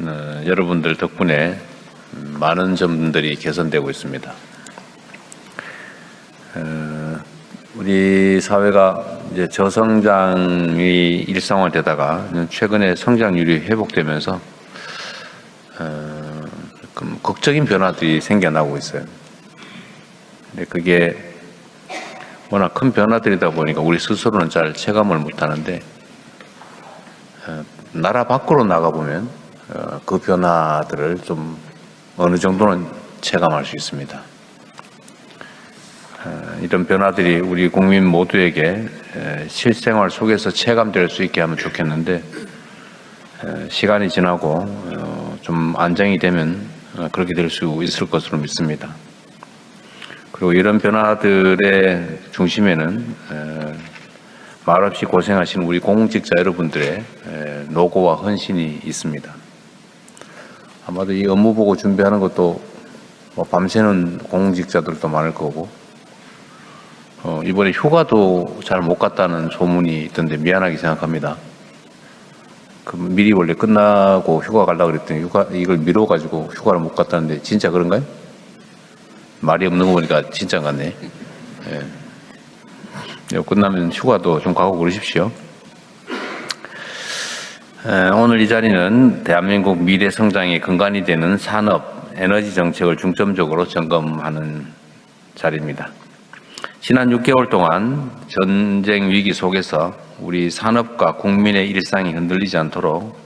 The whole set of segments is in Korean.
여러분들 덕분에 많은 점들이 개선되고 있습니다. 우리 사회가 이제 저성장이 일상화되다가 최근에 성장률이 회복되면서 극적인 변화들이 생겨나고 있어요. 근데 그게 워낙 큰 변화들이다 보니까 우리 스스로는 잘 체감을 못하는데 나라 밖으로 나가보면 그 변화들을 좀 어느 정도는 체감할 수 있습니다. 이런 변화들이 우리 국민 모두에게 실생활 속에서 체감될 수 있게 하면 좋겠는데 시간이 지나고 좀 안정이 되면 그렇게 될 수 있을 것으로 믿습니다. 그리고 이런 변화들의 중심에는 말없이 고생하시는 우리 공직자 여러분들의 노고와 헌신이 있습니다. 아마도 이 업무 보고 준비하는 것도 밤새는 공직자들도 많을 거고 이번에 휴가도 잘 못 갔다는 소문이 있던데 미안하게 생각합니다. 미리 원래 끝나고 휴가 가려고 그랬더니 이걸 미뤄가지고 휴가를 못 갔다는데 진짜 그런가요? 말이 없는 거 보니까 진짜 같네. 끝나면 휴가도 좀 가고 그러십시오. 오늘 이 자리는 대한민국 미래 성장의 근간이 되는 산업, 에너지 정책을 중점적으로 점검하는 자리입니다. 지난 6개월 동안 전쟁 위기 속에서 우리 산업과 국민의 일상이 흔들리지 않도록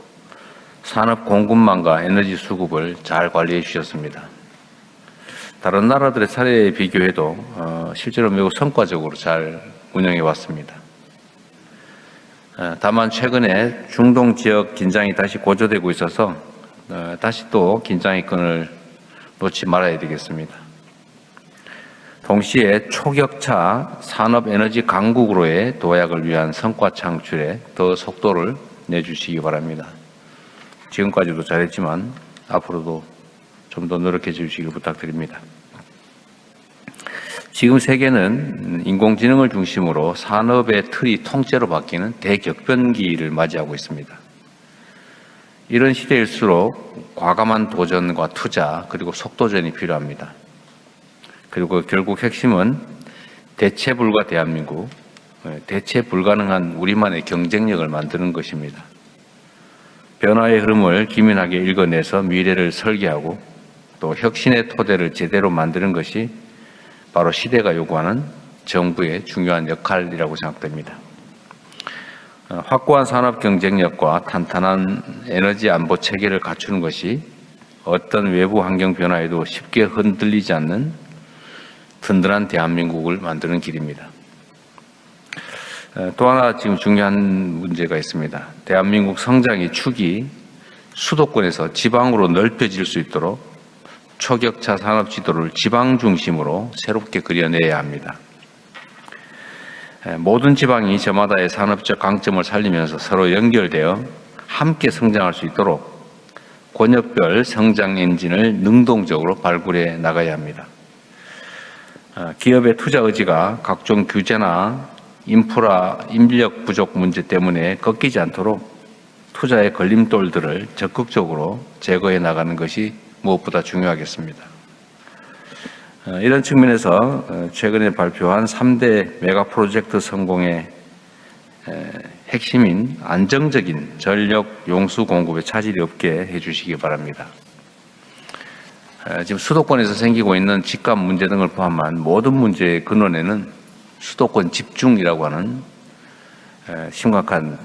산업 공급망과 에너지 수급을 잘 관리해 주셨습니다. 다른 나라들의 사례에 비교해도 실제로 매우 성과적으로 잘 운영해 왔습니다. 다만 최근에 중동 지역 긴장이 다시 고조되고 있어서 다시 또 긴장의 끈을 놓지 말아야 되겠습니다. 동시에 초격차 산업에너지 강국으로의 도약을 위한 성과 창출에 더 속도를 내주시기 바랍니다. 지금까지도 잘했지만 앞으로도 좀 더 노력해 주시길 부탁드립니다. 지금 세계는 인공지능을 중심으로 산업의 틀이 통째로 바뀌는 대격변기를 맞이하고 있습니다. 이런 시대일수록 과감한 도전과 투자 그리고 속도전이 필요합니다. 그리고 결국 핵심은 대체 불가 대한민국, 대체 불가능한 우리만의 경쟁력을 만드는 것입니다. 변화의 흐름을 기민하게 읽어내서 미래를 설계하고 또 혁신의 토대를 제대로 만드는 것이 바로 시대가 요구하는 정부의 중요한 역할이라고 생각됩니다. 확고한 산업 경쟁력과 탄탄한 에너지 안보 체계를 갖추는 것이 어떤 외부 환경 변화에도 쉽게 흔들리지 않는 든든한 대한민국을 만드는 길입니다. 또 하나 지금 중요한 문제가 있습니다. 대한민국 성장의 축이 수도권에서 지방으로 넓혀질 수 있도록 초격차 산업 지도를 지방 중심으로 새롭게 그려내야 합니다. 모든 지방이 저마다의 산업적 강점을 살리면서 서로 연결되어 함께 성장할 수 있도록 권역별 성장 엔진을 능동적으로 발굴해 나가야 합니다. 기업의 투자 의지가 각종 규제나 인프라, 인력 부족 문제 때문에 꺾이지 않도록 투자의 걸림돌들을 적극적으로 제거해 나가는 것이 무엇보다 중요하겠습니다. 이런 측면에서 최근에 발표한 3대 메가 프로젝트 성공의 핵심인 안정적인 전력 용수 공급에 차질이 없게 해주시기 바랍니다. 지금 수도권에서 생기고 있는 집값 문제 등을 포함한 모든 문제의 근원에는 수도권 집중이라고 하는 심각한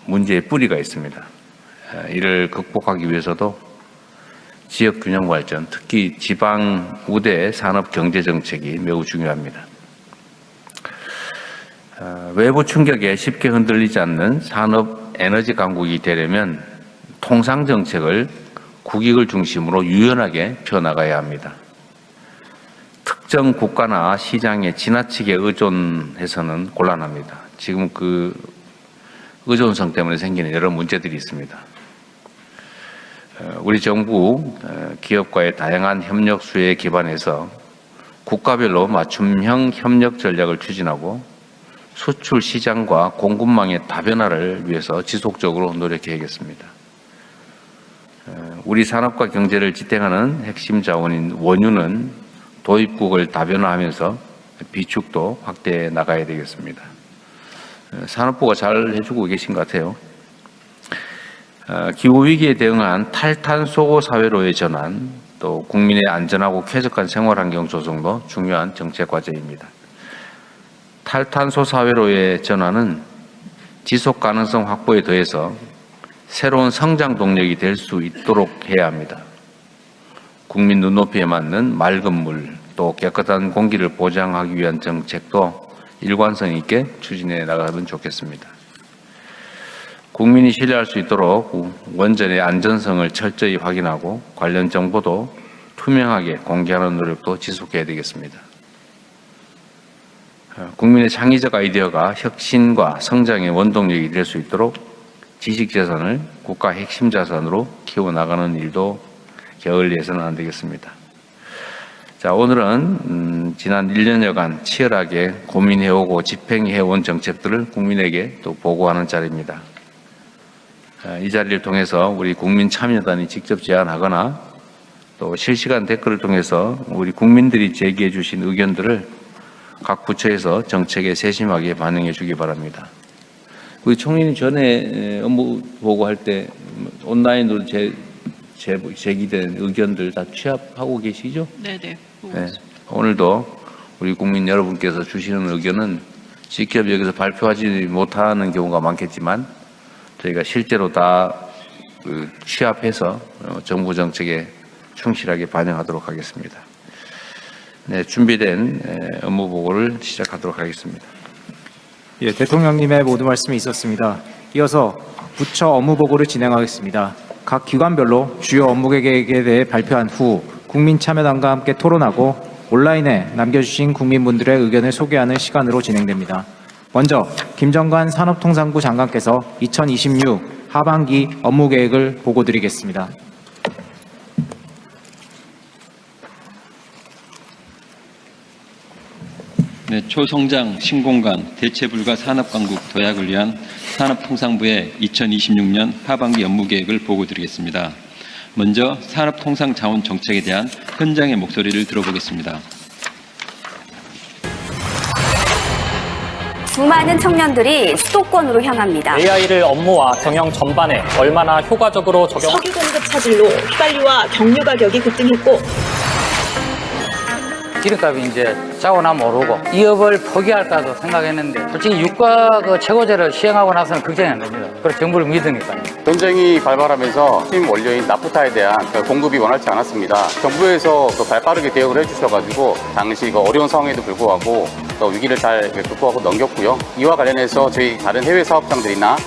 문제의 뿌리가 있습니다. 이를 극복하기 위해서도 지역 균형 발전, 특히 지방 우대 산업 경제 정책이 매우 중요합니다. 외부 충격에 쉽게 흔들리지 않는 산업 에너지 강국이 되려면 통상 정책을 국익을 중심으로 유연하게 펴나가야 합니다. 특정 국가나 시장에 지나치게 의존해서는 곤란합니다. 지금 그 의존성 때문에 생기는 여러 문제들이 있습니다. 우리 정부 기업과의 다양한 협력 수혜에 기반해서 국가별로 맞춤형 협력 전략을 추진하고 수출 시장과 공급망의 다변화를 위해서 지속적으로 노력해야겠습니다. 우리 산업과 경제를 지탱하는 핵심 자원인 원유는 도입국을 다변화하면서 비축도 확대해 나가야 되겠습니다. 산업부가 잘 해주고 계신 것 같아요. 기후위기에 대응한 탈탄소 사회로의 전환, 또 국민의 안전하고 쾌적한 생활환경 조성도 중요한 정책 과제입니다. 탈탄소 사회로의 전환은 지속 가능성 확보에 더해서 새로운 성장 동력이 될 수 있도록 해야 합니다. 국민 눈높이에 맞는 맑은 물, 또 깨끗한 공기를 보장하기 위한 정책도 일관성 있게 추진해 나가면 좋겠습니다. 국민이 신뢰할 수 있도록 원전의 안전성을 철저히 확인하고 관련 정보도 투명하게 공개하는 노력도 지속해야 되겠습니다. 국민의 창의적 아이디어가 혁신과 성장의 원동력이 될 수 있도록 지식재산을 국가 핵심 자산으로 키워나가는 일도 게을리해서는 안 되겠습니다. 자, 오늘은 지난 1년여간 치열하게 고민해오고 집행해온 정책들을 국민에게 또 보고하는 자리입니다. 이 자리를 통해서 우리 국민참여단이 직접 제안하거나 또 실시간 댓글을 통해서 우리 국민들이 제기해 주신 의견들을 각 부처에서 정책에 세심하게 반영해 주기 바랍니다. 우리 총리님 전에 업무 보고할 때 온라인으로 제기된 의견들 다 취합하고 계시죠? 네네. 네. 오늘도 우리 국민 여러분께서 주시는 의견은 직접 여기서 발표하지 못하는 경우가 많겠지만 저희가 실제로 다 취합해서 정부 정책에 충실하게 반영하도록 하겠습니다. 네, 준비된 업무 보고를 시작하도록 하겠습니다. 예, 대통령님의 모든 말씀이 있었습니다. 이어서 부처 업무 보고를 진행하겠습니다. 각 기관별로 주요 업무 계획에 대해 발표한 후 국민참여단과 함께 토론하고 온라인에 남겨주신 국민분들의 의견을 소개하는 시간으로 진행됩니다. 먼저 김정관 산업통상부 장관께서 2026 하반기 업무 계획을 보고드리겠습니다. 네, 초성장, 신공간, 대체불가 산업강국 도약을 위한 산업통상부의 2026년 하반기 업무 계획을 보고드리겠습니다. 먼저 산업통상자원정책에 대한 현장의 목소리를 들어보겠습니다. 수많은 청년들이 수도권으로 향합니다. AI를 업무와 경영 전반에 얼마나 효과적으로 적용... 석유 공급 차질로 휘발유와 경유 가격이 급등했고 기름값이 이제 짜고 나면 오르고 이 업을 포기할까도 생각했는데 솔직히 유가 최고제를 시행하고 나서는 걱정이 안 됩니다. 그래서 정부를 믿으니까요. 전쟁이 발발하면서 핵심 원료인 나프타에 대한 공급이 원활치 않았습니다. 정부에서 발빠르게 대응을 해주셔가지고 당시 어려운 상황에도 불구하고 또 위기를 잘 극복하고 넘겼고요. 이와 관련해서 저희 다른 해외 사업장들이나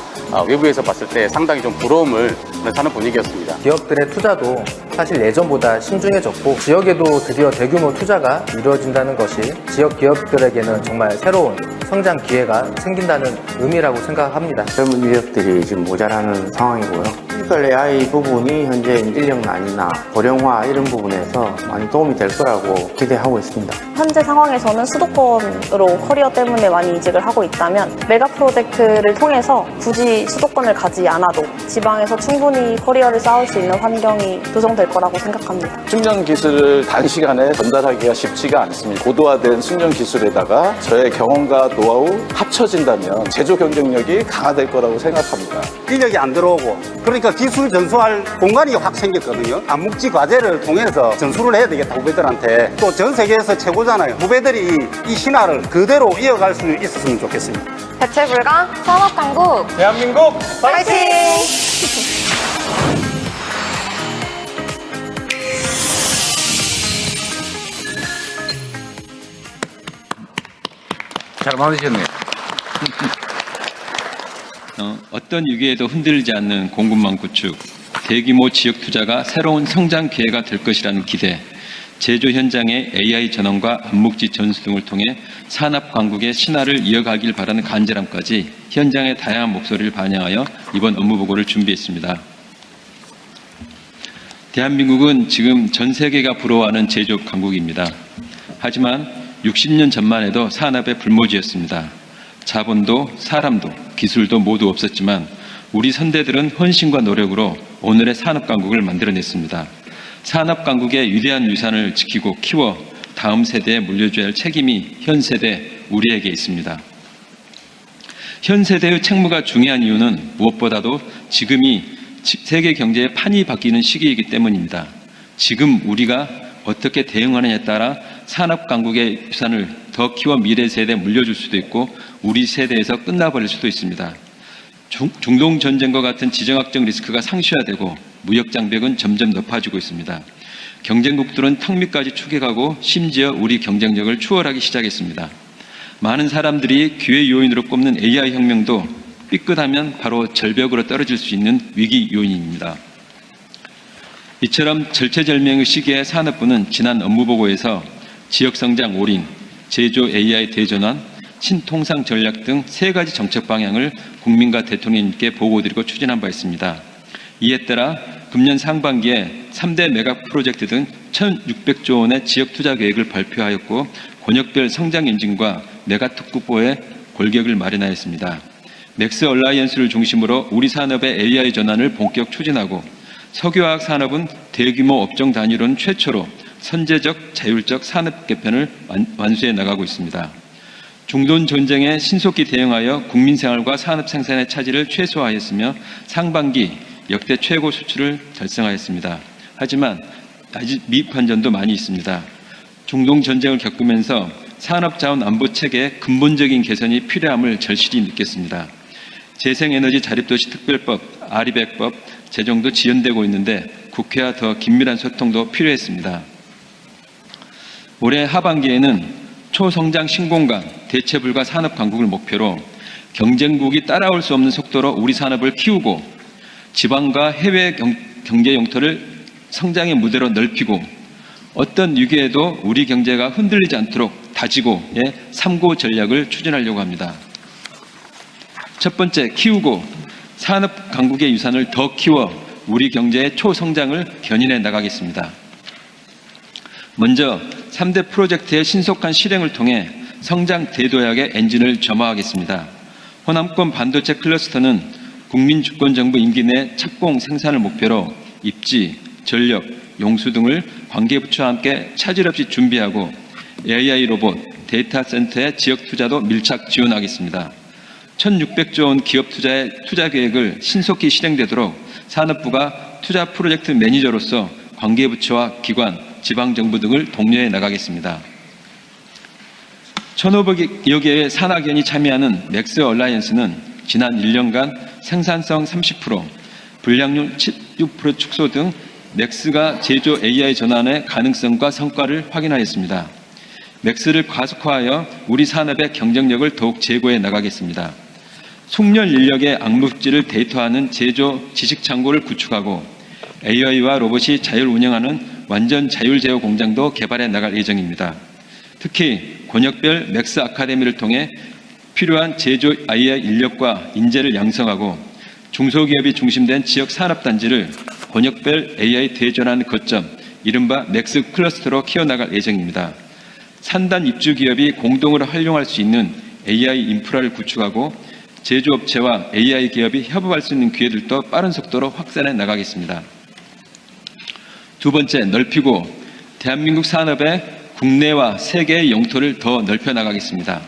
외부에서 봤을 때 상당히 좀 부러움을 사는 분위기였습니다. 기업들의 투자도 사실 예전보다 신중해졌고 지역에도 드디어 대규모 투자가 이루어진다는 것이 지역 기업들에게는 정말 새로운 성장 기회가 생긴다는 의미라고 생각합니다. 젊은 인력들이 지금 모자라는 상황이고요. 피지컬 AI 부분이 현재 인력난이나 고령화 이런 부분에서 많이 도움이 될 거라고 기대하고 있습니다. 현재 상황에서는 수도권으로 커리어 때문에 많이 이직을 하고 있다면 메가 프로젝트를 통해서 굳이 수도권을 가지 않아도 지방에서 충분히 커리어를 쌓을 수 있는 환경이 조성될 거라고 생각합니다. 숙련 기술을 단시간에 전달하기가 쉽지가 않습니다. 고도화된 숙련 기술에다가 저의 경험과 노하우 합쳐진다면 제조 경쟁력이 강화될 거라고 생각합니다. 인력이 안 들어오고 그러니까 기술 전수할 공간이 확 생겼거든요. 암묵지 과제를 통해서 전수를 해야 되겠다 후배들한테. 또 전 세계에서 최고잖아요. 후배들이 이 신화를 그대로 이어갈 수 있었으면 좋겠습니다. 대체불가 산업강국 대한민국 파이팅! 잘 만드셨네요. 어떤 위기에도 흔들리지 않는 공급망 구축, 대규모 지역 투자가 새로운 성장 기회가 될 것이라는 기대, 제조 현장의 AI 전환과 암묵지 전수 등을 통해 산업 강국의 신화를 이어가길 바라는 간절함까지 현장의 다양한 목소리를 반영하여 이번 업무 보고를 준비했습니다. 대한민국은 지금 전 세계가 부러워하는 제조업 강국입니다. 하지만 60년 전만 해도 산업의 불모지였습니다. 자본도 사람도 기술도 모두 없었지만 우리 선대들은 헌신과 노력으로 오늘의 산업강국을 만들어냈습니다. 산업강국의 위대한 유산을 지키고 키워 다음 세대에 물려줘야 할 책임이 현 세대 우리에게 있습니다. 현 세대의 책무가 중요한 이유는 무엇보다도 지금이 세계 경제의 판이 바뀌는 시기이기 때문입니다. 지금 우리가 어떻게 대응하느냐에 따라 산업강국의 유산을 더 키워 미래 세대에 물려줄 수도 있고 우리 세대에서 끝나버릴 수도 있습니다. 중동 전쟁과 같은 지정학적 리스크가 상시화되고 무역 장벽은 점점 높아지고 있습니다. 경쟁국들은 턱밑까지 추격하고 심지어 우리 경쟁력을 추월하기 시작했습니다. 많은 사람들이 기회 요인으로 꼽는 AI 혁명도 삐끗하면 바로 절벽으로 떨어질 수 있는 위기 요인입니다. 이처럼 절체절명의 시기에 산업부는 지난 업무보고에서 지역성장 올인, 제조 AI 대전환, 신통상 전략 등 3가지 정책 방향을 국민과 대통령님께 보고드리고 추진한 바 있습니다. 이에 따라 금년 상반기에 3대 메가 프로젝트 등 1,600조 원의 지역 투자 계획을 발표하였고 권역별 성장 엔진과 메가 특구보의 골격을 마련하였습니다. 맥스 얼라이언스를 중심으로 우리 산업의 AI 전환을 본격 추진하고 석유화학 산업은 대규모 업종 단위로는 최초로 선제적 자율적 산업 개편을 완수해 나가고 있습니다. 중동 전쟁에 신속히 대응하여 국민 생활과 산업 생산의 차질을 최소화하였으며 상반기 역대 최고 수출을 달성하였습니다. 하지만 아직 미흡한 점도 많이 있습니다. 중동 전쟁을 겪으면서 산업자원 안보 체계의 근본적인 개선이 필요함을 절실히 느꼈습니다. 재생에너지 자립도시 특별법, 아리백법 제정도 지연되고 있는데 국회와 더 긴밀한 소통도 필요했습니다. 올해 하반기에는 초성장 신공간, 대체불가 산업 강국을 목표로 경쟁국이 따라올 수 없는 속도로 우리 산업을 키우고 지방과 해외 경제 영토를 성장의 무대로 넓히고 어떤 위기에도 우리 경제가 흔들리지 않도록 다지고의 3고 전략을 추진하려고 합니다. 첫 번째, 키우고 산업 강국의 유산을 더 키워 우리 경제의 초성장을 견인해 나가겠습니다. 먼저 3대 프로젝트의 신속한 실행을 통해 성장 대도약의 엔진을 점화하겠습니다. 호남권 반도체 클러스터는 국민주권정부 임기 내 착공 생산을 목표로 입지, 전력, 용수 등을 관계부처와 함께 차질 없이 준비하고 AI 로봇, 데이터 센터의 지역 투자도 밀착 지원하겠습니다. 1,600조 원 기업 투자의 투자 계획을 신속히 실행되도록 산업부가 투자 프로젝트 매니저로서 관계부처와 기관, 지방정부 등을 독려해 나가겠습니다. 1,500여 개의 산학연이 참여하는 맥스 얼라이언스는 지난 1년간 생산성 30%, 불량률 16% 축소 등 맥스가 제조 AI 전환의 가능성과 성과를 확인하였습니다. 맥스를 가속화하여 우리 산업의 경쟁력을 더욱 제고해 나가겠습니다. 숙련 인력의 악물질을 데이터화하는 제조 지식창고를 구축하고 AI와 로봇이 자율 운영하는 완전 자율 제어 공장도 개발해 나갈 예정입니다. 특히 권역별 맥스 아카데미를 통해 필요한 제조 AI 인력과 인재를 양성하고 중소기업이 중심된 지역 산업단지를 권역별 AI 대전환 거점, 이른바 맥스 클러스터로 키워나갈 예정입니다. 산단 입주 기업이 공동으로 활용할 수 있는 AI 인프라를 구축하고 제조업체와 AI 기업이 협업할 수 있는 기회들도 빠른 속도로 확산해 나가겠습니다. 두 번째, 넓히고 대한민국 산업의 국내와 세계의 영토를 더 넓혀 나가겠습니다.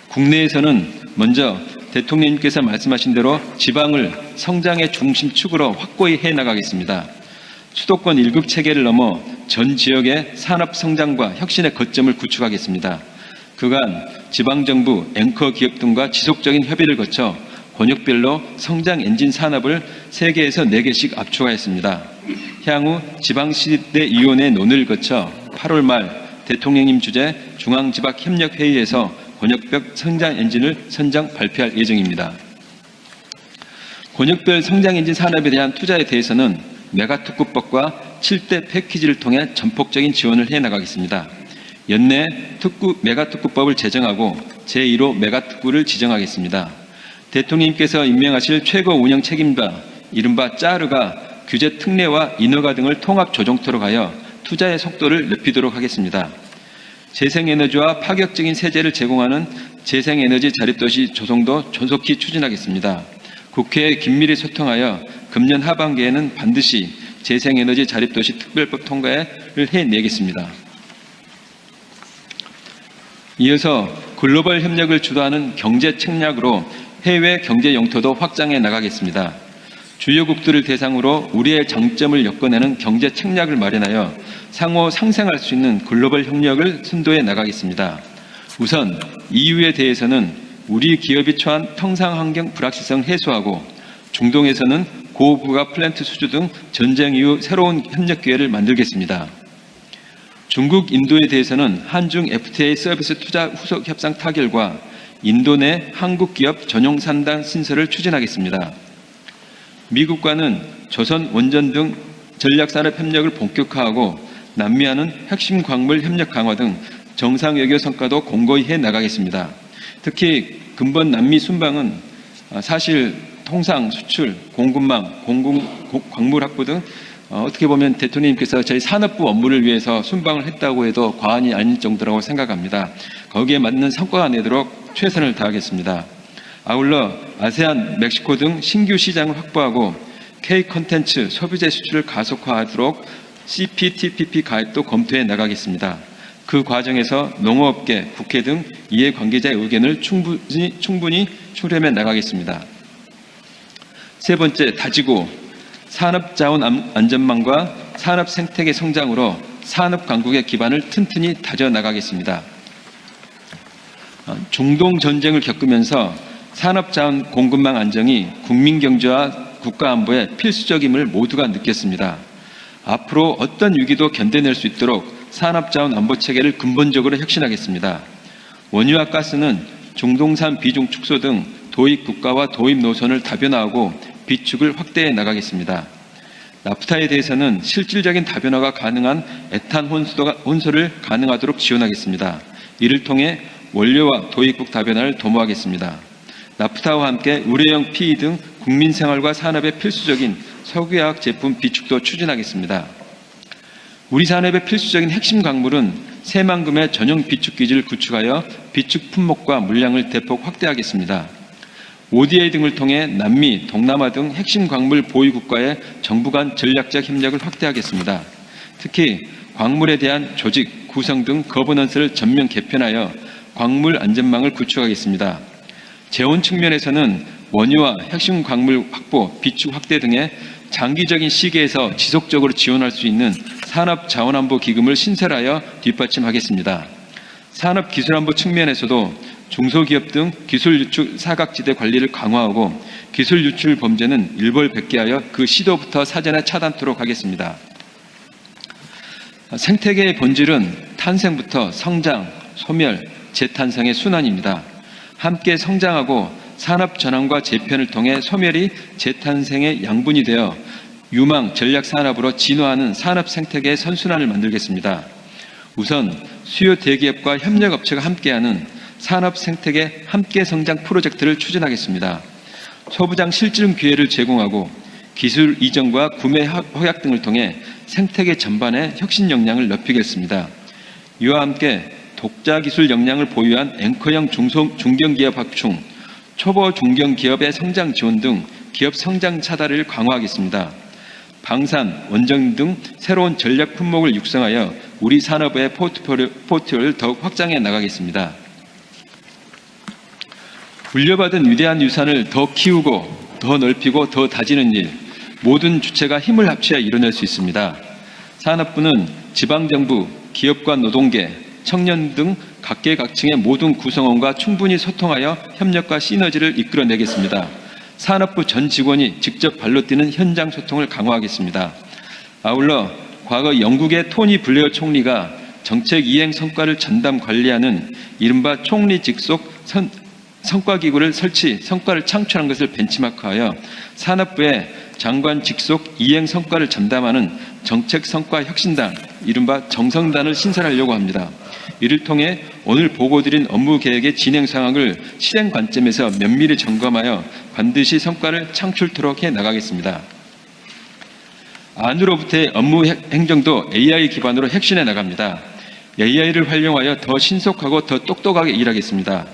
국내에서는 먼저 대통령님께서 말씀하신 대로 지방을 성장의 중심축으로 확고히 해 나가겠습니다. 수도권 1급 체계를 넘어 전 지역의 산업 성장과 혁신의 거점을 구축하겠습니다. 그간 지방정부, 앵커 기업 등과 지속적인 협의를 거쳐 권역별로 성장 엔진 산업을 3개에서 4개씩 압축하였습니다. 향후 지방시대위원회 논의를 거쳐 8월 말 대통령님 주재 중앙지방협력회의에서 권역별 성장 엔진을 선정 발표할 예정입니다. 권역별 성장 엔진 산업에 대한 투자에 대해서는 메가특구법과 7대 패키지를 통해 전폭적인 지원을 해나가겠습니다. 연내 메가특구법을 제정하고 제1호 메가특구를 지정하겠습니다. 대통령님께서 임명하실 최고 운영 책임자 이른바 짜르가 규제 특례와 인허가 등을 통합 조정토록 하여 투자의 속도를 높이도록 하겠습니다. 재생에너지와 파격적인 세제를 제공하는 재생에너지 자립도시 조성도 조속히 추진하겠습니다. 국회에 긴밀히 소통하여 금년 하반기에는 반드시 재생에너지 자립도시 특별법 통과를 해내겠습니다. 이어서 글로벌 협력을 주도하는 경제 책략으로 해외 경제 영토도 확장해 나가겠습니다. 주요국들을 대상으로 우리의 장점을 엮어내는 경제 책략을 마련하여 상호 상생할 수 있는 글로벌 협력을 선도해 나가겠습니다. 우선 EU에 대해서는 우리 기업이 처한 평상환경 불확실성 해소하고 중동에서는 고부가 플랜트 수주 등 전쟁 이후 새로운 협력 기회를 만들겠습니다. 중국, 인도에 대해서는 한중 FTA 서비스 투자 후속 협상 타결과 인도 내 한국 기업 전용 산단 신설을 추진하겠습니다. 미국과는 조선, 원전 등 전략산업 협력을 본격화하고 남미와는 핵심 광물 협력 강화 등 정상 외교 성과도 공고히 해 나가겠습니다. 특히 근본 남미 순방은 사실 통상, 수출, 공급망, 광물 확보 등 어떻게 보면 대통령님께서 저희 산업부 업무를 위해서 순방을 했다고 해도 과언이 아닐 정도라고 생각합니다. 거기에 맞는 성과가 내도록 최선을 다하겠습니다. 아울러 아세안, 멕시코 등 신규 시장을 확보하고 K 콘텐츠 소비재 수출을 가속화하도록 CPTPP 가입도 검토해 나가겠습니다. 그 과정에서 농업계, 국회 등 이해관계자의 의견을 충분히 수렴해 나가겠습니다. 세 번째, 다지고 산업자원 안전망과 산업 생태계 성장으로 산업 강국의 기반을 튼튼히 다져 나가겠습니다. 중동 전쟁을 겪으면서 산업자원 공급망 안정이 국민 경제와 국가 안보에 필수적임을 모두가 느꼈습니다. 앞으로 어떤 위기도 견뎌낼 수 있도록 산업자원 안보 체계를 근본적으로 혁신하겠습니다. 원유와 가스는 중동산 비중 축소 등 도입 국가와 도입 노선을 다변화하고 비축을 확대해 나가겠습니다. 나프타에 대해서는 실질적인 다변화가 가능한 에탄 혼소를 가능하도록 지원하겠습니다. 이를 통해 원료와 도입국 다변화를 도모하겠습니다. 나프타와 함께 의료용 PE 등 국민 생활과 산업에 필수적인 석유화학 제품 비축도 추진하겠습니다. 우리 산업의 필수적인 핵심 광물은 새만금의 전용 비축 기지를 구축하여 비축 품목과 물량을 대폭 확대하겠습니다. ODA 등을 통해 남미, 동남아 등 핵심 광물 보유 국가의 정부 간 전략적 협력을 확대하겠습니다. 특히 광물에 대한 조직, 구성 등 거버넌스를 전면 개편하여 광물 안전망을 구축하겠습니다. 재원 측면에서는 원유와 핵심 광물 확보, 비축 확대 등의 장기적인 시기에서 지속적으로 지원할 수 있는 산업자원안보 기금을 신설하여 뒷받침하겠습니다. 산업기술안보 측면에서도 중소기업 등 기술 유출 사각지대 관리를 강화하고 기술 유출 범죄는 일벌백계하여 그 시도부터 사전에 차단토록 하겠습니다. 생태계의 본질은 탄생부터 성장, 소멸, 재탄생의 순환입니다. 함께 성장하고 산업 전환과 재편을 통해 소멸이 재탄생의 양분이 되어 유망 전략 산업으로 진화하는 산업 생태계의 선순환을 만들겠습니다. 우선 수요 대기업과 협력업체가 함께하는 산업 생태계 함께 성장 프로젝트를 추진하겠습니다. 소부장 실증 기회를 제공하고 기술 이전과 구매 허약 등을 통해 생태계 전반의 혁신 역량을 높이겠습니다. 이와 함께 독자 기술 역량을 보유한 앵커형 중견기업 확충, 초보 중견기업의 성장 지원 등 기업 성장 차단을 강화하겠습니다. 방산, 원전 등 새로운 전략 품목을 육성하여 우리 산업의 포트폴리오를 더욱 확장해 나가겠습니다. 물려받은 위대한 유산을 더 키우고 더 넓히고 더 다지는 일, 모든 주체가 힘을 합쳐야 이뤄낼 수 있습니다. 산업부는 지방정부, 기업과 노동계, 청년 등 각계각층의 모든 구성원과 충분히 소통하여 협력과 시너지를 이끌어내겠습니다. 산업부 전 직원이 직접 발로 뛰는 현장 소통을 강화하겠습니다. 아울러 과거 영국의 토니 블레어 총리가 정책 이행 성과를 전담 관리하는 이른바 총리 직속 성과기구를 설치, 성과를 창출한 것을 벤치마크하여 산업부의 장관 직속 이행 성과를 전담하는 정책 성과 혁신단, 이른바 정성단을 신설하려고 합니다. 이를 통해 오늘 보고드린 업무 계획의 진행 상황을 실행 관점에서 면밀히 점검하여 반드시 성과를 창출토록 해 나가겠습니다. 안으로부터의 업무 행정도 AI 기반으로 혁신해 나갑니다. AI를 활용하여 더 신속하고 더 똑똑하게 일하겠습니다.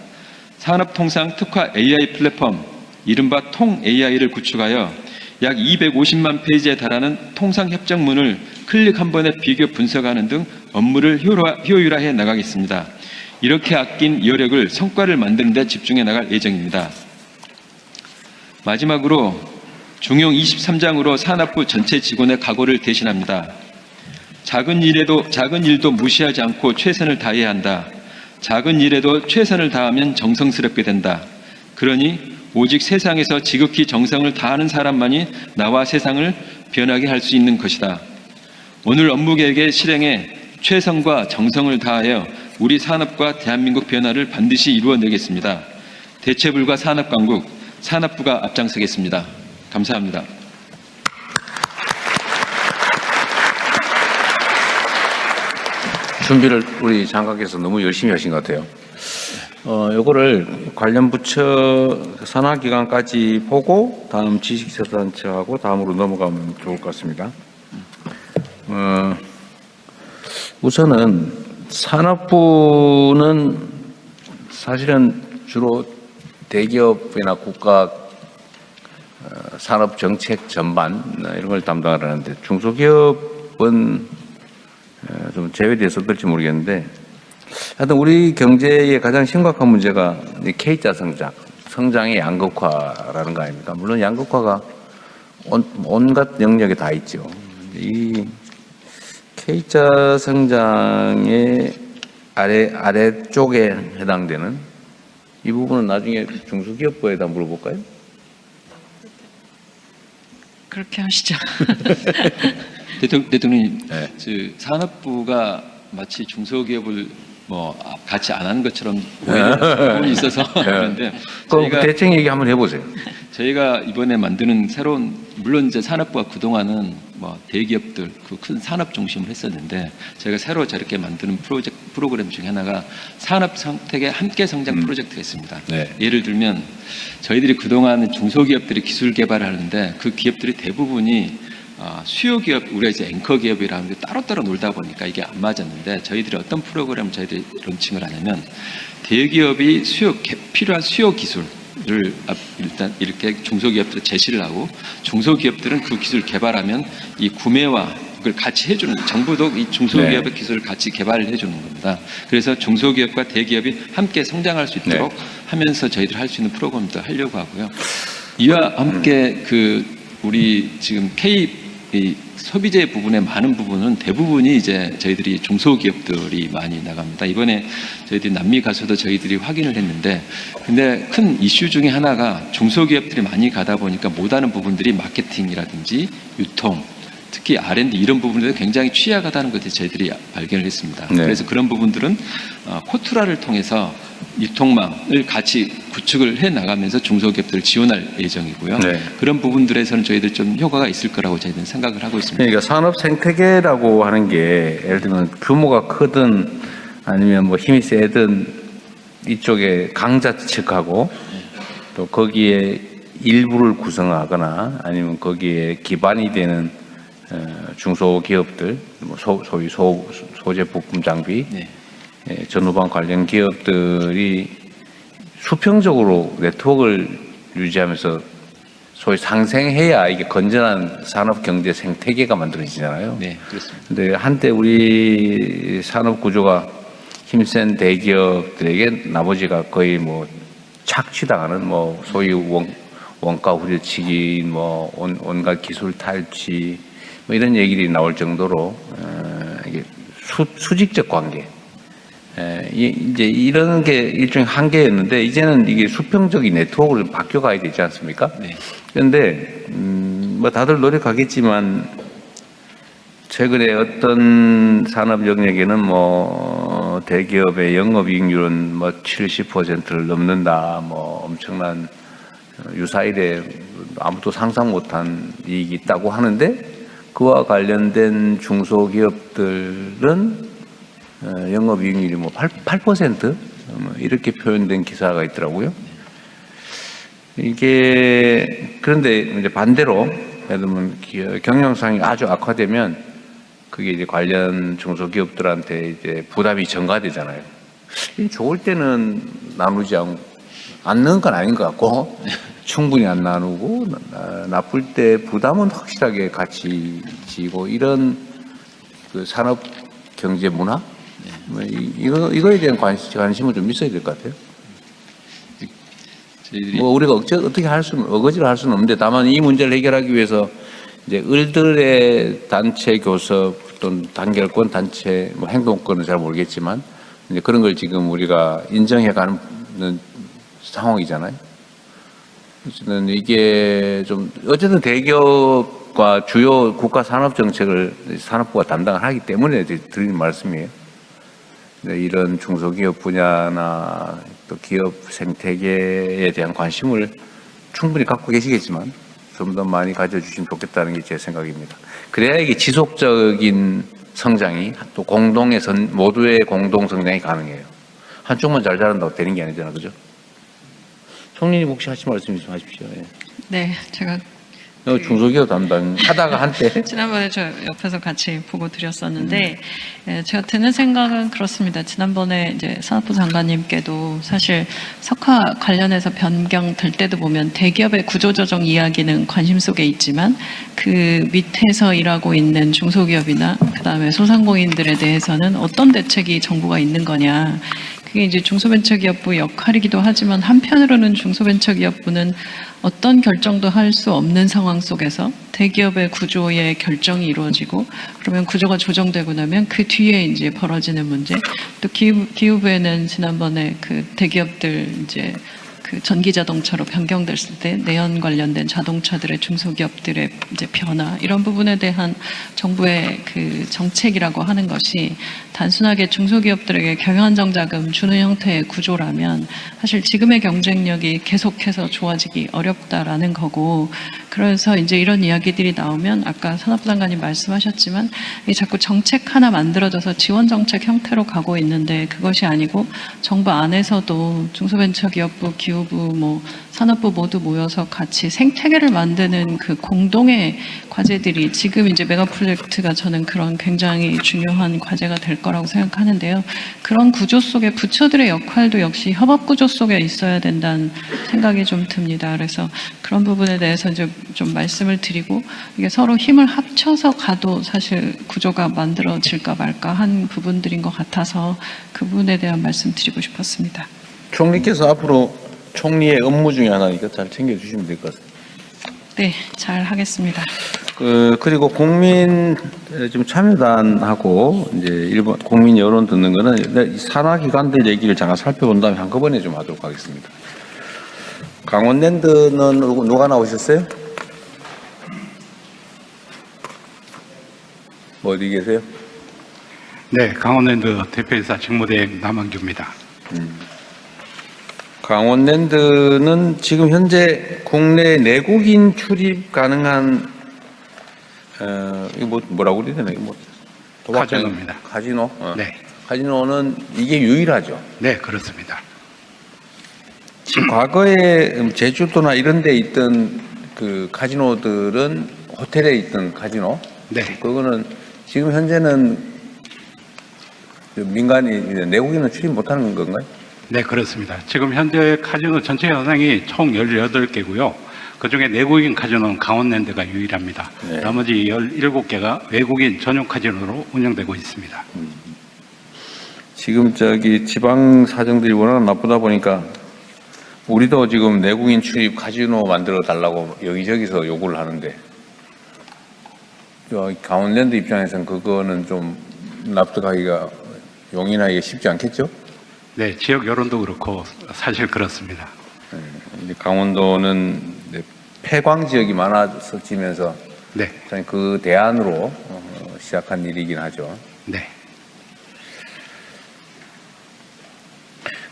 산업통상 특화 AI 플랫폼, 이른바 통 AI를 구축하여 약 250만 페이지에 달하는 통상협정문을 클릭 한 번에 비교 분석하는 등 업무를 효율화해 나가겠습니다. 이렇게 아낀 여력을 성과를 만드는 데 집중해 나갈 예정입니다. 마지막으로 중용 23장으로 산업부 전체 직원의 각오를 대신합니다. 작은 일도 무시하지 않고 최선을 다해야 한다. 작은 일에도 최선을 다하면 정성스럽게 된다. 그러니 오직 세상에서 지극히 정성을 다하는 사람만이 나와 세상을 변하게 할 수 있는 것이다. 오늘 업무 계획의 실행에 최선과 정성을 다하여 우리 산업과 대한민국 변화를 반드시 이루어내겠습니다. 대체불가 산업강국, 산업부가 앞장서겠습니다. 감사합니다. 준비를 우리 장관께서 너무 열심히 하신 것 같아요. 요거를 관련 부처 산하기관까지 보고 다음 지식자단체하고 다음으로 넘어가면 좋을 것 같습니다. 우선은 산업부는 사실은 주로 대기업이나 국가 산업 정책 전반 이런 걸 담당하는데 중소기업은 좀 제외돼서 어떨지 모르겠는데 하여튼 우리 경제의 가장 심각한 문제가 K자 성장의 양극화라는 거 아닙니까? 물론 양극화가 온갖 영역에 다 있죠. 이 K자 성장의 아래쪽에 해당되는 이 부분은 나중에 중소기업부에다 물어볼까요? 그렇게 하시죠. 대통령님, 산업부가 마치 중소기업을 같이 안 하는 것처럼 보이는 부분이 있어서 그런데 저희가 대책 얘기 한번 해보세요. 저희가 이번에 만드는 새로운, 물론 이제 산업부가 그동안은 대기업들 그 큰 산업 중심을 했었는데 저희가 새로 저렇게 만드는 프로그램 중에 하나가 산업 생태계 함께 성장 프로젝트가 있습니다. 예를 들면 저희들이 그동안 중소기업들이 기술 개발을 하는데 그 기업들이 대부분이 수요 기업, 우리가 이제 앵커 기업이라는 게 따로따로 놀다 보니까 이게 안 맞았는데 저희들이 어떤 프로그램을 저희들이 론칭을 하냐면 대기업이 필요한 수요 기술을 일단 이렇게 중소기업들 제시를 하고 중소기업들은 그 기술을 개발하면 이 구매와 그걸 같이 해주는, 정부도 이 중소기업의 기술을 같이 개발을 해주는 겁니다. 그래서 중소기업과 대기업이 함께 성장할 수 있도록 하면서 저희들 할 수 있는 프로그램도 하려고 하고요. 이와 함께 우리 지금 이 소비재 부분의 많은 부분은 대부분이 이제 저희들이 중소기업들이 많이 나갑니다. 이번에 저희들이 남미 가서도 저희들이 확인을 했는데, 근데 큰 이슈 중에 하나가 중소기업들이 많이 가다 보니까 못하는 부분들이 마케팅이라든지 유통, 특히 R&D 이런 부분들이 굉장히 취약하다는 것을 저희들이 발견을 했습니다. 그래서 그런 부분들은 코투라를 통해서 유통망을 같이 구축을 해 나가면서 중소기업들을 지원할 예정이고요. 그런 부분들에서는 저희들 좀 효과가 있을 거라고 저희들은 생각을 하고 있습니다. 그러니까 산업 생태계라고 하는 게 예를 들면 규모가 크든 아니면 힘이 세든 이쪽에 강자 측하고 또 거기에 일부를 구성하거나 아니면 거기에 기반이 되는 중소기업들, 소위 소재 부품 장비, 전후방 관련 기업들이 수평적으로 네트워크를 유지하면서 소위 상생해야 이게 건전한 산업 경제 생태계가 만들어지잖아요. 네, 그렇습니다. 근데 한때 우리 산업 구조가 힘센 대기업들에게 나머지가 거의 착취당하는 소위 원가 후려치기, 온갖 기술 탈취, 이런 얘기들이 나올 정도로 이게 수직적 관계. 이제 이런 게 일종의 한계였는데 이제는 이게 수평적인 네트워크로 바뀌어가야 되지 않습니까? 그런데 다들 노력하겠지만 최근에 어떤 산업 영역에는 대기업의 영업이익률은 70%를 넘는다, 엄청난 유사일에 아무도 상상 못한 이익이 있다고 하는데 그와 관련된 중소기업들은 영업이익률이 8% 이렇게 표현된 기사가 있더라고요. 이게 그런데 이제 반대로 예를 들면 경영상이 아주 악화되면 그게 이제 관련 중소기업들한테 이제 부담이 전가되잖아요. 좋을 때는 나누지 않는 건 아닌 것 같고 충분히 안 나누고 나쁠 때 부담은 확실하게 같이 지고 이런 그 산업 경제 문화 이거에 대한 관심은 좀 있어야 될 것 같아요. 뭐 우리가 어떻게 어거지를 할 수는 없는데 다만 이 문제를 해결하기 위해서 이제 을들의 단체 교섭 또는 단결권 단체 뭐 행동권은 잘 모르겠지만 이제 그런 걸 지금 우리가 인정해가는 상황이잖아요. 어쨌든 이게 좀 어쨌든 대기업과 주요 국가 산업 정책을 산업부가 담당을 하기 때문에 드리는 말씀이에요. 이런 중소기업 분야나 또 기업 생태계에 대한 관심을 충분히 갖고 계시겠지만 좀 더 많이 가져주시면 좋겠다는 게 제 생각입니다. 그래야 이게 지속적인 성장이 또 모두의 공동 성장이 가능해요. 한쪽만 잘 자란다고 되는 게 아니잖아요, 그죠? 총리님 혹시 하실 말씀 좀 하십시오. 예. 네, 제가 중소기업 담당 하다가 한때 지난번에 저 옆에서 같이 보고 드렸었는데 제가 드는 생각은 그렇습니다. 지난번에 이제 산업부 장관님께도 사실 석화 관련해서 변경될 때도 보면 대기업의 구조조정 이야기는 관심 속에 있지만 그 밑에서 일하고 있는 중소기업이나 그다음에 소상공인들에 대해서는 어떤 대책이 정부가 있는 거냐. 그게 이제 중소벤처기업부 역할이기도 하지만 한편으로는 중소벤처기업부는 어떤 결정도 할 수 없는 상황 속에서 대기업의 구조의 결정이 이루어지고 그러면 구조가 조정되고 나면 그 뒤에 이제 벌어지는 문제. 또 기후부에는 지난번에 그 대기업들 이제 그 전기 자동차로 변경됐을 때 내연 관련된 자동차들의 중소기업들의 이제 변화 이런 부분에 대한 정부의 그 정책이라고 하는 것이 단순하게 중소기업들에게 경영안정자금 주는 형태의 구조라면 사실 지금의 경쟁력이 계속해서 좋아지기 어렵다라는 거고 그래서 이제 이런 이야기들이 나오면 아까 산업부 장관님 말씀하셨지만 자꾸 정책 하나 만들어져서 지원 정책 형태로 가고 있는데 그것이 아니고 정부 안에서도 중소벤처기업부, 기후부, 뭐 산업부 모두 모여서 같이 생태계를 만드는 그 공동의 과제들이 지금 이제 메가 프로젝트가 저는 그런 굉장히 중요한 과제가 될 거라고 생각하는데요. 그런 구조 속에 부처들의 역할도 역시 협업 구조 속에 있어야 된다는 생각이 좀 듭니다. 그래서 그런 부분에 대해서 이제 좀 말씀을 드리고 이게 서로 힘을 합쳐서 가도 사실 구조가 만들어질까 말까 한 부분들인 것 같아서 그 부분에 대한 말씀 드리고 싶었습니다. 총리께서 앞으로 총리의 업무 중에 하나니까 잘 챙겨주시면 될 것 같습니다. 네, 잘 하겠습니다. 그리고 국민 좀 참여단하고 이제 일본 국민 여론 듣는 거는 산하기관들 얘기를 잠깐 살펴본 다음에 한꺼번에 좀 하도록 하겠습니다. 강원랜드는 누가 나오셨어요? 어디 계세요? 네, 강원랜드 대표이사 직무대행 남한규입니다. 강원랜드는 지금 현재 국내 내국인 출입 가능한 이거 뭐라고 그래야 되나 이거 카지노입니다. 카지노. 네. 카지노는 이게 유일하죠. 네, 그렇습니다. 지금 과거에 제주도나 이런 데 있던 그 카지노들은 호텔에 있던 카지노. 네. 그거는 지금 현재는 민간이 내국인은 출입 못하는 건가요? 네, 그렇습니다. 지금 현재 카지노 전체 현황이 총 18개고요. 그중에 내국인 카지노는 강원랜드가 유일합니다. 네. 나머지 17개가 외국인 전용 카지노로 운영되고 있습니다. 지금 지방 사정들이 워낙 나쁘다 보니까 우리도 지금 내국인 출입 카지노 만들어 달라고 여기저기서 요구를 하는데 강원랜드 입장에서는 그거는 좀 납득하기가 용인하기가 쉽지 않겠죠? 네, 지역 여론도 그렇고 사실 그렇습니다. 강원도는 폐광 지역이 많아지면서 네. 그 대안으로 시작한 일이긴 하죠. 네.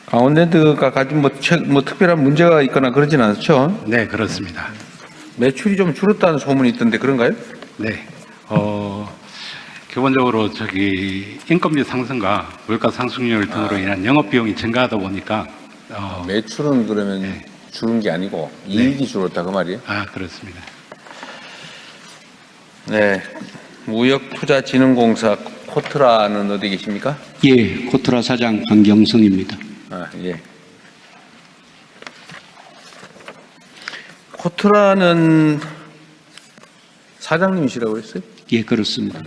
강원랜드가 가진 뭐 특별한 문제가 있거나 그러진 않죠? 네, 그렇습니다. 매출이 좀 줄었다는 소문이 있던데 그런가요? 네. 기본적으로 인건비 상승과 물가 상승률 등으로 인한 영업 비용이 증가하다 보니까 매출은 그러면 줄은 게 아니고 이익이 줄었다 그 말이에요? 아, 그렇습니다. 네. 무역투자진흥공사 코트라는 어디 계십니까? 예, 코트라 사장 강경성입니다. 아, 예. 코트라는 사장님이시라고 했어요? 예, 그렇습니다.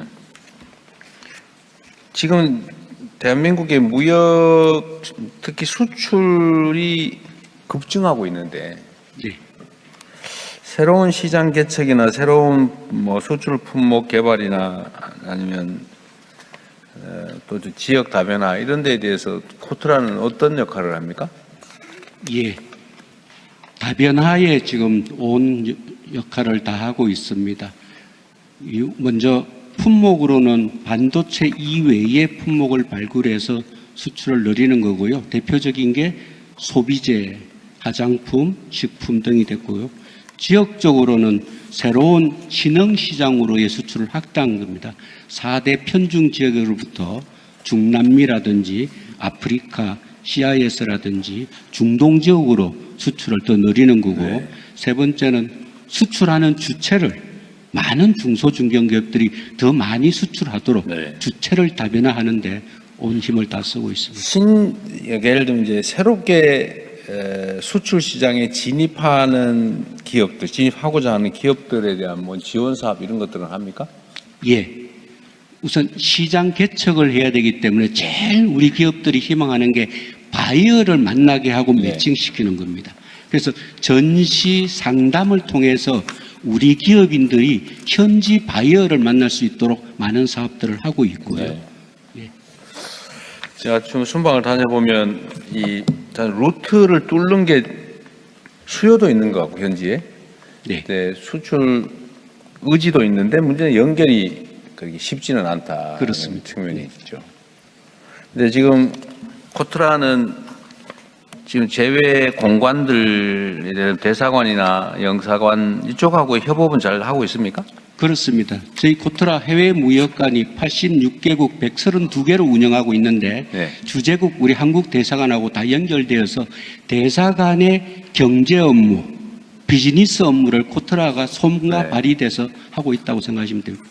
지금 대한민국의 무역, 특히 수출이 급증하고 있는데 네. 새로운 시장 개척이나 새로운 뭐 수출 품목 개발이나 아니면 또 지역 다변화 이런 데에 대해서 코트라는 어떤 역할을 합니까? 예. 다변화에 지금 온 역할을 다 하고 있습니다. 먼저 품목으로는 반도체 이외의 품목을 발굴해서 수출을 늘리는 거고요. 대표적인 게 소비재, 화장품, 식품 등이 됐고요. 지역적으로는 새로운 신흥시장으로의 수출을 확대한 겁니다. 4대 편중 지역으로부터 중남미라든지 아프리카, CIS라든지 중동 지역으로 수출을 더 늘리는 거고, 네. 세 번째는 수출하는 주체를 많은 중소중견기업들이 더 많이 수출하도록 네. 주체를 다변화하는데 온 힘을 다 쓰고 있습니다. 예를 들면 이제 새롭게 수출 시장에 진입하는 기업들, 진입하고자 하는 기업들에 대한 뭐 지원 사업 이런 것들은 합니까? 예. 우선 시장 개척을 해야 되기 때문에 제일 우리 기업들이 희망하는 게 바이어를 만나게 하고 매칭시키는 겁니다. 그래서 전시 상담을 통해서 우리 기업인들이 현지 바이어를 만날 수 있도록 많은 사업들을 하고 있고요. 네. 예. 제가 지금 순방을 다녀보면 이 루트를 뚫는 게 수요도 있는 것 같고 현지에 네. 수출 의지도 있는데 문제는 연결이 그렇게 쉽지는 않다. 그렇습니다. 측면이 있죠. 근데 지금 코트라는 지금 제외 공관들 이런 대사관이나 영사관 이쪽하고 협업은 잘 하고 있습니까? 그렇습니다. 저희 코트라 해외 무역관이 86개국 132개를 운영하고 있는데 네. 주재국 우리 한국 대사관하고 다 연결되어서 대사관의 경제 업무, 비즈니스 업무를 코트라가 손과 네. 발이 돼서 하고 있다고 생각하시면 됩니다.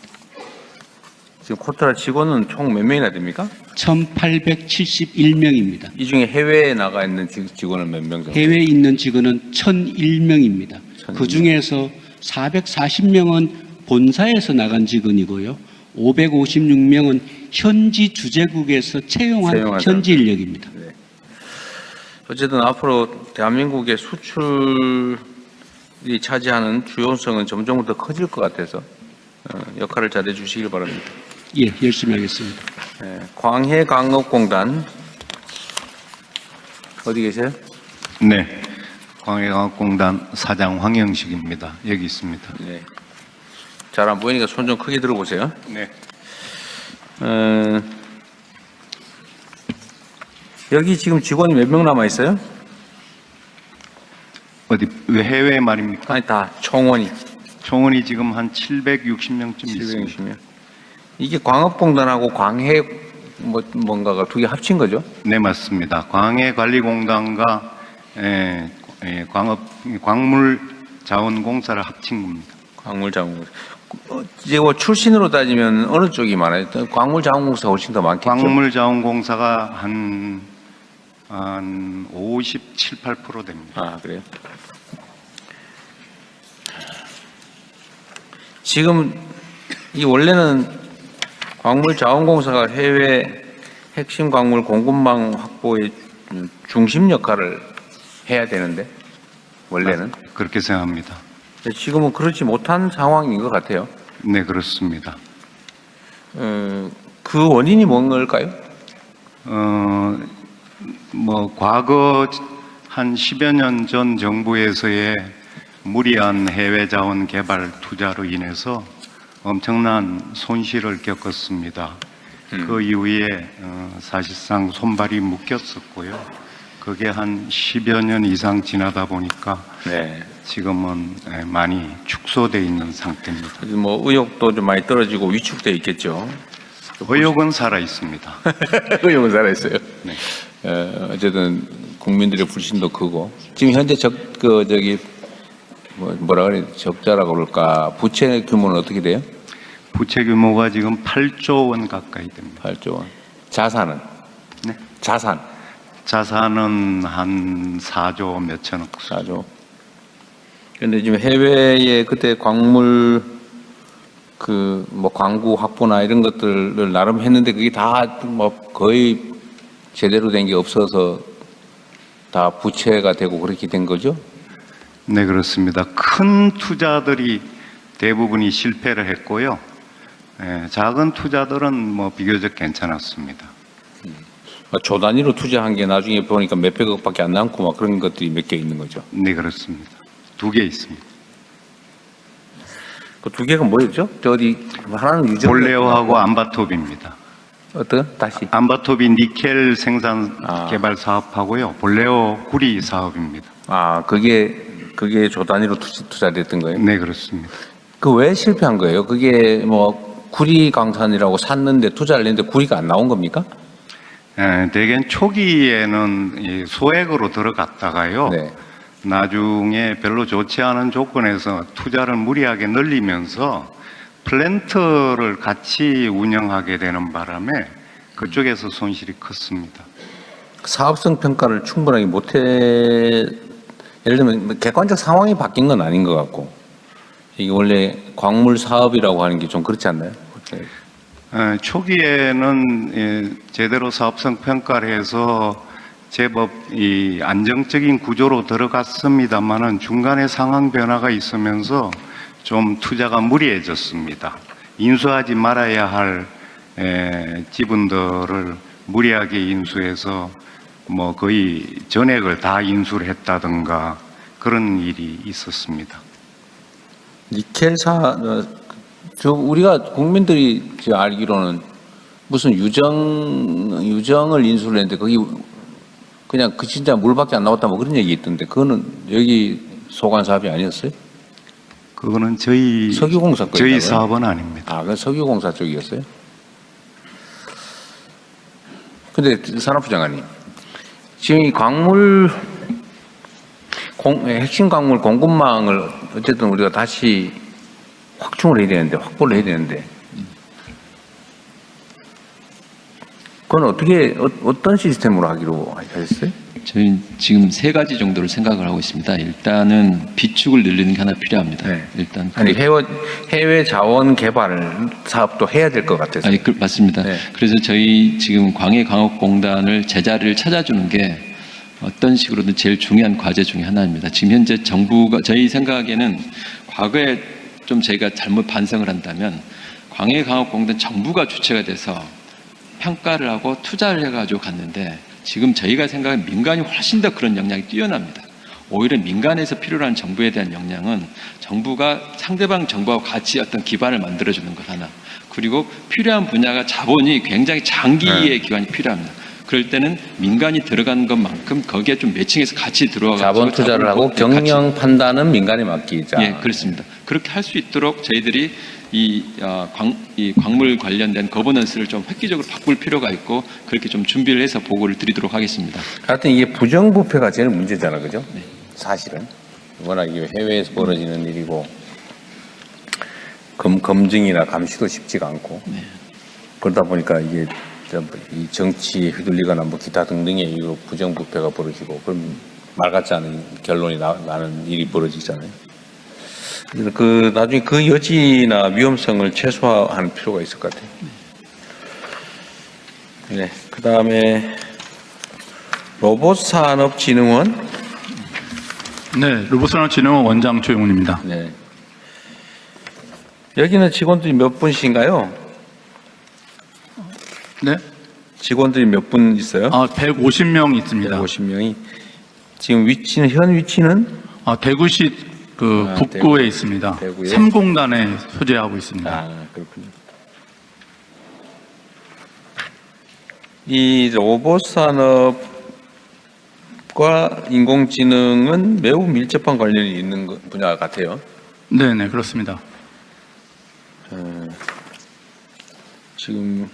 지금 코트라 직원은 총 몇 명이나 됩니까? 1871명입니다. 이 중에 해외에 나가 있는 직원은 몇 명 정도? 해외에 있는 직원은 1001명입니다. 그 중에서 440명은 본사에서 나간 직원이고요. 556명은 현지 주재국에서 채용한 현지 인력입니다. 네. 어쨌든 앞으로 대한민국의 수출이 차지하는 주요성은 점점 더 커질 것 같아서 역할을 잘해 주시길 바랍니다. 예, 열심히 하겠습니다. 네, 광해광업공단 어디 계세요? 네, 광해광업공단 사장 황영식입니다. 여기 있습니다. 네. 잘 안 보이니까 손 좀 크게 들어보세요. 네. 여기 지금 직원이 몇 명 남아 있어요? 어디 왜 해외 말입니까? 아니 다 총원이. 총원이 지금 한 760명쯤 있습니다. 760명. 이게 광업공단하고 광해 뭔가가 두 개 합친 거죠? 네, 맞습니다. 광해관리공단과 광물자원공사를 합친 겁니다. 광물자원공사. 이제 뭐 출신으로 따지면 어느 쪽이 많아요? 광물자원공사가 훨씬 더 많겠죠? 광물자원공사가 한 57, 8% 됩니다. 아, 그래요? 지금 이 원래는 광물자원공사가 해외 핵심 광물 공급망 확보의 중심 역할을 해야 되는데 원래는 그렇게 생각합니다. 지금은 그렇지 못한 상황인 것 같아요. 네, 그렇습니다. 그 원인이 뭔가요? 뭐 과거 한 10여 년 전 정부에서의 무리한 해외 자원 개발 투자로 인해서 엄청난 손실을 겪었습니다. 그 이후에 사실상 손발이 묶였었고요. 그게 한 10여 년 이상 지나다 보니까 지금은 많이 축소돼 있는 상태입니다. 뭐 의욕도 좀 많이 떨어지고 위축돼 있겠죠. 의욕은 살아 있습니다. 의욕은 살아 있어요. 네. 어쨌든 국민들의 불신도 크고 지금 현재 뭐라 그래 적자라고 그럴까 부채 규모는 어떻게 돼요? 부채 규모가 지금 8조 원 가까이 됩니다. 8조 원. 자산은? 네. 자산은 한 4조 몇천억. 4조. 근데 지금 해외에 그때 광물 그 뭐 광구 확보나 이런 것들을 나름 했는데 그게 다 뭐 거의 제대로 된 게 없어서 다 부채가 되고 그렇게 된 거죠? 네, 그렇습니다. 큰 투자들이 대부분이 실패를 했고요. 예, 작은 투자들은 뭐 비교적 괜찮았습니다. 조 단위로 투자한 게 나중에 보니까 몇백억밖에 안 남고 막 그런 것들이 몇 개 있는 거죠. 네, 그렇습니다. 2개 있습니다. 그 2개가 뭐였죠? 어디 하나는 유전 볼레오하고 암바톱입니다. 어떤? 다시 암바톱이 니켈 생산 개발 사업하고요. 볼레오 구리 사업입니다. 아, 그게 조 단위로 투자됐던 거예요? 네, 그렇습니다. 그 왜 실패한 거예요? 그게 뭐 구리 강산이라고 샀는데 투자를 했는데 구리가 안 나온 겁니까? 대개는 초기에는 이 소액으로 들어갔다가요. 네. 나중에 별로 좋지 않은 조건에서 투자를 무리하게 늘리면서 플랜트를 같이 운영하게 되는 바람에 그쪽에서 손실이 컸습니다. 사업성 평가를 충분하게 못해, 예를 들면 객관적 상황이 바뀐 건 아닌 것 같고, 이게 원래 광물 사업이라고 하는 게 좀 그렇지 않나요? 초기에는 제대로 사업성 평가를 해서 제법 이 안정적인 구조로 들어갔습니다만은 중간에 상황 변화가 있으면서 좀 투자가 무리해졌습니다. 인수하지 말아야 할 지분들을 무리하게 인수해서 뭐 거의 전액을 다 인수를 했다든가 그런 일이 있었습니다. 우리가 국민들이 알기로는 무슨 유정을 인수를 했는데 거기 그냥 그 진짜 물밖에 안 나왔다 뭐 그런 얘기 있던데 그거는 여기 소관 사업이 아니었어요? 그거는 저희 석유공사 저희 사업은 아닙니다. 아, 그건 석유공사 쪽이었어요? 근데 산업부 장관님, 지금 이 핵심 광물 공급망을 어쨌든 우리가 다시 확충을 해야 되는데, 확보를 해야 되는데, 그건 어떤 시스템으로 하기로 하셨어요? 저희는 지금 3가지 정도를 생각을 하고 있습니다. 일단은 비축을 늘리는 게 하나 필요합니다. 네. 일단 아니 해외 자원 개발 사업도 해야 될 것 같아서. 아니, 맞습니다. 네. 그래서 저희 지금 광해광업공단을 제자리를 찾아주는 게 어떤 식으로든 제일 중요한 과제 중에 하나입니다. 지금 현재 정부가 저희 생각에는 과거에 좀 저희가 잘못 반성을 한다면 광해광업공단 정부가 주체가 돼서 평가를 하고 투자를 해가지고 갔는데 지금 저희가 생각하는 민간이 훨씬 더 그런 역량이 뛰어납니다. 오히려 민간에서 필요로 하는 정부에 대한 역량은 정부가 상대방 정부와 같이 어떤 기반을 만들어주는 것 하나, 그리고 필요한 분야가 자본이 굉장히 장기의 기간이 필요합니다. 그럴 때는 민간이 들어가는 것만큼 거기에 좀 매칭해서 같이 들어와가지고 자본 투자를 하고 경영 판단은 민간에 맡기자. 예, 그렇습니다. 그렇게 할 수 있도록 저희들이 이 광물 관련된 거버넌스를 좀 획기적으로 바꿀 필요가 있고 그렇게 좀 준비를 해서 보고를 드리도록 하겠습니다. 하여튼 이게 부정부패가 제일 문제잖아, 그죠? 네. 사실은 워낙 이게 해외에서 벌어지는 일이고 검증이나 감시도 쉽지가 않고 그러다 보니까 이게 이 정치에 휘둘리거나 뭐 기타 등등의 이유로 부정부패가 벌어지고 그럼 말 같지 않은 결론이 나는 일이 벌어지잖아요. 그래서 나중에 그 여지나 위험성을 최소화하는 필요가 있을 것 같아요. 네, 그 다음에 로봇산업진흥원. 네, 로봇산업진흥원 원장 조용훈입니다. 네. 여기는 직원들이 몇 분이신가요? 네. 직원들이 몇 분 있어요? 150명 있습니다. 150명이. 지금 현 위치는? 대구시 북구에 대구. 있습니다. 대구에? 3공단에 소재하고 있습니다. 아, 그렇군요. 이 로봇산업과 인공지능은 매우 밀접한 관련이 있는 분야 같아요. 네, 그렇습니다. 지금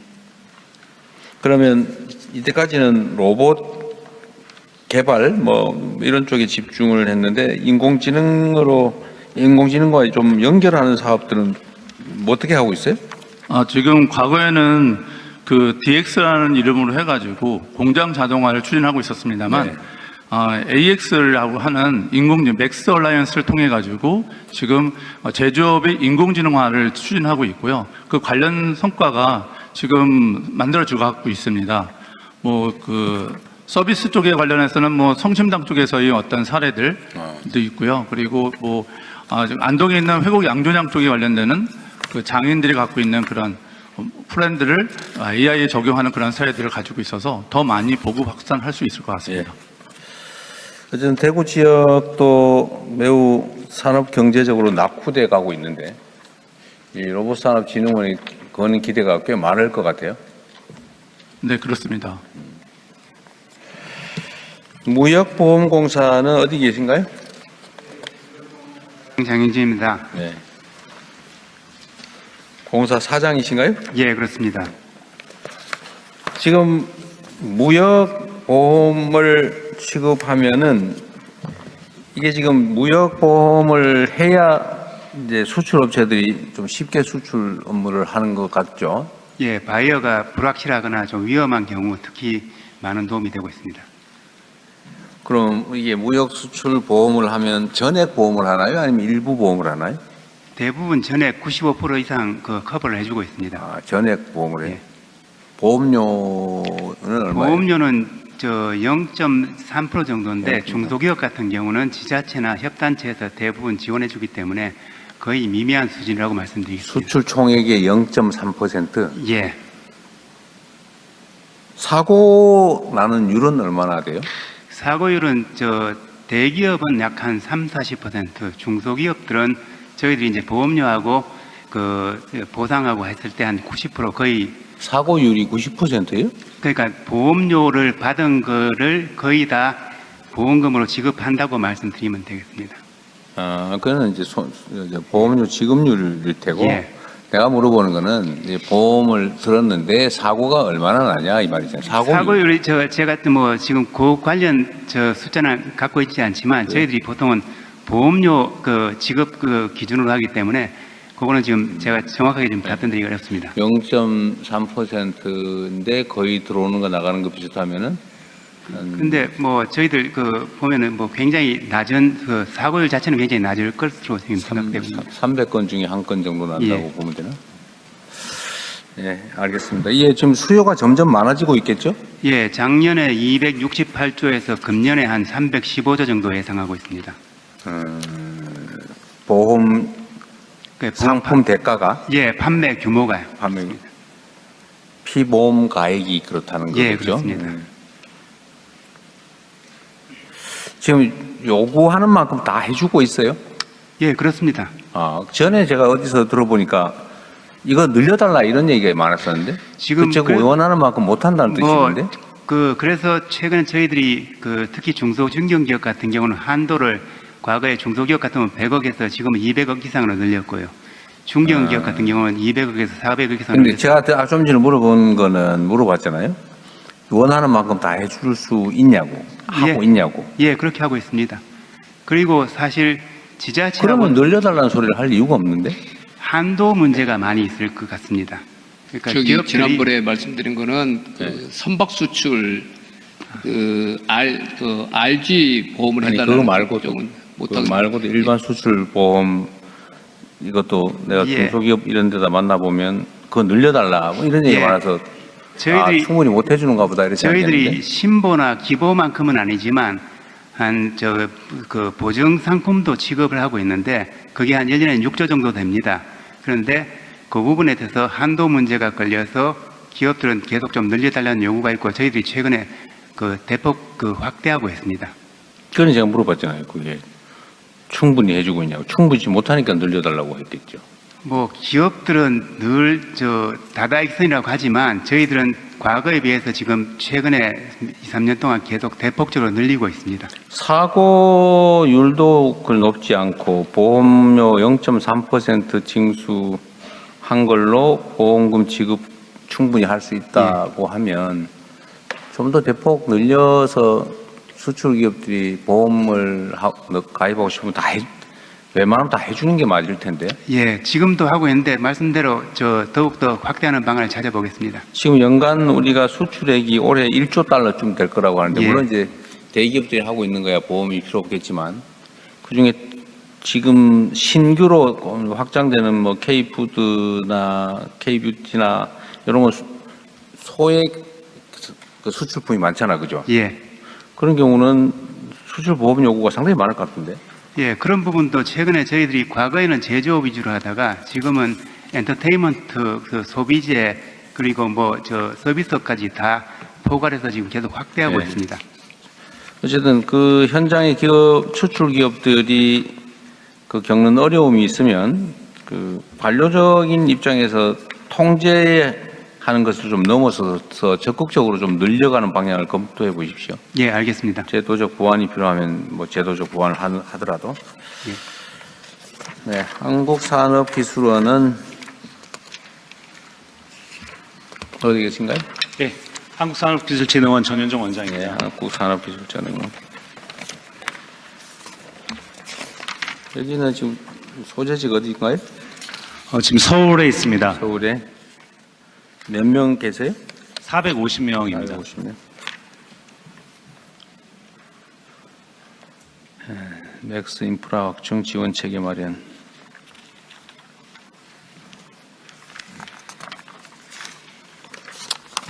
그러면 이때까지는 로봇 개발 뭐 이런 쪽에 집중을 했는데 인공지능과 좀 연결하는 사업들은 뭐 어떻게 하고 있어요? 지금 과거에는 그 DX라는 이름으로 해가지고 공장 자동화를 추진하고 있었습니다만 AX라고 하는 인공지능 맥스 얼라이언스를 통해 가지고 지금 제조업의 인공지능화를 추진하고 있고요. 그 관련 성과가 지금 만들어지고 갖고 있습니다. 서비스 쪽에 관련해서는 성심당 쪽에서의 어떤 사례들도 있고요. 그리고 안동에 있는 회곡 양조장 쪽에 관련되는 그 장인들이 갖고 있는 그런 프렌드를 AI에 적용하는 그런 사례들을 가지고 있어서 더 많이 보급 확산할 수 있을 것 같습니다. 어쨌든 대구 지역도 매우 산업 경제적으로 낙후돼 가고 있는데 이 로봇산업진흥원이 거는 기대가 꽤 많을 것 같아요. 네, 그렇습니다. 무역보험공사는 어디 계신가요? 장윤주입니다. 네. 공사 사장이신가요? 예, 그렇습니다. 지금 무역보험을 취급하면은 이게 지금 무역보험을 해야 이제 수출업체들이 좀 쉽게 수출 업무를 하는 것 같죠? 예, 바이어가 불확실하거나 좀 위험한 경우 특히 많은 도움이 되고 있습니다. 그럼 이게 무역 수출 보험을 하면 전액 보험을 하나요? 아니면 일부 보험을 하나요? 대부분 전액 95% 이상 그 커버를 해주고 있습니다. 전액 보험을 해요? 보험료는 얼마예요? 보험료는 0.3% 정도인데 중소기업 같은 경우는 지자체나 협단체에서 대부분 지원해주기 때문에 거의 미미한 수준이라고 말씀드리겠습니다. 수출 총액의 0.3%? 예. 사고 나는 율은 얼마나 돼요? 사고율은 대기업은 약 한 30-40%, 중소기업들은 저희들이 이제 보험료하고 보상하고 했을 때 한 90% 거의. 사고율이 90%예요? 그러니까 보험료를 받은 거를 거의 다 보험금으로 지급한다고 말씀드리면 되겠습니다. 그거는 이제 보험료 지급률일 테고. 예. 내가 물어보는 거는 이제 보험을 들었는데 사고가 얼마나 나냐 이 말이잖아요. 사고율이 제가 지금 그 관련 숫자는 갖고 있지 않지만 저희들이 보통은 보험료 지급 기준으로 하기 때문에 그거는 지금 제가 정확하게 좀 답변드리기 어렵습니다. 0.3%인데 거의 들어오는 거 나가는 거 비슷하면은. 근데 저희들 보면은 굉장히 낮은 사고율 자체는 굉장히 낮을 것으로 지금 생각되고 있습니다. 300건 중에 한 건 정도 난다고 보면 되나? 예, 알겠습니다. 이게 지금 수요가 점점 많아지고 있겠죠? 예, 작년에 268조에서 금년에 한 315조 정도 예상하고 있습니다. 보험 상품 대가가? 예, 판매 규모가요. 피보험 가액이 그렇다는 거죠? 예, 그렇습니다. 지금 요구하는 만큼 다 해주고 있어요? 예, 그렇습니다. 전에 제가 어디서 들어보니까 이거 늘려달라 이런 얘기가 많았었는데 지금 원하는 만큼 못한다는 뜻인데? 그래서 최근에 저희들이 특히 중소 중견기업 같은 경우는 한도를 과거에 중소기업 같으면 100억에서 지금은 200억 이상으로 늘렸고요. 중견기업 같은 경우는 200억에서 400억 이상으로. 근데 제가 좀 전에 물어봤잖아요. 원하는 만큼 다 해줄 수 있냐고 하고 있냐고. 예, 그렇게 하고 있습니다. 그리고 사실 지자체라고. 그러면 늘려달라는 소리를 할 이유가 없는데? 한도 문제가 많이 있을 것 같습니다. 그러니까 기업들이 지난번에 말씀드린 거는 선박 수출 RG 보험을 해달라는 그거 말고도 일반 수출 보험 이것도 내가 중소기업 이런 데다 만나보면 그거 늘려달라 뭐 이런 얘기가 많아서 저희들이 충분히 못 해주는가 보다 이렇게 저희들이 생각했는데. 신보나 기보만큼은 아니지만 보증 상품도 취급을 하고 있는데 그게 한 1년에 6조 정도 됩니다. 그런데 그 부분에 대해서 한도 문제가 걸려서 기업들은 계속 좀 늘려달라는 요구가 있고 저희들이 최근에 대폭 확대하고 있습니다. 그건 제가 물어봤잖아요. 그게 충분히 해주고 있냐고. 충분히 못하니까 늘려달라고 했겠죠. 기업들은 늘 다다익선이라고 하지만 저희들은 과거에 비해서 지금 최근에 2, 3년 동안 계속 대폭적으로 늘리고 있습니다. 사고율도 높지 않고 보험료 0.3% 징수한 걸로 보험금 지급 충분히 할 수 있다고 하면 좀 더 대폭 늘려서 수출 기업들이 보험을 가입하고 싶으면 웬만하면 다 해주는 게 맞을 텐데. 예, 지금도 하고 있는데 말씀대로 더욱더 확대하는 방안을 찾아보겠습니다. 지금 연간 우리가 수출액이 올해 1조 달러쯤 될 거라고 하는데 물론 이제 대기업들이 하고 있는 거야 보험이 필요 없겠지만 그중에 지금 신규로 확장되는 뭐 K푸드나 K뷰티나 이런 거 소액 그 수출품이 많잖아, 그죠? 예. 그런 경우는 수출 보험 요구가 상당히 많을 것 같은데. 예, 그런 부분도 최근에 저희들이 과거에는 제조업 위주로 하다가 지금은 엔터테인먼트, 그 소비재 그리고 뭐 저 서비스까지 다 포괄해서 지금 계속 확대하고 네. 있습니다. 어쨌든 그 현장의 기업 수출 기업들이 그 겪는 어려움이 있으면 그 관료적인 입장에서 통제하는 것을 좀 넘어서서 적극적으로 좀 늘려가는 방향을 검토해 보십시오. 예, 알겠습니다. 제도적 보완이 필요하면 뭐 제도적 보완을 하더라도. 예. 네, 한국산업기술원은 어디 계신가요? 네, 한국산업기술진흥원 전현종 원장입니다. 네, 한국산업기술진흥원. 여기는 지금 소재지가 어디인가요? 지금 서울에 있습니다. 서울에 몇 명 계세요? 450명입니다. 450명. 맥스 인프라 확충 지원 체계 마련.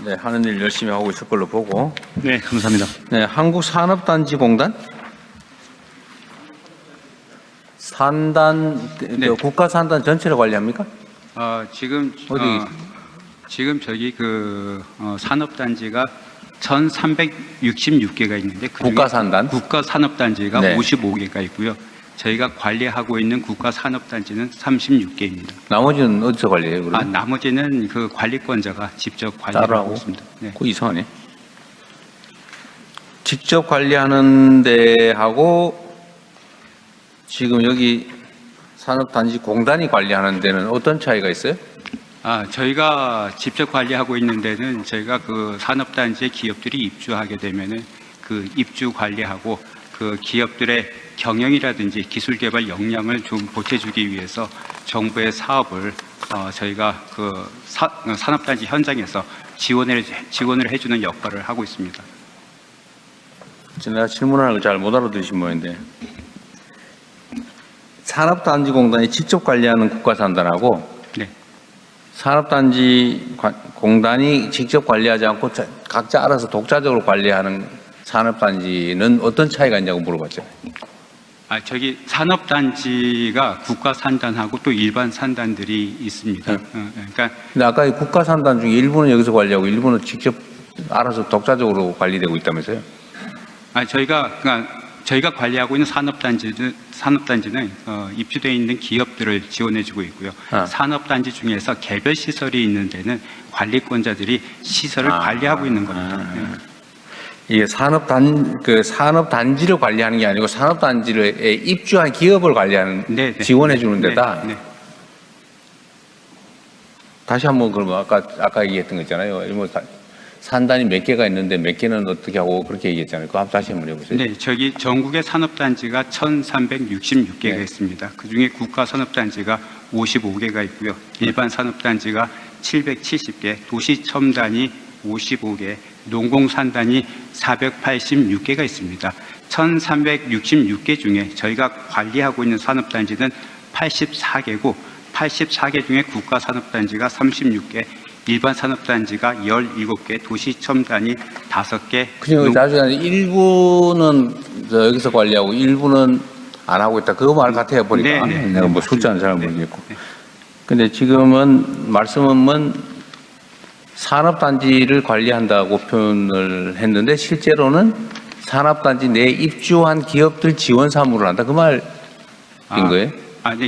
네, 하는 일 열심히 하고 있을 걸로 보고. 네, 감사합니다. 네, 한국산업단지공단. 산단, 국가 산단 전체를 관리합니까? 지금 어디? 지금 저기 산업단지가 1,366개가 있는데 국가 산단? 국가 산업단지가 네. 55개가 있고요. 저희가 관리하고 있는 국가 산업단지는 36개입니다. 나머지는 어디서 관리해요? 그러면? 나머지는 그 관리권자가 직접 관리를 따로 하고 하고? 있습니다. 네. 그거 이상하네. 직접 관리하는 데하고 지금 여기 산업단지 공단이 관리하는 데는 어떤 차이가 있어요? 저희가 직접 관리하고 있는 데는 저희가 그 산업단지에 기업들이 입주하게 되면은 그 입주 관리하고 그 기업들의 경영이라든지 기술 개발 역량을 좀 보태주기 위해서 정부의 사업을 저희가 그 산업단지 현장에서 지원을 해주는 역할을 하고 있습니다. 내가 질문하는 걸 잘 못 알아들으신 모양인데 산업단지공단이 직접 관리하는 국가산단하고 네. 산업단지 공단이 직접 관리하지 않고 각자 알아서 독자적으로 관리하는 산업단지는 어떤 차이가 있냐고 물어봤죠. 저기 산업단지가 국가 산단하고 또 일반 산단들이 있습니다. 그러니까 근데 아까 이 국가산단 중에 일부는 여기서 관리하고 일부는 직접 알아서 독자적으로 관리되고 있다면서요? 저희가 관리하고 있는 산업단지는 입주되어 있는 기업들을 지원해주고 있고요. 산업단지 중에서 개별 시설이 있는 데는 관리권자들이 시설을 관리하고 있는 겁니다. 이게 산업단지를 관리하는 게 아니고 산업단지에 입주한 기업을 관리하는 지원해주는 데다. 다시 한번 그러면 아까 얘기했던 거 있잖아요. 뭐 산단이 몇 개가 있는데 몇 개는 어떻게 하고 그렇게 얘기했잖아요. 그거 다시 한번 해보세요. 네, 저기 전국의 산업단지가 1,366개가 있습니다. 그중에 국가 산업단지가 55개가 있고요. 일반 산업단지가 770개, 도시첨단이 55개, 농공산단이 486개가 있습니다. 1,366개 중에 저희가 관리하고 있는 산업단지는 84개고 84개 중에 국가 산업단지가 36개, 일반 산업단지가 17개, 도시첨단이 5개. 그냥 나중에 일부는 여기서 관리하고 일부는 안 하고 있다. 그거 말 같아요 보니까. 내가 뭐 숫자는 잘 모르겠고. 근데 지금은 말씀은 산업단지를 관리한다고 표현을 했는데 실제로는 산업단지 내에 입주한 기업들 지원 사무를 한다. 그 말인 거예요?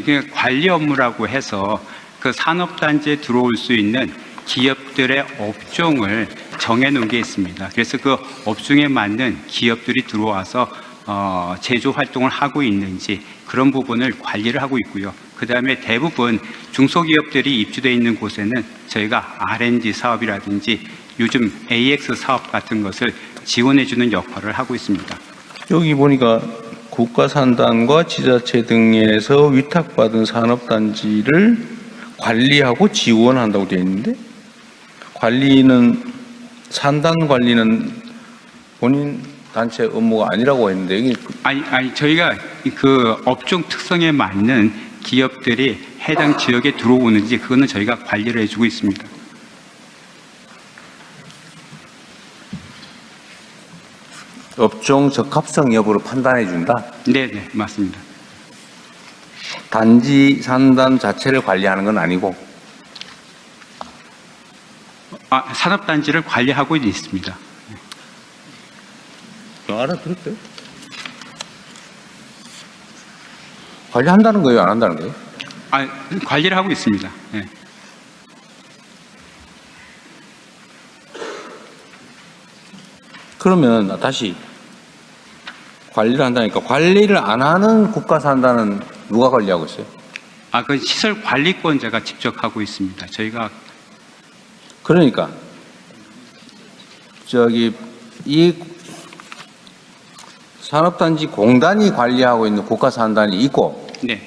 그 관리 업무라고 해서 그 산업단지에 들어올 수 있는 기업들의 업종을 정해놓은 게 있습니다. 그래서 그 업종에 맞는 기업들이 들어와서 제조 활동을 하고 있는지 그런 부분을 관리를 하고 있고요. 그 다음에 대부분 중소기업들이 입주되어 있는 곳에는 저희가 R&D 사업이라든지 요즘 AX 사업 같은 것을 지원해주는 역할을 하고 있습니다. 여기 보니까 국가산단과 지자체 등에서 위탁받은 산업단지를 관리하고 지원한다고 되어 있는데 산단 관리는 본인 단체 업무가 아니라고 했는데 여기 아니 저희가 그 업종 특성에 맞는 기업들이 해당 지역에 들어오는지 그거는 저희가 관리를 해주고 있습니다. 업종 적합성 여부를 판단해 준다. 네, 맞습니다. 단지 산단 자체를 관리하는 건 아니고 산업단지를 관리하고 있습니다. 알아들었어요? 관리한다는 거예요, 안 한다는 거예요? 관리를 하고 있습니다. 네. 그러면 다시 관리를 한다니까 관리를 안 하는 국가산단은 누가 관리하고 있어요? 그 시설 관리권자가 직접 하고 있습니다. 저희가 그러니까 저기 이 산업단지 공단이 관리하고 있는 국가산단이 있고 네.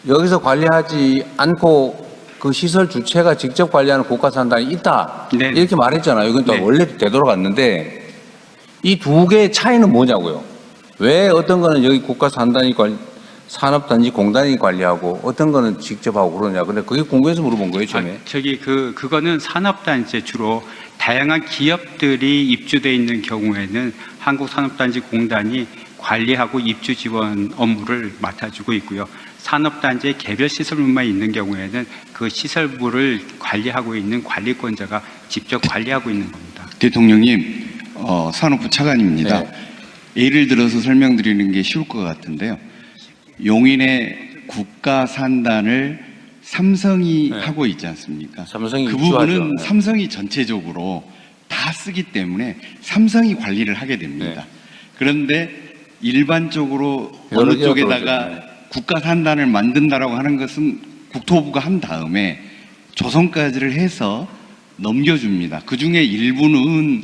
여기서 관리하지 않고 그 시설 주체가 직접 관리하는 국가산단이 있다. 네. 이렇게 말했잖아요. 이건 또 네. 원래 되돌아갔는데 이 두 개의 차이는 뭐냐고요. 왜 어떤 거는 여기 국가산단이 산업단지 공단이 관리하고 어떤 거는 직접 하고 그러냐. 근데 그게 궁금해서 물어본 거예요, 처음에. 그거는 산업단지에 주로 다양한 기업들이 입주돼 있는 경우에는 한국산업단지 공단이 관리하고 입주 지원 업무를 맡아주고 있고요. 산업단지의 개별 시설물만 있는 경우에는 그 시설물을 관리하고 있는 관리권자가 직접 관리하고 있는 겁니다. 대통령님, 산업부 차관입니다. 네. 예를 들어서 설명드리는 게 쉬울 것 같은데요. 용인의 국가산단을 삼성이 하고 있지 않습니까? 삼성이 그 입주하죠. 부분은 네. 삼성이 전체적으로 다 쓰기 때문에 삼성이 관리를 하게 됩니다. 그런데 일반적으로 여러 어느 개가 쪽에다가 들어오죠. 국가산단을 만든다라고 하는 것은 국토부가 한 다음에 조성까지를 해서 넘겨줍니다. 그 중에 일부는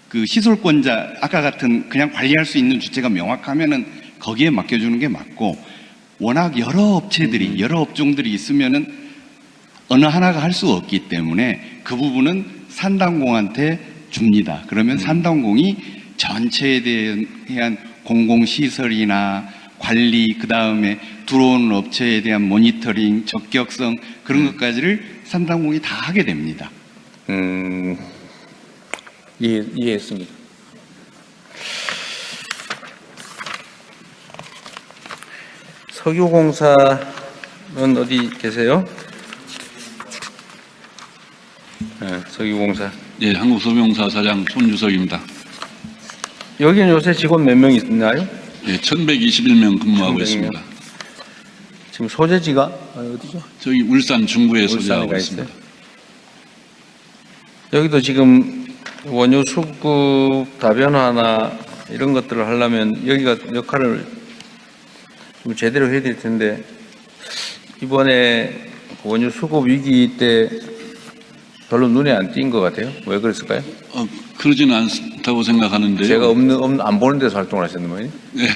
그 시설권자, 아까 같은 그냥 관리할 수 있는 주체가 명확하면은 거기에 맡겨주는 게 맞고, 워낙 여러 업체들이, 여러 업종들이 있으면은 어느 하나가 할 수 없기 때문에 그 부분은 산단공한테 줍니다. 그러면 산단공이 전체에 대한 공공시설이나 관리, 그 다음에 들어오는 업체에 대한 모니터링, 적격성 그런 것까지를 산단공이 다 하게 됩니다. 이해했습니다. 석유공사는 어디 계세요? 네, 석유공사. 예, 한국석유공사 사장 손유석입니다. 여기는 요새 직원 몇 명 있나요? 예, 1121명 근무하고 1100명. 있습니다. 지금 소재지가 어디죠? 저기 울산 중구에 울산에 소재하고 가 있습니다. 있어요. 여기도 지금 원유 수급 다변화나 이런 것들을 하려면 여기가 역할을 좀 제대로 해야 될 텐데, 이번에 원유 수급 위기 때 별로 눈에 안 띈 것 같아요. 왜 그랬을까요? 그러지는 않다고 생각하는데요. 제가 안 보는 데서 활동을 하셨는 거예요? 네.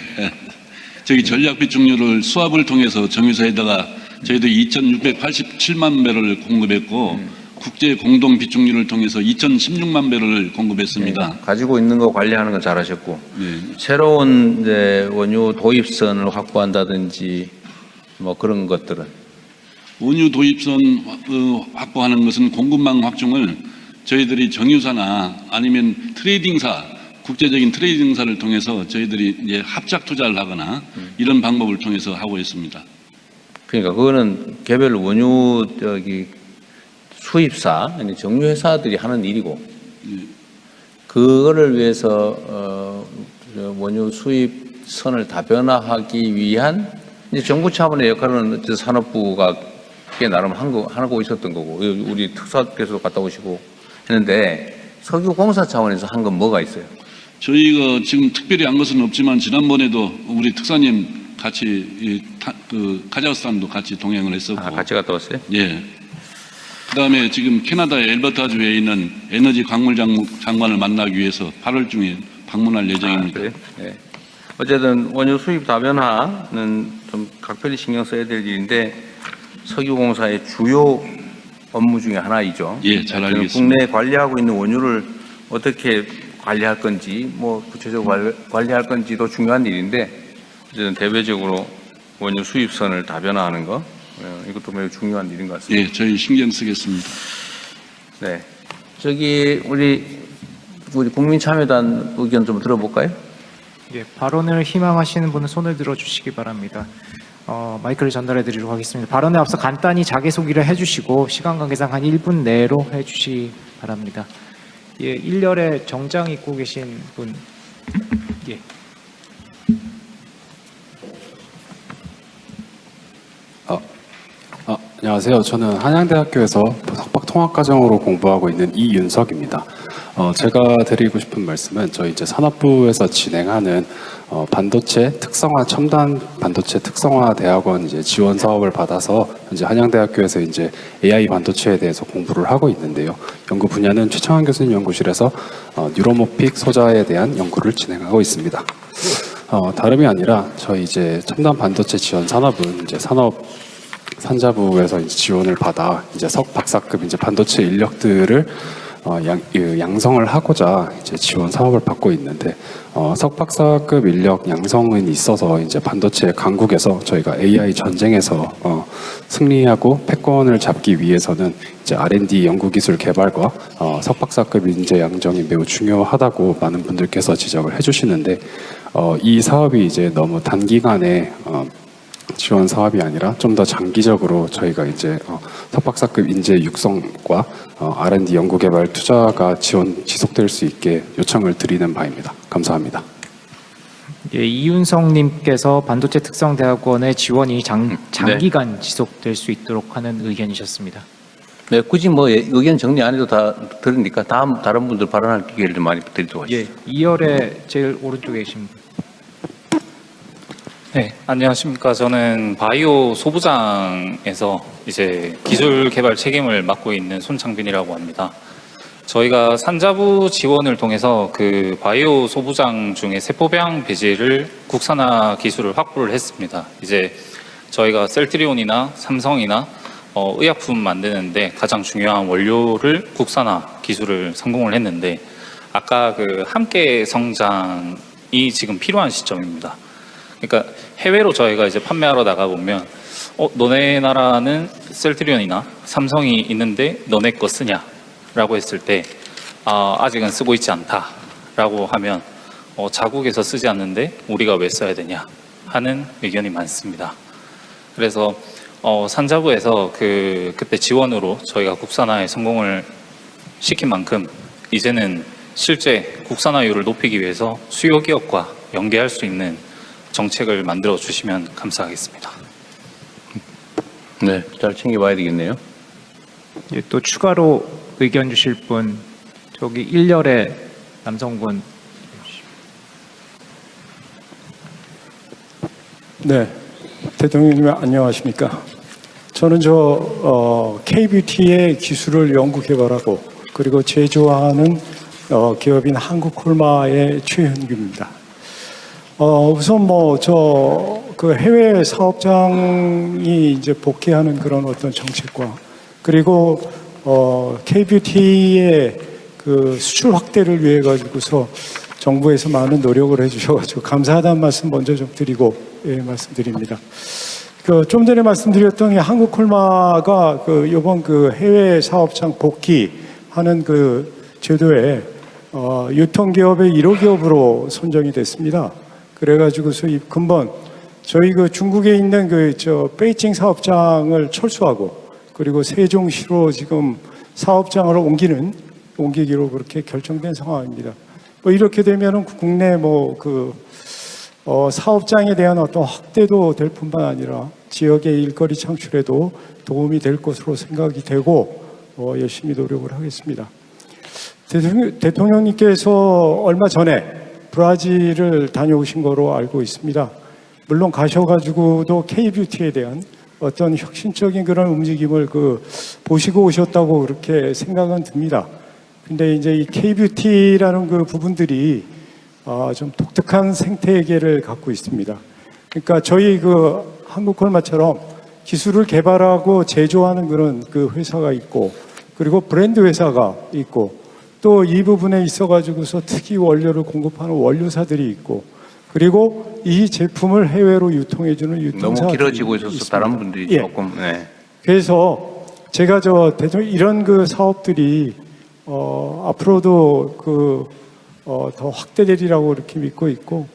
저기 전략 비축률을 수합을 통해서 정유사에다가 저희도 2,687만 배럴을 공급했고, 국제 공동 비축률을 통해서 2,016만 배럴을 공급했습니다. 네, 가지고 있는 거 관리하는 건 잘하셨고, 네. 새로운 이제 원유 도입선을 확보한다든지 뭐 그런 것들은 원유 도입선 확보하는 것은 공급망 확충을 저희들이 정유사나 아니면 트레이딩사, 국제적인 트레이딩사를 통해서 저희들이 이제 합작 투자를 하거나 이런 방법을 통해서 하고 있습니다. 그러니까 그거는 개별 원유 수입사, 아니 정유회사들이 하는 일이고, 그거를 위해서 원유 수입선을 다변화하기 위한 이제 정부 차원의 역할은 산업부가 꽤 나름 하고 있었던 거고, 우리 특사께서도 갔다 오시고 했는데, 석유공사 차원에서 한 건 뭐가 있어요? 저희가 지금 특별히 한 것은 없지만 지난번에도 우리 특사님 같이 카자흐스탄도 같이 동행을 했었고. 같이 갔다 왔어요? 예. 그다음에 지금 캐나다의 엘버타주에 있는 에너지 광물 장관을 만나기 위해서 8월 중에 방문할 예정입니다. 그래요? 네. 어쨌든 원유 수입 다변화는 좀 각별히 신경 써야 될 일인데 석유공사의 주요 업무 중에 하나이죠. 예, 잘 알겠습니다. 국내에 관리하고 있는 원유를 어떻게 관리할 건지 뭐 구체적으로 관리할 건지도 중요한 일인데 이제는 대외적으로 원유 수입선을 다변화하는 거 이것도 매우 중요한 일인 것 같습니다. 예, 저희 신경 쓰겠습니다. 네, 저기 우리 국민참여단 의견 좀 들어볼까요? 예, 발언을 희망하시는 분은 손을 들어주시기 바랍니다. 마이크를 전달해드리도록 하겠습니다. 발언에 앞서 간단히 자기소개를 해주시고 시간 관계상 한 1분 내로 해주시기 바랍니다. 예, 1열에 정장 입고 계신 분. 예. 안녕하세요. 저는 한양대학교에서 석박통합과정으로 공부하고 있는 이윤석입니다. 제가 드리고 싶은 말씀은 저희 이제 산업부에서 진행하는 반도체 특성화 첨단 반도체 특성화 대학원 이제 지원 사업을 받아서 이제 한양대학교에서 이제 AI 반도체에 대해서 공부를 하고 있는데요. 연구 분야는 최창환 교수님 연구실에서 뉴로모픽 소자에 대한 연구를 진행하고 있습니다. 다름이 아니라 저희 이제 첨단 반도체 지원 산업은 이제 산자부에서 이제 지원을 받아 이제 석박사급 이제 반도체 인력들을 양성을 하고자 이제 지원 사업을 받고 있는데 석박사급 인력 양성은 있어서 이제 반도체 강국에서 저희가 AI 전쟁에서 승리하고 패권을 잡기 위해서는 이제 R&D 연구기술 개발과 석박사급 인재 양성이 매우 중요하다고 많은 분들께서 지적을 해주시는데 이 사업이 이제 너무 단기간에 지원 사업이 아니라 좀 더 장기적으로 저희가 이제 석박사급 인재 육성과 R&D 연구개발 투자가 지속될 수 있게 요청을 드리는 바입니다. 감사합니다. 예, 이윤성님께서 반도체 특성대학원의 지원이 장기간 지속될 수 있도록 하는 의견이셨습니다. 네, 굳이 뭐 의견 정리 안 해도 다 들으니까 다른 분들 발언할 기회를 좀 많이 드리도록 하겠습니다. 예, 2열에 제일 오른쪽에 계신 분. 네, 안녕하십니까. 저는 바이오 소부장에서 이제 기술 개발 책임을 맡고 있는 손창빈이라고 합니다. 저희가 산자부 지원을 통해서 그 바이오 소부장 중에 세포배양 배지를 국산화 기술을 확보를 했습니다. 이제 저희가 셀트리온이나 삼성이나 의약품 만드는데 가장 중요한 원료를 국산화 기술을 성공을 했는데 아까 그 함께 성장이 지금 필요한 시점입니다. 그러니까 해외로 저희가 이제 판매하러 나가보면 너네 나라는 셀트리온이나 삼성이 있는데 너네 거 쓰냐? 라고 했을 때 아직은 쓰고 있지 않다 라고 하면 자국에서 쓰지 않는데 우리가 왜 써야 되냐 하는 의견이 많습니다. 그래서 산자부에서 그때 지원으로 저희가 국산화에 성공을 시킨 만큼 이제는 실제 국산화율을 높이기 위해서 수요 기업과 연계할 수 있는 정책을 만들어 주시면 감사하겠습니다. 네, 잘 챙겨봐야 되겠네요. 예, 또 추가로 의견 주실 분 저기 1열에 남성분. 네, 대통령님 안녕하십니까? 저는 K-뷰티의 기술을 연구 개발하고 그리고 제조하는 기업인 한국콜마의 최현규입니다. 우선 그 해외 사업장이 이제 복귀하는 그런 어떤 정책과 그리고 K-뷰티의 그 수출 확대를 위해 가지고서 정부에서 많은 노력을 해주셔가지고 감사하다는 말씀 먼저 좀 드리고 말씀드립니다. 좀 전에 말씀드렸던 게 한국콜마가 이번 해외 사업장 복귀하는 제도에 유통기업의 1호 기업으로 선정이 됐습니다. 그래가지고서 근본 저희 중국에 있는 베이징 사업장을 철수하고 그리고 세종시로 지금 사업장을 옮기기로 그렇게 결정된 상황입니다. 이렇게 되면은 국내 사업장에 대한 어떤 확대도 될 뿐만 아니라 지역의 일거리 창출에도 도움이 될 것으로 생각이 되고 열심히 노력을 하겠습니다. 대통령님께서 얼마 전에 브라질을 다녀오신 거로 알고 있습니다. 물론 가셔가지고도 K-뷰티에 대한 어떤 혁신적인 그런 움직임을 보시고 오셨다고 그렇게 생각은 듭니다. 근데 이제 이 K-뷰티라는 부분들이 좀 독특한 생태계를 갖고 있습니다. 그러니까 저희 한국콜마처럼 기술을 개발하고 제조하는 그런 회사가 있고 그리고 브랜드 회사가 있고 또 이 부분에 있어가지고서 특이 원료를 공급하는 원료사들이 있고 그리고 이 제품을 해외로 유통해주는 유통사들이 너무 길어지고 있어서 있습니다. 다른 분들이 예. 조금 그래서 제가 이런 그 사업들이 앞으로도 더 확대되리라고 이렇게 믿고 있고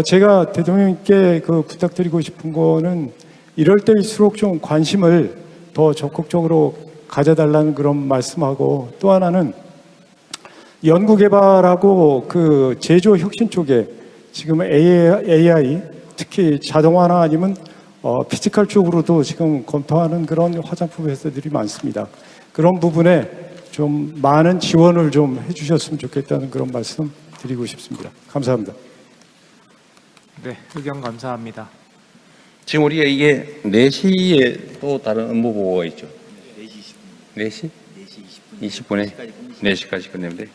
제가 대통령님께 부탁드리고 싶은 거는 이럴 때일수록 좀 관심을 더 적극적으로 가져달라는 그런 말씀하고 또 하나는 연구개발하고 제조 혁신 쪽에 지금 AI 특히 자동화나 아니면 피지컬 쪽으로도 지금 검토하는 그런 화장품 회사들이 많습니다. 그런 부분에 좀 많은 지원을 좀 해주셨으면 좋겠다는 그런 말씀 드리고 싶습니다. 감사합니다. 네, 의견 감사합니다. 지금 우리가 이게 4시에 또 다른 업무 보고가 있죠. 4시? 20분에 4시까지 끝내는데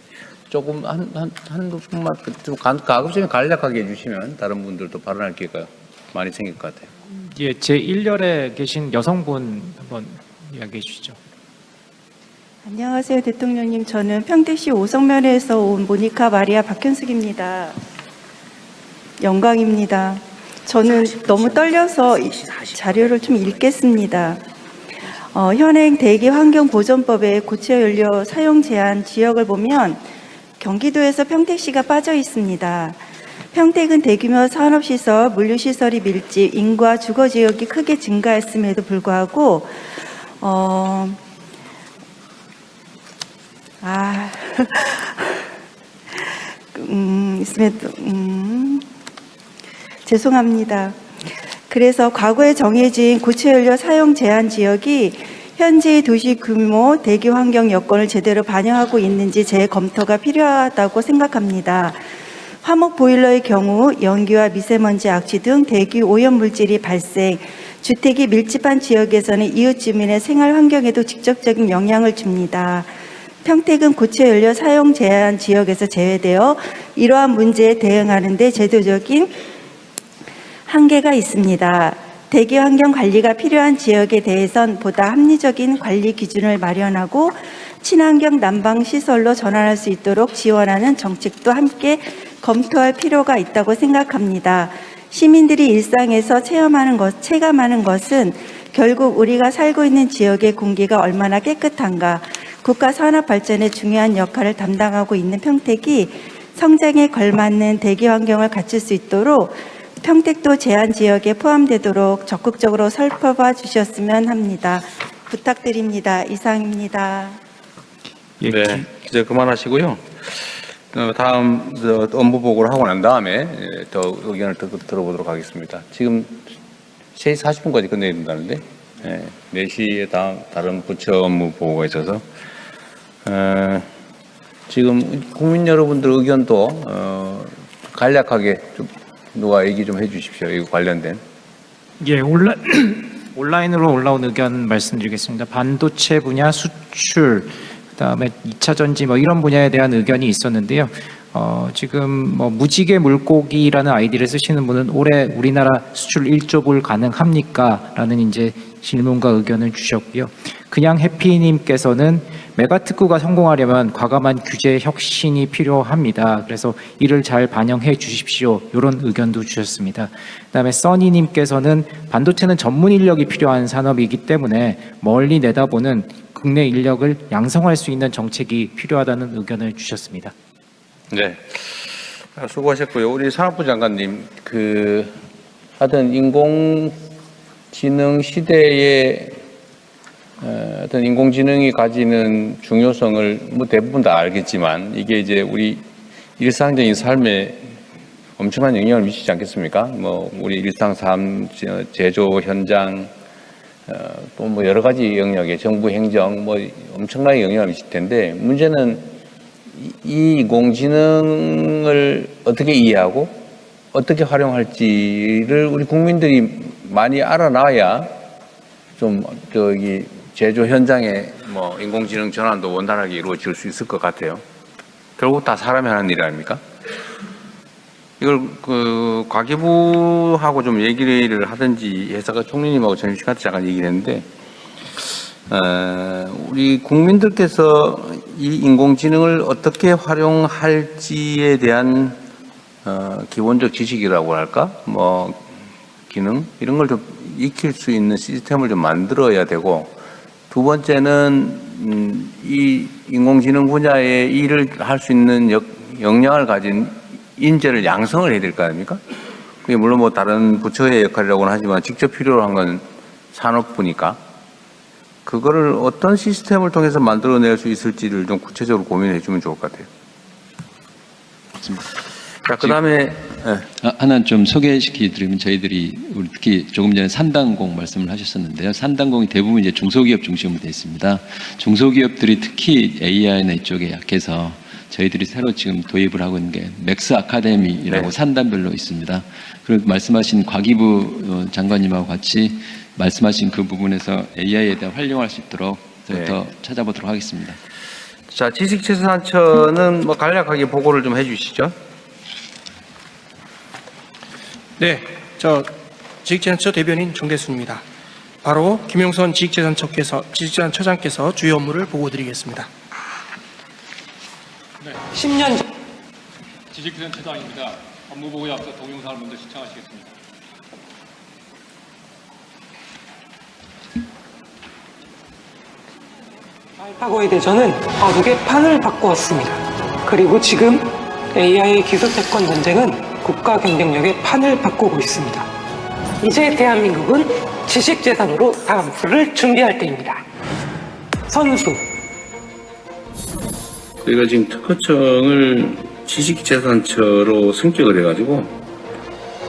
조금 한두 분만 좀 가급적이면 간략하게 해주시면 다른 분들도 발언할 기회가 많이 생길 것 같아요. 예, 제 1열에 계신 여성분 한번 이야기해 주시죠. 안녕하세요, 대통령님. 저는 평택시 오성면에서 온 모니카 마리아 박현숙입니다. 영광입니다. 저는 너무 떨려서 자료를 좀 읽겠습니다. 현행 대기환경보전법의 고체연료 사용 제한 지역을 보면 경기도에서 평택시가 빠져 있습니다. 평택은 대규모 산업시설, 물류시설이 밀집, 인구와 주거지역이 크게 증가했음에도 불구하고 죄송합니다. 그래서 과거에 정해진 고체연료 사용 제한 지역이 현재의 도시 규모, 대기 환경 여건을 제대로 반영하고 있는지 재검토가 필요하다고 생각합니다. 화목 보일러의 경우 연기와 미세먼지 악취 등 대기 오염 물질이 발생, 주택이 밀집한 지역에서는 이웃 주민의 생활 환경에도 직접적인 영향을 줍니다. 평택은 고체연료 사용 제한 지역에서 제외되어 이러한 문제에 대응하는 데 제도적인 한계가 있습니다. 대기 환경 관리가 필요한 지역에 대해선 보다 합리적인 관리 기준을 마련하고 친환경 난방 시설로 전환할 수 있도록 지원하는 정책도 함께 검토할 필요가 있다고 생각합니다. 시민들이 일상에서 체감하는 것은 결국 우리가 살고 있는 지역의 공기가 얼마나 깨끗한가, 국가 산업 발전에 중요한 역할을 담당하고 있는 평택이 성장에 걸맞는 대기 환경을 갖출 수 있도록 평택도 제한 지역에 포함되도록 적극적으로 살펴봐 주셨으면 합니다. 부탁드립니다. 이상입니다. 네, 이제 그만하시고요. 다음 업무 보고를 하고 난 다음에 더 의견을 들어보도록 하겠습니다. 지금 3시 40분까지 끝내야 된다는데 4시에 다른 부처 업무 보고가 있어서 지금 국민 여러분들 의견도 간략하게 좀 누가 얘기 좀 해주십시오. 이거 관련된. 예, 온라인으로 올라온 의견 말씀드리겠습니다. 반도체 분야 수출, 그다음에 2차 전지 이런 분야에 대한 의견이 있었는데요. 지금 무지개 물고기라는 아이디를 쓰시는 분은 올해 우리나라 수출 1조 불 가능합니까? 라는 이제 질문과 의견을 주셨고요. 그냥 해피님께서는 메가특구가 성공하려면 과감한 규제 혁신이 필요합니다. 그래서 이를 잘 반영해 주십시오. 이런 의견도 주셨습니다. 그다음에 써니님께서는 반도체는 전문 인력이 필요한 산업이기 때문에 멀리 내다보는 국내 인력을 양성할 수 있는 정책이 필요하다는 의견을 주셨습니다. 네, 수고하셨고요. 우리 산업부 장관님, 하여튼 인공지능 시대에 어떤 인공지능이 가지는 중요성을 대부분 다 알겠지만 이게 이제 우리 일상적인 삶에 엄청난 영향을 미치지 않겠습니까? 우리 일상 삶, 제조 현장, 또 여러 가지 영역에 정부 행정 엄청나게 영향을 미칠 텐데 문제는 이 인공지능을 어떻게 이해하고 어떻게 활용할지를 우리 국민들이 많이 알아놔야 좀 제조 현장에 인공지능 전환도 원활하게 이루어질 수 있을 것 같아요. 결국 다 사람이 하는 일 아닙니까? 이걸 과기부하고 좀 얘기를 하든지 해서 총리님하고 점심시간 때 잠깐 얘기를 했는데 우리 국민들께서 이 인공지능을 어떻게 활용할지에 대한 기본적 지식이라고 할까? 뭐 기능 이런 걸 좀 익힐 수 있는 시스템을 좀 만들어야 되고, 두 번째는 이 인공지능 분야의 일을 할 수 있는 역량을 가진 인재를 양성을 해야 될 거 아닙니까? 그게 물론 뭐 다른 부처의 역할이라고는 하지만 직접 필요로 한 건 산업부니까 그거를 어떤 시스템을 통해서 만들어낼 수 있을지를 좀 구체적으로 고민해 주면 좋을 것 같아요. 자, 그다음에 하나 좀 소개시켜드리면, 저희들이 특히 조금 전에 산단공 말씀을 하셨었는데요. 산단공이 대부분 이제 중소기업 중심으로 되어 있습니다. 중소기업들이 특히 AI나 이쪽에 약해서 저희들이 새로 지금 도입을 하고 있는 게 맥스 아카데미라고 산단별로 있습니다. 그리고 말씀하신 과기부 장관님하고 같이 말씀하신 그 부분에서 AI에 대한 활용할 수 있도록 더 찾아보도록 하겠습니다. 자, 지식재산처는 뭐 간략하게 보고를 좀 해주시죠. 네, 저 지식재산처 대변인 정대순입니다. 바로 김용선 지식재산처장께서 주요 업무를 보고드리겠습니다. 네. 10년 전 지식재산처장입니다. 업무 보고에 앞서 동영상을 먼저 시청하시겠습니다. 알파고에 대해서는 어둑의 판을 바꾸었습니다. 그리고 지금 AI의 기술 패권 전쟁은 국가 경쟁력의 판을 바꾸고 있습니다. 이제 대한민국은 지식재산으로 다음 수를 준비할 때입니다. 선수. 저희가 지금 특허청을 지식재산처로 승격을 해가지고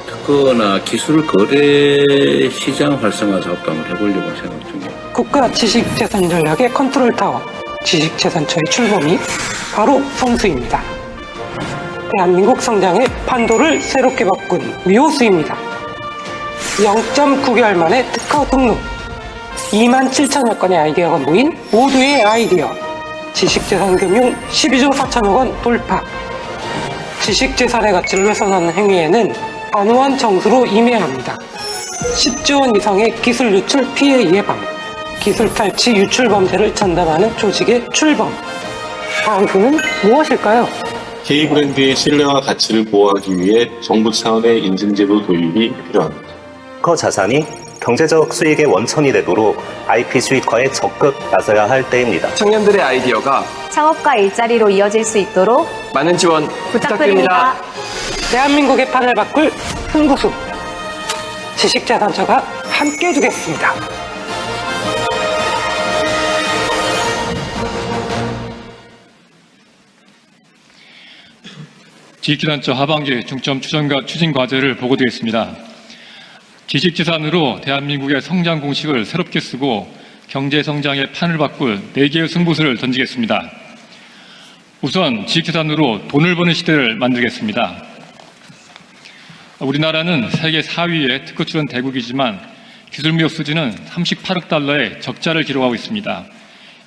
특허나 기술 거래 시장 활성화 사업도 한번 해보려고 생각 중이에요. 국가 지식재산 전략의 컨트롤 타워, 지식재산처의 출범이 바로 선수입니다. 대한민국 성장의 판도를 새롭게 바꾼 위호수입니다. 0.9개월 만에 특허 등록, 27,000여 건의 아이디어가 모인 모두의 아이디어, 지식재산금융 12조 4천억 원 돌파. 지식재산의 가치를 훼손하는 행위에는 단호한 정수로 임해야 합니다. 10조 원 이상의 기술 유출 피해 예방, 기술 탈취 유출 범죄를 전담하는 조직의 출범. 다음 수는 무엇일까요? K브랜드의 신뢰와 가치를 보호하기 위해 정부 차원의 인증제도 도입이 필요합니다. 특허 자산이 경제적 수익의 원천이 되도록 IP 수익화에 적극 나서야 할 때입니다. 청년들의 아이디어가 창업과 일자리로 이어질 수 있도록 많은 지원 부탁드립니다. 대한민국의 판을 바꿀 승부수. 지식재산처가 함께 해주겠습니다. 지식재산처 하반기 중점 추진 과제를 보고드리겠습니다. 지식재산으로 대한민국의 성장 공식을 새롭게 쓰고 경제 성장의 판을 바꿀 4개의 승부수를 던지겠습니다. 우선 지식재산으로 돈을 버는 시대를 만들겠습니다. 우리나라는 세계 4위의 특허 출원 대국이지만 기술무역 수지는 38억 달러의 적자를 기록하고 있습니다.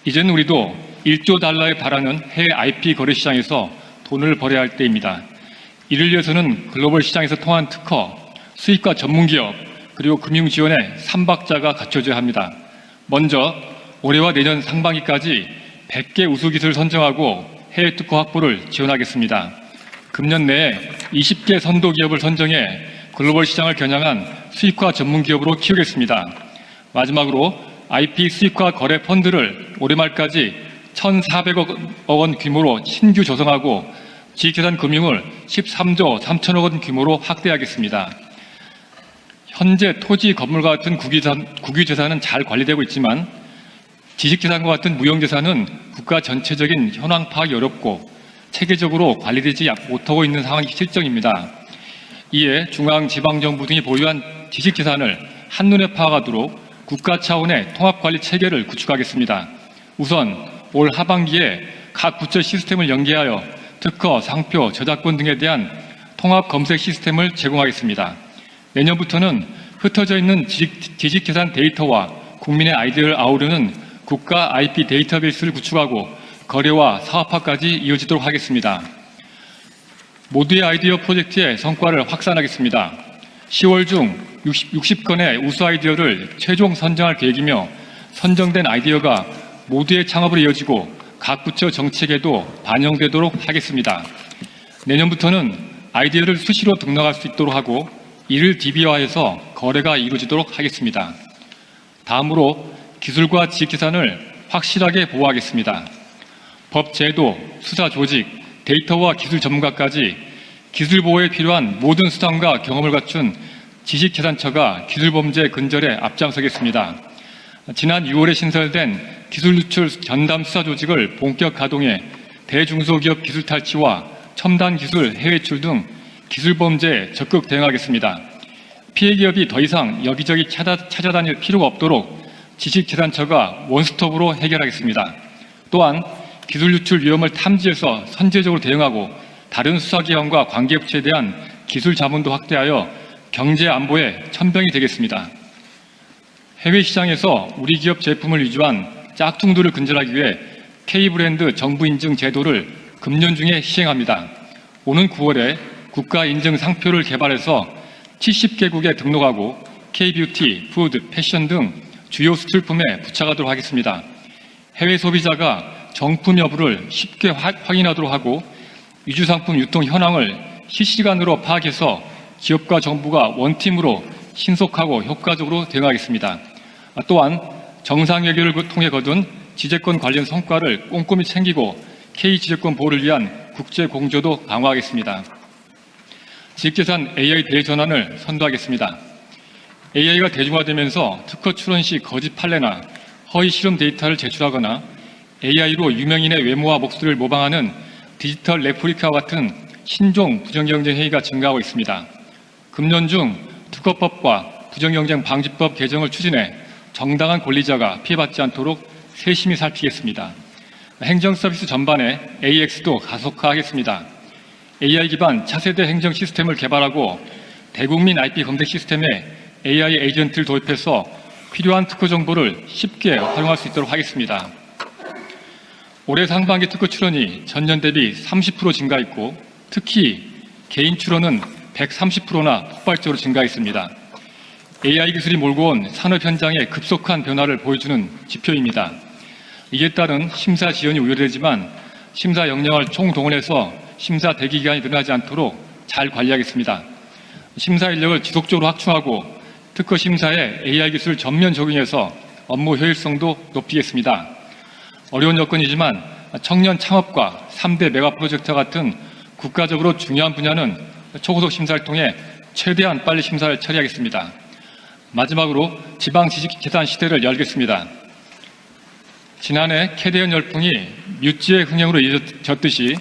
이제는 우리도 1조 달러에 달하는 해외 IP 거래 시장에서 돈을 벌여야 할 때입니다. 이를 위해서는 글로벌 시장에서 통한 특허, 수입과 전문기업, 그리고 금융지원의 3박자가 갖춰져야 합니다. 먼저 올해와 내년 상반기까지 100개 우수기술을 선정하고 해외 특허 확보를 지원하겠습니다. 금년 내에 20개 선도기업을 선정해 글로벌 시장을 겨냥한 수익화 전문기업으로 키우겠습니다. 마지막으로 IP 수익화 거래 펀드를 올해 말까지 1,400억 원 규모로 신규 조성하고 지식재산 금융을 13조 3천억 원 규모로 확대하겠습니다. 현재 토지, 건물과 같은 국유재산은 잘 관리되고 있지만 지식재산과 같은 무형재산은 국가 전체적인 현황 파악이 어렵고 체계적으로 관리되지 못하고 있는 상황이 실정입니다. 이에 중앙, 지방정부 등이 보유한 지식재산을 한눈에 파악하도록 국가 차원의 통합관리 체계를 구축하겠습니다. 우선 올 하반기에 각 부처 시스템을 연계하여 특허, 상표, 저작권 등에 대한 통합 검색 시스템을 제공하겠습니다. 내년부터는 흩어져 있는 지식재산 데이터와 국민의 아이디어를 아우르는 국가 IP 데이터베이스를 구축하고 거래와 사업화까지 이어지도록 하겠습니다. 모두의 아이디어 프로젝트의 성과를 확산하겠습니다. 10월 중 60건의 우수 아이디어를 최종 선정할 계획이며 선정된 아이디어가 모두의 창업으로 이어지고 각 부처 정책에도 반영되도록 하겠습니다. 내년부터는 아이디어를 수시로 등록할 수 있도록 하고 이를 DB화해서 거래가 이루어지도록 하겠습니다. 다음으로 기술과 지식재산을 확실하게 보호하겠습니다. 법 제도, 수사 조직, 데이터와 기술 전문가까지 기술 보호에 필요한 모든 수단과 경험을 갖춘 지식재산처가 기술범죄 근절에 앞장서겠습니다. 지난 6월에 신설된 기술유출 전담 수사 조직을 본격 가동해 대중소기업 기술 탈취와 첨단 기술 해외출 등 기술범죄에 적극 대응하겠습니다. 피해 기업이 더 이상 여기저기 찾아다닐 필요가 없도록 지식재산처가 원스톱으로 해결하겠습니다. 또한 기술 유출 위험을 탐지해서 선제적으로 대응하고 다른 수사기관과 관계부처에 대한 기술 자문도 확대하여 경제 안보의 천병이 되겠습니다. 해외 시장에서 우리 기업 제품을 위조한 짝퉁들을 근절하기 위해 K브랜드 정부 인증 제도를 금년 중에 시행합니다. 오는 9월에 국가 인증 상표를 개발해서 70개국에 등록하고 K뷰티, 푸드, 패션 등 주요 수출품에 부착하도록 하겠습니다. 해외 소비자가 정품 여부를 쉽게 확인하도록 하고 위조상품 유통 현황을 실시간으로 파악해서 기업과 정부가 원팀으로 신속하고 효과적으로 대응하겠습니다. 또한 정상회견을 통해 거둔 지재권 관련 성과를 꼼꼼히 챙기고 K지재권 보호를 위한 국제 공조도 강화하겠습니다. 지식재산 AI 대전환을 선도하겠습니다. AI가 대중화되면서 특허 출원 시 거짓 판례나 허위 실험 데이터를 제출하거나 AI로 유명인의 외모와 목소리를 모방하는 디지털 레프리카와 같은 신종 부정경쟁 행위가 증가하고 있습니다. 금년 중 특허법과 부정경쟁 방지법 개정을 추진해 정당한 권리자가 피해받지 않도록 세심히 살피겠습니다. 행정 서비스 전반에 AX도 가속화하겠습니다. AI 기반 차세대 행정 시스템을 개발하고 대국민 IP 검색 시스템에 AI 에이전트를 도입해서 필요한 특허 정보를 쉽게 활용할 수 있도록 하겠습니다. 올해 상반기 특허 출원이 전년 대비 30% 증가했고 특히 개인 출원은 130%나 폭발적으로 증가했습니다. AI 기술이 몰고 온 산업 현장의 급속한 변화를 보여주는 지표입니다. 이에 따른 심사 지연이 우려되지만 심사 역량을 총동원해서 심사 대기 기간이 늘어나지 않도록 잘 관리하겠습니다. 심사 인력을 지속적으로 확충하고 특허 심사에 AI 기술을 전면 적용해서 업무 효율성도 높이겠습니다. 어려운 여건이지만 청년 창업과 3대 메가 프로젝트와 같은 국가적으로 중요한 분야는 초고속 심사를 통해 최대한 빨리 심사를 처리하겠습니다. 마지막으로 지방 지식재산 시대를 열겠습니다. 지난해 캐대현 열풍이 뮤지의 흥행으로 이어졌듯이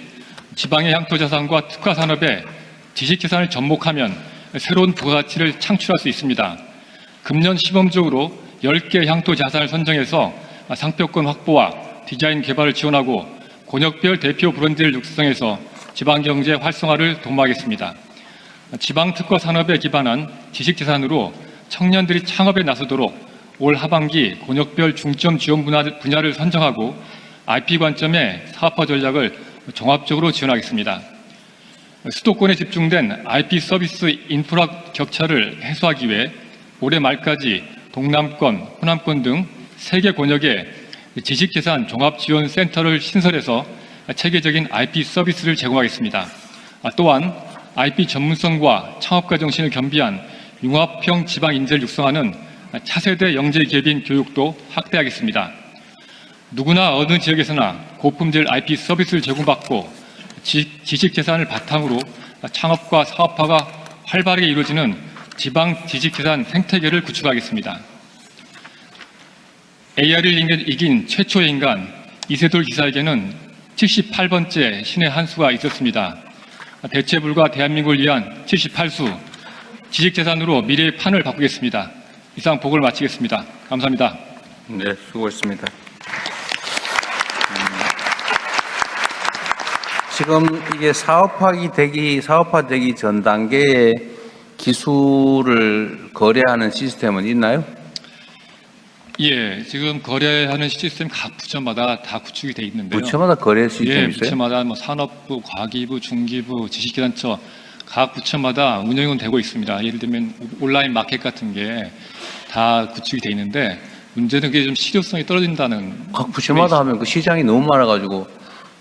지방의 향토자산과 특화산업에 지식재산을 접목하면 새로운 부가가치를 창출할 수 있습니다. 금년 시범적으로 10개 향토자산을 선정해서 상표권 확보와 디자인 개발을 지원하고 권역별 대표 브랜드를 육성해서 지방경제 활성화를 도모하겠습니다. 지방특화 산업에 기반한 지식재산으로 청년들이 창업에 나서도록 올 하반기 권역별 중점 지원 분야를 선정하고 IP 관점의 사업화 전략을 종합적으로 지원하겠습니다. 수도권에 집중된 IP 서비스 인프라 격차를 해소하기 위해 올해 말까지 동남권, 호남권 등 3개 권역에 지식재산 종합지원센터를 신설해서 체계적인 IP 서비스를 제공하겠습니다. 또한 IP 전문성과 창업가 정신을 겸비한 융합형 지방 인재를 육성하는 차세대 영재 기업인 교육도 확대하겠습니다. 누구나 어느 지역에서나 고품질 IP 서비스를 제공받고 지식재산을 바탕으로 창업과 사업화가 활발하게 이루어지는 지방 지식재산 생태계를 구축하겠습니다. AI를 이긴 최초의 인간 이세돌 기사에게는 78번째 신의 한 수가 있었습니다. 대체 불가 대한민국을 위한 78수 지식재산으로 미래의 판을 바꾸겠습니다. 이상 보고를 마치겠습니다. 감사합니다. 네, 수고했습니다. 지금 이게 사업화되기 전 단계에 기술을 거래하는 시스템은 있나요? 예, 지금 거래하는 시스템 각 부처마다 다 구축이 돼 있는데요. 부처마다 거래 시스템이 예, 있어요? 부처마다 뭐 산업부, 과기부, 중기부, 지식재산처 각 부처마다 운영은 되고 있습니다. 예를 들면 온라인 마켓 같은 게 다 구축이 돼 있는데 문제는 그게 좀 실효성이 떨어진다는. 각 부처마다 하면 그 시장이 너무 많아가지고.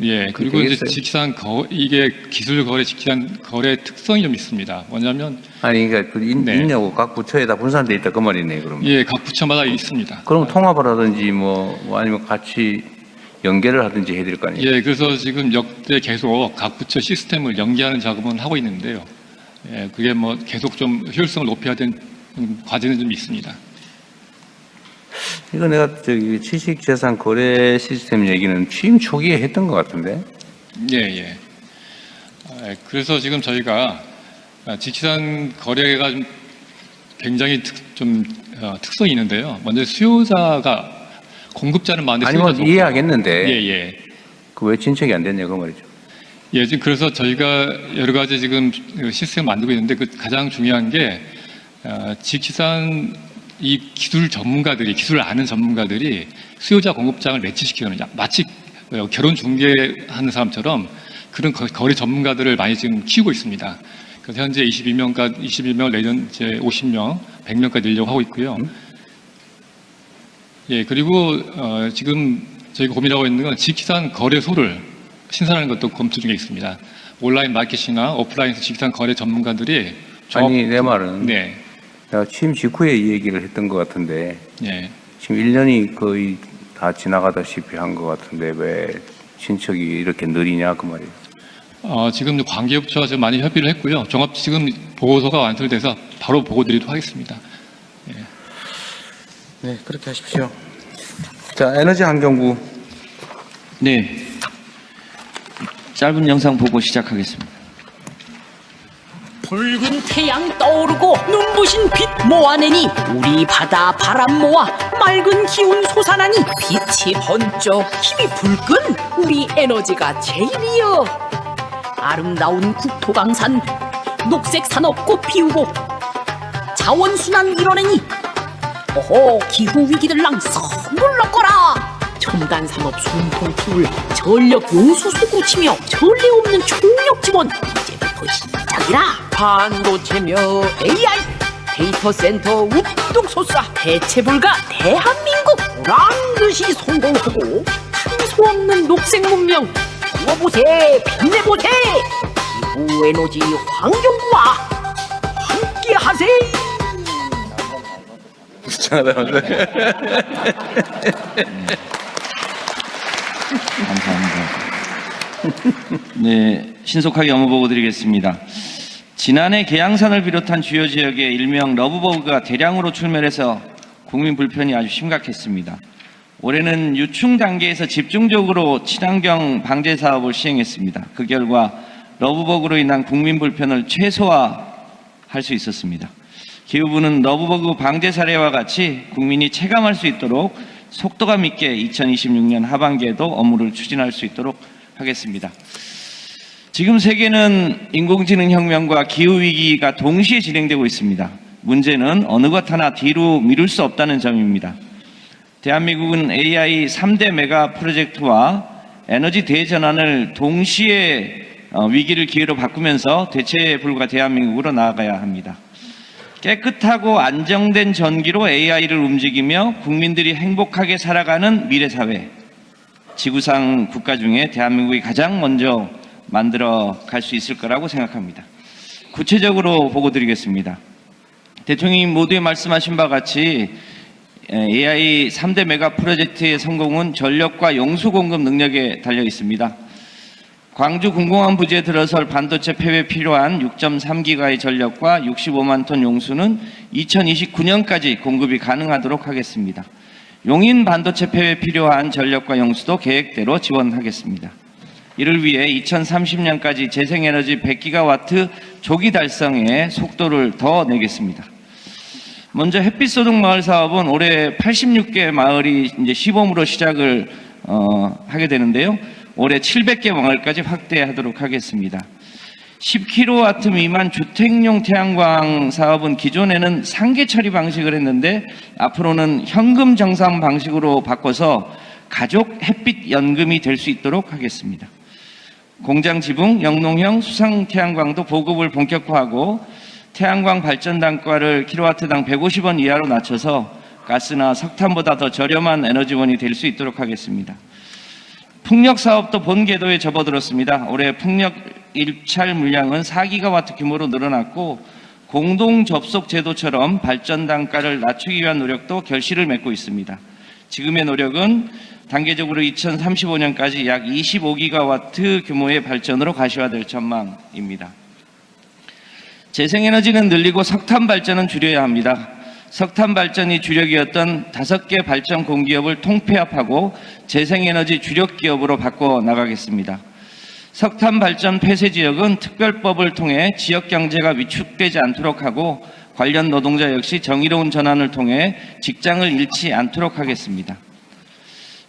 예, 그리고 이제 직시산 이게 기술 거래 직시산 거래 특성이 좀 있습니다. 뭐냐면 아니 그러니까 그 있냐고 각 부처에다 분산돼 있다 그 말이네 그러면. 예, 각 부처마다 있습니다. 그럼 통합을 하든지 뭐 아니면 같이 연계를 하든지 해야 될 거 아니에요. 예, 그래서 지금 역대 계속 각 부처 시스템을 연계하는 작업은 하고 있는데요. 예, 그게 뭐 계속 좀 효율성을 높여야 되는 과제는 좀 있습니다. 이거 내가 저기 지식재산 거래 시스템 얘기는 취임 초기에 했던 것 같은데. 예, 예. 그래서 지금 저희가 지식재산 거래가 좀 굉장히 특성이 있는데요. 먼저 수요자가 공급자는 많은데 아니 뭐 이해하겠는데. 예, 예. 그 왜 진척이 안 됐냐 그 말이죠. 예, 지금 그래서 저희가 여러 가지 지금 시스템을 만들고 있는데 그 가장 중요한 게 지식재산 이 기술 전문가들이 기술을 아는 전문가들이 수요자 공급장을 매치시키는 마치 결혼 중개하는 사람처럼 그런 거래 전문가들을 많이 지금 키우고 있습니다. 그래서 현재 21명 내년 이제 50명, 100명까지 늘려고 하고 있고요. 예, 그리고 지금 저희가 고민하고 있는 건 지식재산 거래소를 신설하는 것도 검토 중에 있습니다. 온라인 마켓이나 오프라인에서 지식재산 거래 전문가들이 아니 내 말은 네. 내가 취임 직후에 이 얘기를 했던 것 같은데 예. 지금 1년이 거의 다 지나가다시피 한 것 같은데 왜 진척이 이렇게 느리냐 그 말이에요. 지금 관계부처와 좀 많이 협의를 했고요. 종합 지금 보고서가 완성돼서 바로 보고 드리도록 하겠습니다. 예. 네, 그렇게 하십시오. 자, 에너지환경부. 네. 짧은 영상 보고 시작하겠습니다. 붉은 태양 떠오르고 눈부신 빛 모아내니 우리 바다 바람 모아 맑은 기운 솟아나니 빛이 번쩍 힘이 불끈 우리 에너지가 제일이여. 아름다운 국토강산 녹색 산업 꽃 피우고 자원순환 이뤄내니 어허 기후위기들랑 썩 물러거라. 첨단 산업 숨통 키울 전력 용수 솟구치며 전례 없는 총력 지원 이제부터 시작이라. 반도체며 AI 데이터 센터 우뚝 솟아 대체 불가 대한민국 오랑듯이 성공하고 탄소 없는 녹색 문명 구워보세 빛내보세. 기후에너지 환경부와 함께하세. 감사합니다. 네, 신속하게 업무 보고 드리겠습니다. 지난해 계양산을 비롯한 주요 지역에 일명 러브버그가 대량으로 출몰해서 국민 불편이 아주 심각했습니다. 올해는 유충 단계에서 집중적으로 친환경 방제 사업을 시행했습니다. 그 결과 러브버그로 인한 국민 불편을 최소화할 수 있었습니다. 기후부는 러브버그 방제 사례와 같이 국민이 체감할 수 있도록 속도감 있게 2026년 하반기에도 업무를 추진할 수 있도록 하겠습니다. 지금 세계는 인공지능 혁명과 기후위기가 동시에 진행되고 있습니다. 문제는 어느 것 하나 뒤로 미룰 수 없다는 점입니다. 대한민국은 AI 3대 메가 프로젝트와 에너지 대전환을 동시에 위기를 기회로 바꾸면서 대체 불가 대한민국으로 나아가야 합니다. 깨끗하고 안정된 전기로 AI를 움직이며 국민들이 행복하게 살아가는 미래사회. 지구상 국가 중에 대한민국이 가장 먼저 만들어 갈 수 있을 거라고 생각합니다. 구체적으로 보고 드리겠습니다. 대통령님 모두에 말씀하신 바와 같이 AI 3대 메가 프로젝트의 성공은 전력과 용수 공급 능력에 달려 있습니다. 광주 공공항 부지에 들어설 반도체 폐회에 필요한 6.3기가의 전력과 65만 톤 용수는 2029년까지 공급이 가능하도록 하겠습니다. 용인 반도체 폐회에 필요한 전력과 용수도 계획대로 지원하겠습니다. 이를 위해 2030년까지 재생에너지 100기가와트 조기 달성에 속도를 더 내겠습니다. 먼저 햇빛소득마을 사업은 올해 86개 마을이 이제 시범으로 시작을 하게 되는데요. 올해 700개 마을까지 확대하도록 하겠습니다. 10kW 미만 주택용 태양광 사업은 기존에는 상계 처리 방식을 했는데 앞으로는 현금 정산 방식으로 바꿔서 가족 햇빛 연금이 될 수 있도록 하겠습니다. 공장 지붕, 영농형 수상 태양광도 보급을 본격화하고 태양광 발전 단가를 킬로와트당 150원 이하로 낮춰서 가스나 석탄보다 더 저렴한 에너지원이 될 수 있도록 하겠습니다. 풍력 사업도 본 궤도에 접어들었습니다. 올해 풍력 입찰 물량은 4기가와트 규모로 늘어났고 공동 접속 제도처럼 발전 단가를 낮추기 위한 노력도 결실을 맺고 있습니다. 지금의 노력은 단계적으로 2035년까지 약 25기가와트 규모의 발전으로 가시화될 전망입니다. 재생에너지는 늘리고 석탄 발전은 줄여야 합니다. 석탄 발전이 주력이었던 5개 발전 공기업을 통폐합하고 재생에너지 주력 기업으로 바꿔 나가겠습니다. 석탄 발전 폐쇄 지역은 특별법을 통해 지역 경제가 위축되지 않도록 하고 관련 노동자 역시 정의로운 전환을 통해 직장을 잃지 않도록 하겠습니다.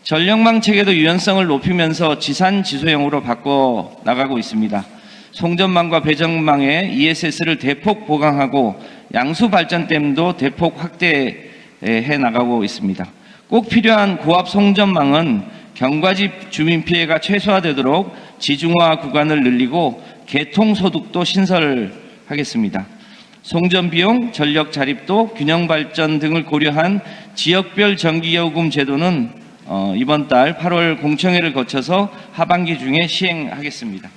전력망 체계도 유연성을 높이면서 지산 지소형으로 바꿔 나가고 있습니다. 송전망과 배정망에 ESS를 대폭 보강하고 양수 발전댐도 대폭 확대해 나가고 있습니다. 꼭 필요한 고압 송전망은 경과지 주민 피해가 최소화되도록 지중화 구간을 늘리고 개통소득도 신설하겠습니다. 송전 비용, 전력 자립도, 균형 발전 등을 고려한 지역별 전기요금 제도는 이번 달 8월 공청회를 거쳐서 하반기 중에 시행하겠습니다.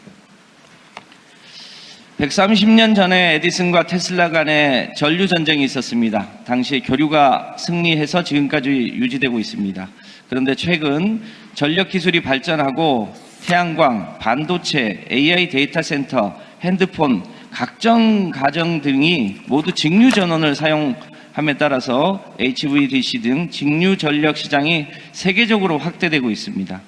130년 전에 에디슨과 테슬라 간의 전류 전쟁이 있었습니다. 당시 교류가 승리해서 지금까지 유지되고 있습니다. 그런데 최근 전력 기술이 발전하고 태양광, 반도체, AI 데이터 센터, 핸드폰, 각종 가정 등이 모두 직류 전원을 사용함에 따라서 HVDC 등 직류 전력 시장이 세계적으로 확대되고 있습니다.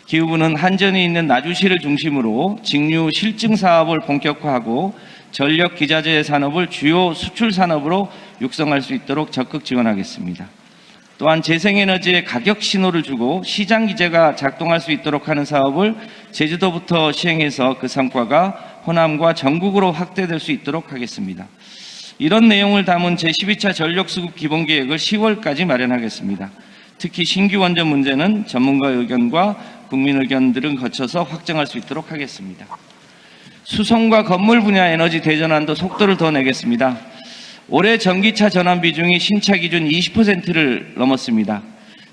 기후부는 한전이 있는 나주시를 중심으로 직류 실증 사업을 본격화하고 전력 기자재 산업을 주요 수출 산업으로 육성할 수 있도록 적극 지원하겠습니다. 또한 재생에너지에 가격 신호를 주고 시장 기제가 작동할 수 있도록 하는 사업을 제주도부터 시행해서 그 성과가 호남과 전국으로 확대될 수 있도록 하겠습니다. 이런 내용을 담은 제12차 전력수급 기본계획을 10월까지 마련하겠습니다. 특히 신규 원전 문제는 전문가 의견과 국민 의견들을 거쳐서 확정할 수 있도록 하겠습니다. 수송과 건물 분야 에너지 대전환도 속도를 더 내겠습니다. 올해 전기차 전환 비중이 신차 기준 20%를 넘었습니다.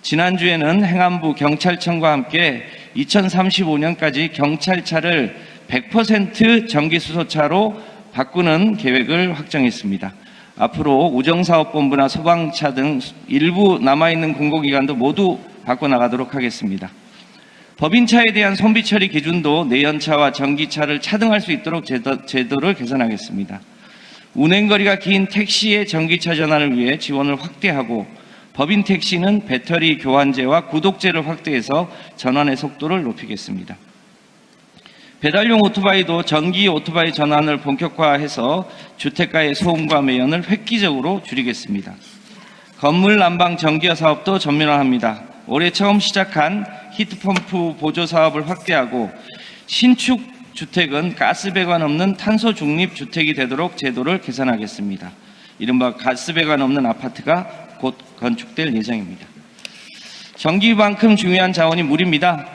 지난주에는 행안부 경찰청과 함께 2035년까지 경찰차를 100% 전기수소차로 바꾸는 계획을 확정했습니다. 앞으로 우정사업본부나 소방차 등 일부 남아있는 공공기관도 모두 바꿔나가도록 하겠습니다. 법인차에 대한 손비처리 기준도 내연차와 전기차를 차등할 수 있도록 제도를 개선하겠습니다. 운행거리가 긴 택시의 전기차 전환을 위해 지원을 확대하고 법인 택시는 배터리 교환제와 구독제를 확대해서 전환의 속도를 높이겠습니다. 배달용 오토바이도 전기 오토바이 전환을 본격화해서 주택가의 소음과 매연을 획기적으로 줄이겠습니다. 건물 난방 전기화 사업도 전면화합니다. 올해 처음 시작한 히트펌프 보조 사업을 확대하고 신축 주택은 가스배관 없는 탄소 중립 주택이 되도록 제도를 개선하겠습니다. 이른바 가스배관 없는 아파트가 곧 건축될 예정입니다. 전기만큼 중요한 자원이 물입니다.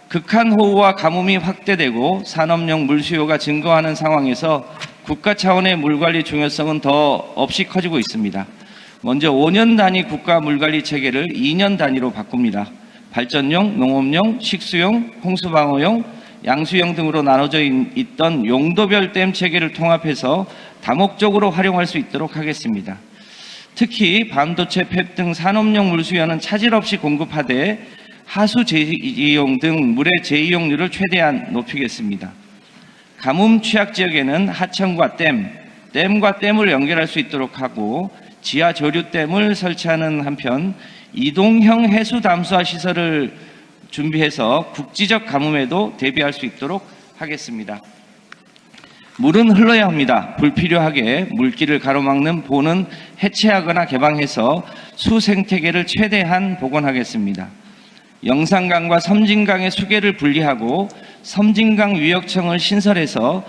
극한호우와 가뭄이 확대되고 산업용 물 수요가 증가하는 상황에서 국가 차원의 물관리 중요성은 더 없이 커지고 있습니다. 먼저 5년 단위 국가 물관리 체계를 2년 단위로 바꿉니다. 발전용, 농업용, 식수용, 홍수방어용, 양수용 등으로 나눠져 있던 용도별 댐 체계를 통합해서 다목적으로 활용할 수 있도록 하겠습니다. 특히 반도체, 팹 등 산업용 물 수요는 차질 없이 공급하되 하수 재이용 등 물의 재이용률을 최대한 높이겠습니다. 가뭄 취약 지역에는 하천과 댐과 댐을 연결할 수 있도록 하고 지하 조류댐을 설치하는 한편 이동형 해수 담수화 시설을 준비해서 국지적 가뭄에도 대비할 수 있도록 하겠습니다. 물은 흘러야 합니다. 불필요하게 물길을 가로막는 보는 해체하거나 개방해서 수 생태계를 최대한 복원하겠습니다. 영산강과 섬진강의 수계를 분리하고 섬진강 유역청을 신설해서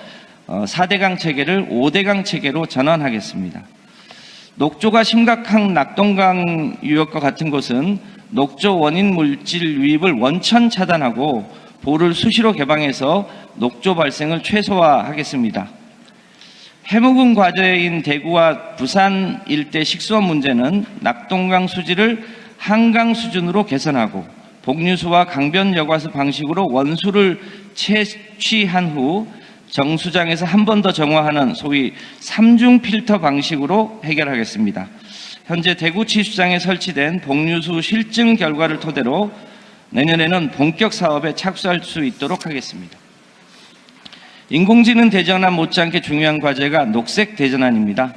4대강 체계를 5대강 체계로 전환하겠습니다. 녹조가 심각한 낙동강 유역과 같은 곳은 녹조 원인 물질 유입을 원천 차단하고 보를 수시로 개방해서 녹조 발생을 최소화하겠습니다. 해묵은 과제인 대구와 부산 일대 식수원 문제는 낙동강 수지를 한강 수준으로 개선하고 복류수와 강변 여과수 방식으로 원수를 채취한 후 정수장에서 한 번 더 정화하는 소위 3중 필터 방식으로 해결하겠습니다. 현재 대구 치수장에 설치된 복류수 실증 결과를 토대로 내년에는 본격 사업에 착수할 수 있도록 하겠습니다. 인공지능 대전환 못지않게 중요한 과제가 녹색 대전환입니다.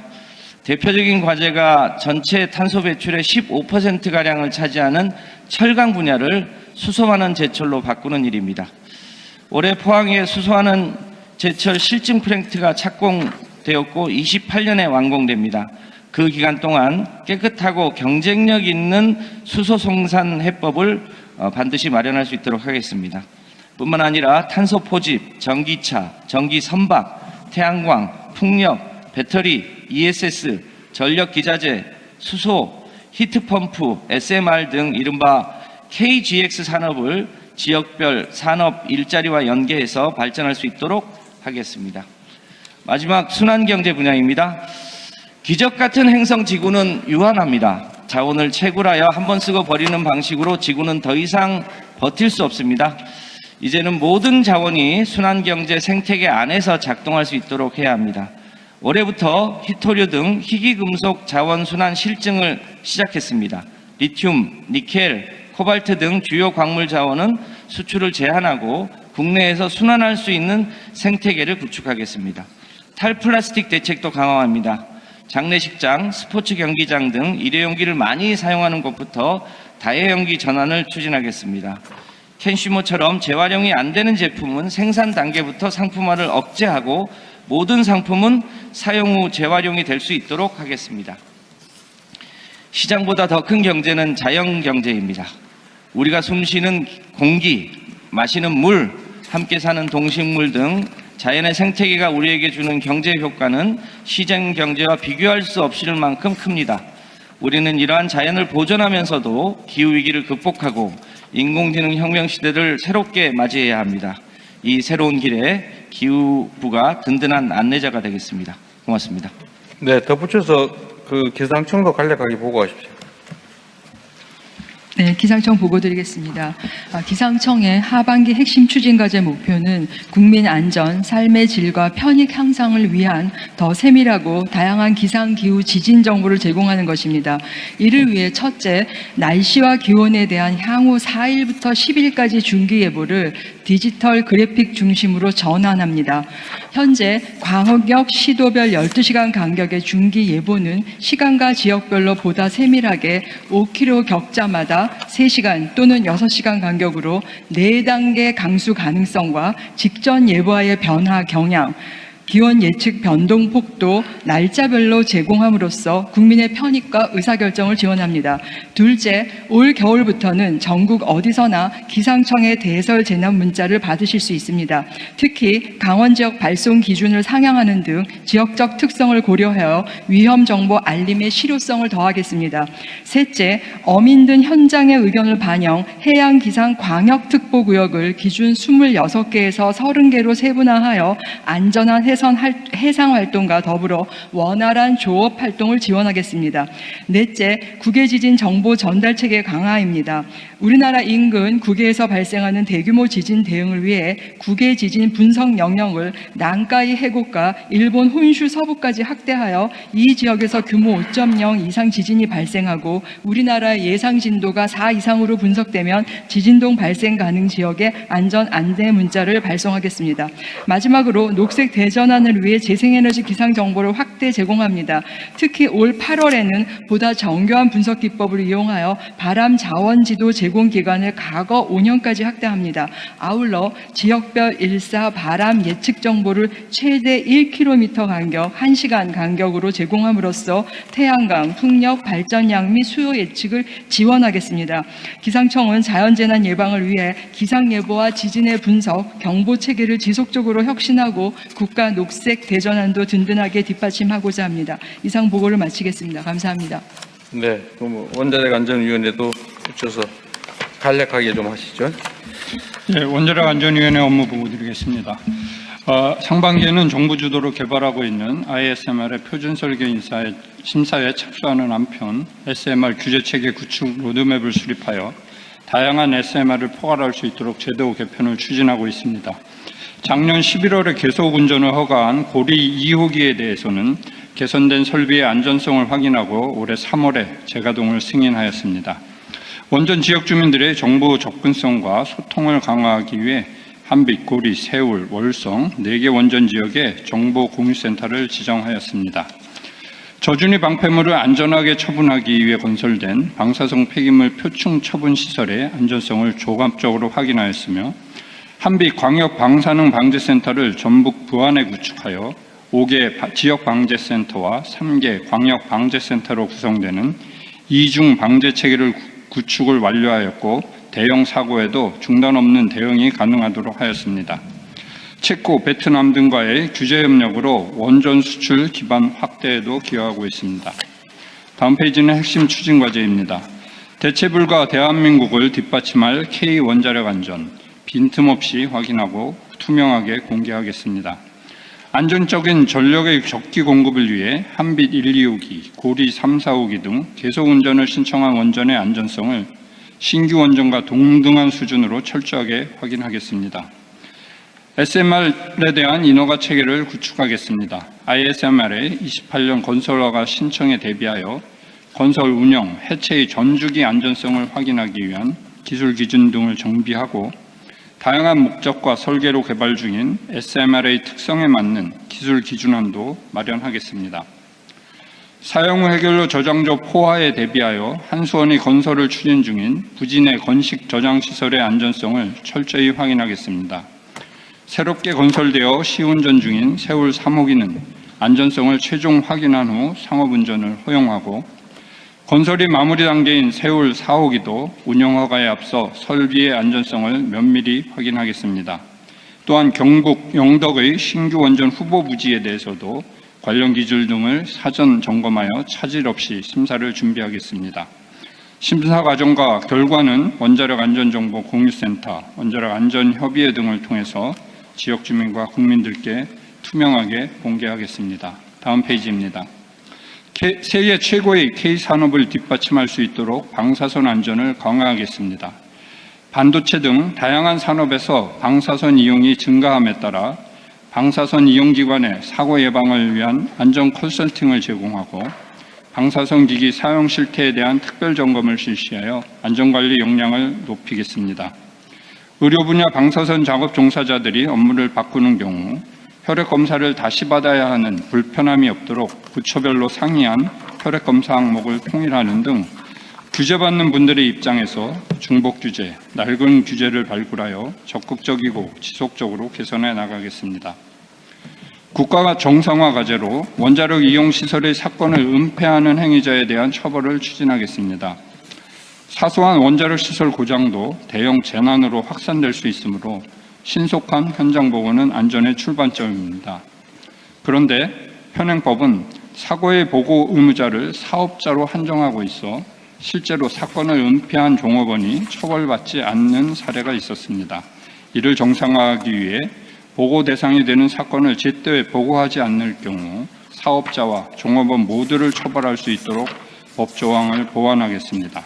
대표적인 과제가 전체 탄소 배출의 15%가량을 차지하는 철강 분야를 수소환원 제철로 바꾸는 일입니다. 올해 포항에 수소환원 제철 실증 프로젝트가 착공되었고 28년에 완공됩니다. 그 기간 동안 깨끗하고 경쟁력 있는 수소 생산 해법을 반드시 마련할 수 있도록 하겠습니다. 뿐만 아니라 탄소 포집, 전기차, 전기 선박, 태양광, 풍력, 배터리, ESS, 전력 기자재, 수소, 히트펌프, SMR 등 이른바 KGX 산업을 지역별 산업 일자리와 연계해서 발전할 수 있도록 하겠습니다. 마지막 순환경제 분야입니다. 기적 같은 행성 지구는 유한합니다. 자원을 채굴하여 한번 쓰고 버리는 방식으로 지구는 더 이상 버틸 수 없습니다. 이제는 모든 자원이 순환경제 생태계 안에서 작동할 수 있도록 해야 합니다. 올해부터 희토류 등 희귀금속 자원 순환 실증을 시작했습니다. 리튬, 니켈, 코발트 등 주요 광물 자원은 수출을 제한하고 국내에서 순환할 수 있는 생태계를 구축하겠습니다. 탈플라스틱 대책도 강화합니다. 장례식장, 스포츠 경기장 등 일회용기를 많이 사용하는 곳부터 다회용기 전환을 추진하겠습니다. 캔슈머처럼 재활용이 안 되는 제품은 생산 단계부터 상품화를 억제하고 모든 상품은 사용 후 재활용이 될 수 있도록 하겠습니다. 시장보다 더 큰 경제는 자연경제입니다. 우리가 숨쉬는 공기, 마시는 물, 함께 사는 동식물 등 자연의 생태계가 우리에게 주는 경제 효과는 시장 경제와 비교할 수 없을 만큼 큽니다. 우리는 이러한 자연을 보존하면서도 기후위기를 극복하고 인공지능 혁명 시대를 새롭게 맞이해야 합니다. 이 새로운 길에 기후부가 든든한 안내자가 되겠습니다. 고맙습니다. 네, 덧붙여서 그 기상청도 간략하게 보고하십시오. 네, 기상청 보고 드리겠습니다. 기상청의 하반기 핵심 추진 과제 목표는 국민 안전, 삶의 질과 편익 향상을 위한 더 세밀하고 다양한 기상, 기후, 지진 정보를 제공하는 것입니다. 이를 위해 첫째, 날씨와 기온에 대한 향후 4일부터 10일까지 중기 예보를 디지털 그래픽 중심으로 전환합니다. 현재 광역 시도별 12시간 간격의 중기 예보는 시간과 지역별로 보다 세밀하게 5km 격자마다 3시간 또는 6시간 간격으로 4단계 강수 가능성과 직전 예보와의 변화 경향, 기온 예측 변동 폭도 날짜별로 제공함으로써 국민의 편익과 의사결정을 지원합니다. 둘째, 올 겨울부터는 전국 어디서나 기상청의 대설 재난 문자를 받으실 수 있습니다. 특히 강원 지역 발송 기준을 상향하는 등 지역적 특성을 고려하여 위험 정보 알림의 실효성을 더하겠습니다. 셋째, 어민 등 현장의 의견을 반영 해양 기상 광역 특보 구역을 기준 26개에서 30개로 세분화하여 안전한 해상 활동과 더불어 원활한 조업 활동을 지원하겠습니다. 넷째, 국외지진 정보 전달 체계 강화입니다. 우리나라 인근 국외에서 발생하는 대규모 지진 대응을 위해 국외지진 분석 영역을 난카이 해곡과 일본 혼슈 서부까지 확대하여 이 지역에서 규모 5.0 이상 지진이 발생하고 우리나라의 예상 진도가 4 이상으로 분석되면 지진동 발생 가능 지역에 안전 안내 문자를 발송하겠습니다. 마지막으로 녹색 대전환을 위해 재생에너지 기상 정보를 확대 제공합니다. 특히 올 8월에는 보다 정교한 분석 기법을 이용하여 바람 자원 지도 제공 기간을 과거 5년까지 확대합니다. 아울러 지역별 일사 바람 예측 정보를 최대 1km 간격, 1시간 간격으로 제공함으로써 태양광, 풍력, 발전량 및 수요 예측을 지원하겠습니다. 기상청은 자연재난 예방을 위해 기상예보와 지진의 분석, 경보 체계를 지속적으로 혁신하고 국가 녹색 대전환도 든든하게 뒷받침하고자 합니다. 이상 보고를 마치겠습니다. 감사합니다. 네, 그럼 원자력 안전위원회도 붙여서 간략하게 좀 하시죠. 네, 원자력 안전위원회 업무 보고 드리겠습니다. 상반기에는 정부 주도로 개발하고 있는 ISMR의 표준 설계 심사에 착수하는 한편 SMR 규제 체계 구축 로드맵을 수립하여 다양한 SMR을 포괄할 수 있도록 제도 개편을 추진하고 있습니다. 작년 11월에 계속 운전을 허가한 고리 2호기에 대해서는 개선된 설비의 안전성을 확인하고 올해 3월에 재가동을 승인하였습니다. 원전 지역 주민들의 정보 접근성과 소통을 강화하기 위해 한빛, 고리, 세울, 월성 4개 원전 지역에 정보 공유센터를 지정하였습니다. 저준위 방패물을 안전하게 처분하기 위해 건설된 방사성 폐기물 표층 처분 시설의 안전성을 종합적으로 확인하였으며 한빛 광역 방사능 방재센터를 전북 부안에 구축하여 5개 지역 방재센터와 3개 광역 방재센터로 구성되는 이중 방재 체계를 구축을 완료하였고 대형 사고에도 중단 없는 대응이 가능하도록 하였습니다. 체코, 베트남 등과의 규제 협력으로 원전 수출 기반 확대에도 기여하고 있습니다. 다음 페이지는 핵심 추진 과제입니다. 대체 불가 대한민국을 뒷받침할 K 원자력 안전, 빈틈없이 확인하고 투명하게 공개하겠습니다. 안전적인 전력의 적기 공급을 위해 한빛 1, 2호기, 고리 3, 4호기 등 계속 운전을 신청한 원전의 안전성을 신규 원전과 동등한 수준으로 철저하게 확인하겠습니다. SMR에 대한 인허가 체계를 구축하겠습니다. ISMR의 28년 건설허가 신청에 대비하여 건설 운영, 해체의 전주기 안전성을 확인하기 위한 기술 기준 등을 정비하고 다양한 목적과 설계로 개발 중인 SMR의 특성에 맞는 기술 기준안도 마련하겠습니다. 사용 후 해결료 저장조 포화에 대비하여 한수원이 건설을 추진 중인 부진의 건식 저장 시설의 안전성을 철저히 확인하겠습니다. 새롭게 건설되어 시운전 중인 세울 3호기는 안전성을 최종 확인한 후 상업운전을 허용하고 건설이 마무리 단계인 세울 4호기도 운영허가에 앞서 설비의 안전성을 면밀히 확인하겠습니다. 또한 경북 영덕의 신규 원전 후보 부지에 대해서도 관련 기준 등을 사전 점검하여 차질 없이 심사를 준비하겠습니다. 심사 과정과 결과는 원자력 안전정보 공유센터, 원자력 안전협의회 등을 통해서 지역 주민과 국민들께 투명하게 공개하겠습니다. 다음 페이지입니다. 세계 최고의 K산업을 뒷받침할 수 있도록 방사선 안전을 강화하겠습니다. 반도체 등 다양한 산업에서 방사선 이용이 증가함에 따라 방사선 이용기관의 사고 예방을 위한 안전 컨설팅을 제공하고 방사선 기기 사용 실태에 대한 특별 점검을 실시하여 안전관리 역량을 높이겠습니다. 의료 분야 방사선 작업 종사자들이 업무를 바꾸는 경우 혈액 검사를 다시 받아야 하는 불편함이 없도록 부처별로 상이한 혈액 검사 항목을 통일하는 등 규제받는 분들의 입장에서 중복 규제, 낡은 규제를 발굴하여 적극적이고 지속적으로 개선해 나가겠습니다. 국가가 정상화 과제로 원자력 이용 시설의 사건을 은폐하는 행위자에 대한 처벌을 추진하겠습니다. 사소한 원자력 시설 고장도 대형 재난으로 확산될 수 있으므로 신속한 현장 보고는 안전의 출발점입니다. 그런데 현행법은 사고의 보고 의무자를 사업자로 한정하고 있어 실제로 사건을 은폐한 종업원이 처벌받지 않는 사례가 있었습니다. 이를 정상화하기 위해 보고 대상이 되는 사건을 제때 보고하지 않을 경우 사업자와 종업원 모두를 처벌할 수 있도록 법 조항을 보완하겠습니다.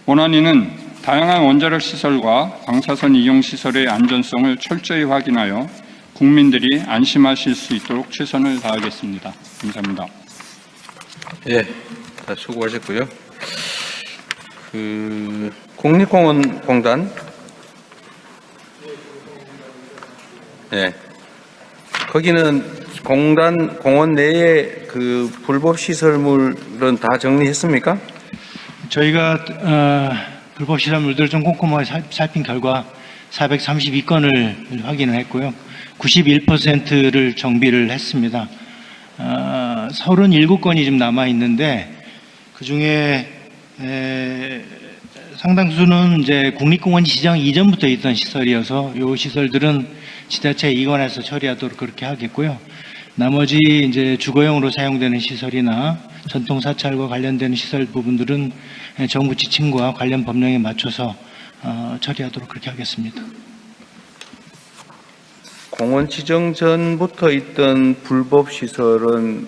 원안위는 다양한 원자력 시설과 방사선 이용 시설의 안전성을 철저히 확인하여 국민들이 안심하실 수 있도록 최선을 다하겠습니다. 감사합니다. 예, 다 수고하셨고요. 국립공원공단, 예, 거기는 공원 내에 그 불법 시설물은 다 정리했습니까? 저희가 불법 시설물들을 좀 꼼꼼하게 살핀 결과 432건을 확인을 했고요. 91%를 정비를 했습니다. 37건이 지금 남아 있는데 그 중에 상당수는 이제 국립공원 지정 이전부터 있던 시설이어서 이 시설들은 지자체에 이관해서 처리하도록 그렇게 하겠고요. 나머지 이제 주거용으로 사용되는 시설이나 전통 사찰과 관련되는 시설 부분들은 정부 지침과 관련 법령에 맞춰서 처리하도록 그렇게 하겠습니다. 공원 지정 전부터 있던 불법 시설은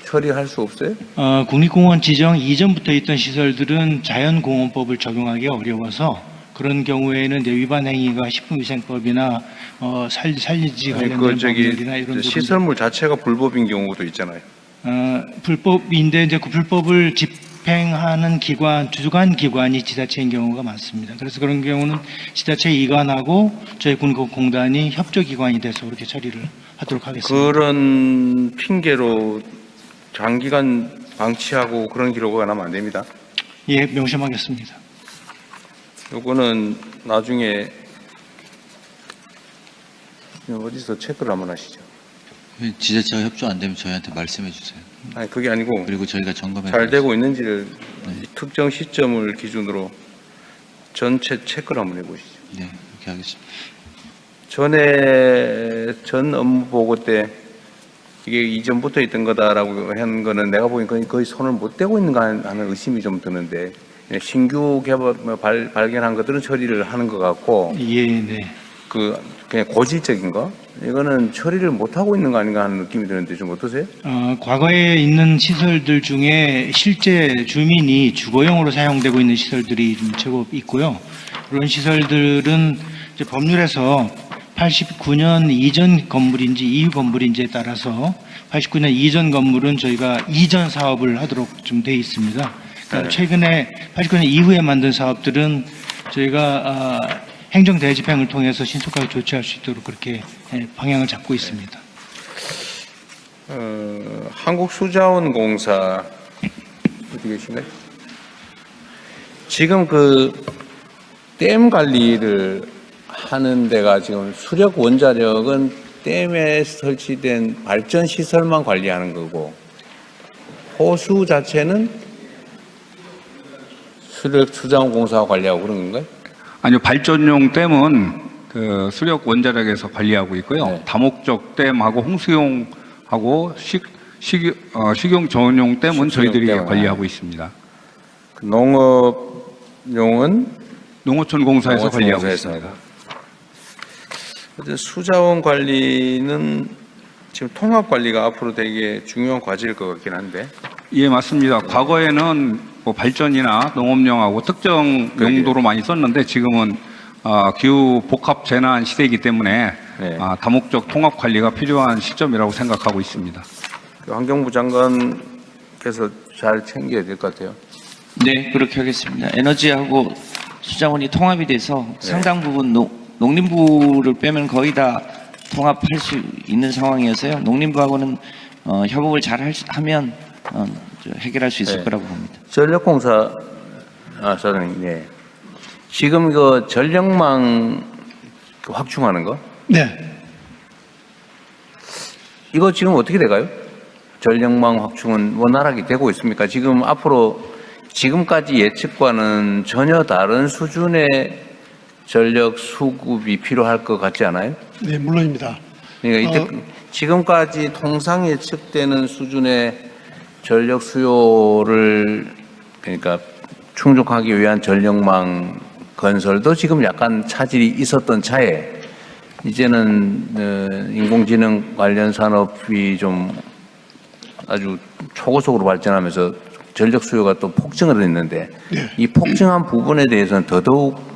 처리할 수 없어요? 국립공원 지정 이전부터 있던 시설들은 자연공원법을 적용하기 어려워서 그런 경우에는 이제 위반 행위가 식품위생법이나 살리지 관련된 법률이나 이런 부분 시설물 자체가 불법인 경우도 있잖아요. 불법인데 이제 그 불법을 집행하는 기관, 주관 기관이 지자체인 경우가 많습니다. 그래서 그런 경우는 지자체 이관하고 저희 군공단이 협조기관이 돼서 그렇게 처리를 하도록 하겠습니다. 그런 핑계로 장기간 방치하고 그런 기록가 나면 안 됩니다. 예, 명심하겠습니다. 요거는 나중에 어디서 체크를 한번 하시죠. 지자체가 협조 안 되면 저희한테 말씀해 주세요. 아니 그게 아니고 그리고 저희가 점검해 잘 되고 있는지를 특정 시점을 기준으로 전체 체크를 한번 해보시죠. 네, 그렇게 하겠습니다. 전 업무 보고 때 이게 이전부터 있던 거다라고 한 거는 내가 보기엔 거의 손을 못 대고 있는가 하는 의심이 좀 드는데 신규 발견한 것들은 처리를 하는 것 같고 예, 네. 그냥 고질적인 거 이거는 처리를 못 하고 있는 거 아닌가 하는 느낌이 드는데 좀 어떠세요? 과거에 있는 시설들 중에 실제 주민이 주거용으로 사용되고 있는 시설들이 좀 제법 있고요. 그런 시설들은 이제 법률에서 89년 이전 건물인지 이후 건물인지에 따라서 89년 이전 건물은 저희가 이전 사업을 하도록 좀 돼 있습니다. 그러니까 최근에 89년 이후에 만든 사업들은 저희가 행정대집행을 통해서 신속하게 조치할 수 있도록 그렇게 방향을 잡고 있습니다. 한국수자원공사 어디 계신가요? 지금 댐 관리를 하는 데가 지금 수력 원자력은 댐에 설치된 발전 시설만 관리하는 거고 호수 자체는 수력 수자원공사가 관리하고 그런 건가요? 아니요, 발전용 댐은 수력 원자력에서 관리하고 있고요. 다목적 댐하고 홍수용하고 식용 전용 댐은 저희들이 관리하고 있습니다. 농업용은 농어촌공사에서 관리하고 있습니다. 수자원 관리는 지금 통합 관리가 앞으로 되게 중요한 과제일 것 같긴 한데. 예, 맞습니다. 과거에는 뭐 발전이나 농업용하고 특정 용도로 많이 썼는데 지금은 기후 복합 재난 시대이기 때문에 다목적 통합 관리가 필요한 시점이라고 생각하고 있습니다. 환경부 장관께서 잘 챙겨야 될 것 같아요. 네, 그렇게 하겠습니다. 에너지하고 수자원이 통합이 돼서 상당 부분 농림부를 빼면 거의 다 통합할 수 있는 상황이어서요. 농림부하고는 협업을 잘 하면 해결할 수 있을 거라고 봅니다. 전력공사 사장님, 네. 지금 전력망 확충하는 거? 네. 이거 지금 어떻게 돼가요? 전력망 확충은 원활하게 되고 있습니까? 지금 앞으로 지금까지 예측과는 전혀 다른 수준의 전력 수급이 필요할 것 같지 않아요? 네, 물론입니다. 그러니까 지금까지 통상 예측되는 수준의 전력 수요를 그러니까 충족하기 위한 전력망 건설도 지금 약간 차질이 있었던 차에 이제는 인공지능 관련 산업이 좀 아주 초고속으로 발전하면서 전력 수요가 또 폭증을 했는데 이 폭증한 부분에 대해서는 더더욱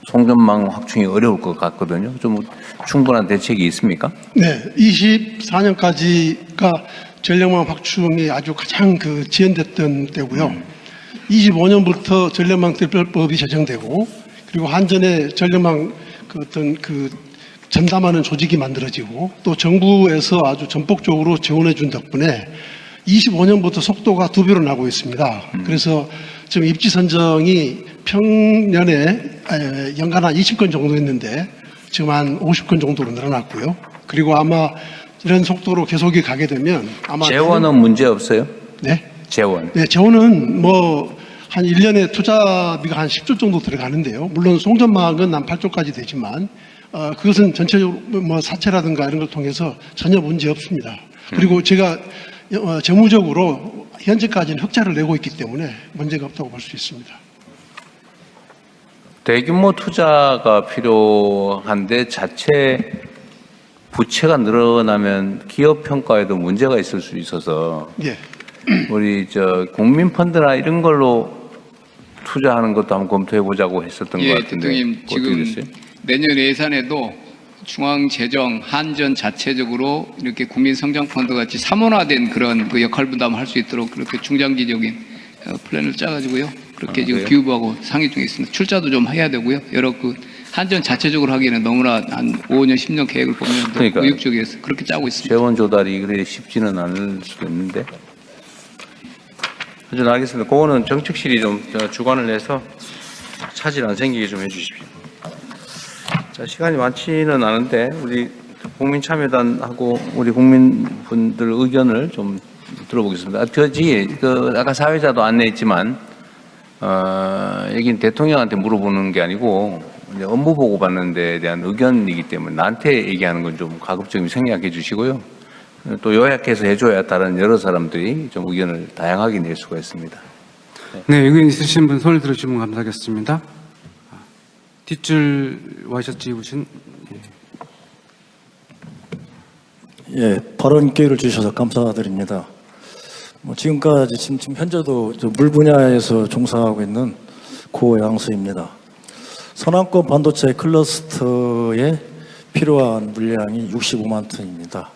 송전망 확충이 어려울 것 같거든요. 좀 충분한 대책이 있습니까? 네, 24년까지가 전력망 확충이 아주 가장 지연됐던 때고요. 25년부터 전력망 특별법이 제정되고 그리고 한전에 전력망 전담하는 조직이 만들어지고 또 정부에서 아주 전폭적으로 지원해 준 덕분에 25년부터 속도가 2배로 나고 있습니다. 그래서 지금 입지 선정이 평년에 연간 한 20건 정도 했는데 지금 한 50건 정도로 늘어났고요. 그리고 아마 이런 속도로 계속이 가게 되면 아마 재원은 문제 없어요? 네? 재원. 네, 재원은 한 1년에 투자비가 한 10조 정도 들어가는데요. 물론 송전망은 한 8조까지 되지만 그것은 전체적으로 사채라든가 이런 걸 통해서 전혀 문제 없습니다. 그리고 제가 재무적으로 현재까지는 흑자를 내고 있기 때문에 문제가 없다고 볼 수 있습니다. 대규모 투자가 필요한데 자체 부채가 늘어나면 기업 평가에도 문제가 있을 수 있어서 예. 우리 국민 펀드나 이런 걸로 투자하는 것도 한번 검토해 보자고 했었던 것 같은데 대통령 어떻게 됐어요? 지금 내년 예산에도 중앙재정 한전 자체적으로 이렇게 국민성장펀드 같이 삼원화된 그런 그 역할 분담을 할 수 있도록 그렇게 중장기적인 플랜을 짜가지고요. 그렇게 지금 그래요? 기후부하고 상의 중에 있습니다. 출자도 좀 해야 되고요. 여러 그 한전 자체적으로 하기에는 너무나 한 5년, 10년 계획을 보면 그러니까요. 의욕적이어서 그렇게 짜고 있습니다. 재원 조달이 그래 쉽지는 않을 수도 있는데. 하여튼 알겠습니다. 그거는 정책실이 좀 주관을 해서 차질 안 생기게 좀 해주십시오. 자, 시간이 많지는 않은데 우리 국민참여단하고 우리 국민분들 의견을 좀 들어보겠습니다. 아까 사회자도 안내했지만 여긴 대통령한테 물어보는 게 아니고 이제 업무 보고 받는 데 대한 의견이기 때문에 나한테 얘기하는 건 좀 가급적 생략해 주시고요. 또 요약해서 해줘야 다른 여러 사람들이 좀 의견을 다양하게 낼 수가 있습니다. 네, 의견 있으신 분 손을 들어주시면 감사하겠습니다. 뒷줄 와이셔츠 입으신 예, 발언 기회를 주셔서 감사드립니다. 지금까지 지금 현재도 물 분야에서 종사하고 있는 고양수입니다. 서남권 반도체 클러스터에 필요한 물량이 65만 톤입니다.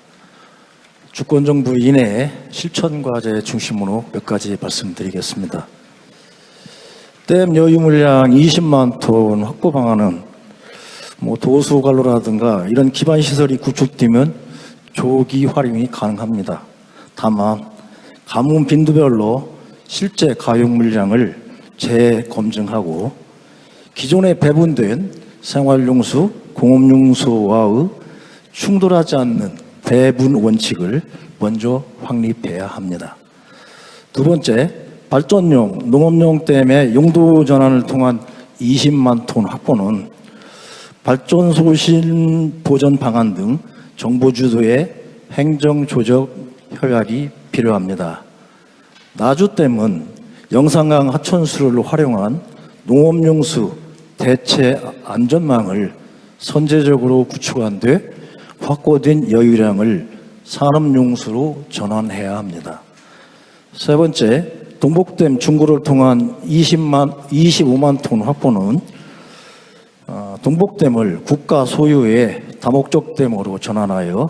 주권정부 이내에 실천 과제 중심으로 몇 가지 말씀드리겠습니다. 댐 여유 물량 20만 톤 확보 방안은 도수관로라든가 이런 기반 시설이 구축되면 조기 활용이 가능합니다. 다만 가뭄 빈도별로 실제 가용 물량을 재검증하고 기존에 배분된 생활용수, 공업용수와의 충돌하지 않는 배분 원칙을 먼저 확립해야 합니다. 두 번째, 발전용, 농업용 댐의 용도 전환을 통한 20만 톤 확보는 발전소실 보전 방안 등 정부 주도의 행정 조적 협약이 필요합니다. 나주댐은 영산강 하천수를 활용한 농업용수 대체 안전망을 선제적으로 구축한 뒤 확보된 여유량을 산업용수로 전환해야 합니다. 세 번째, 동복댐 중구를 통한 25만 톤 확보는 동복댐을 국가 소유의 다목적 댐으로 전환하여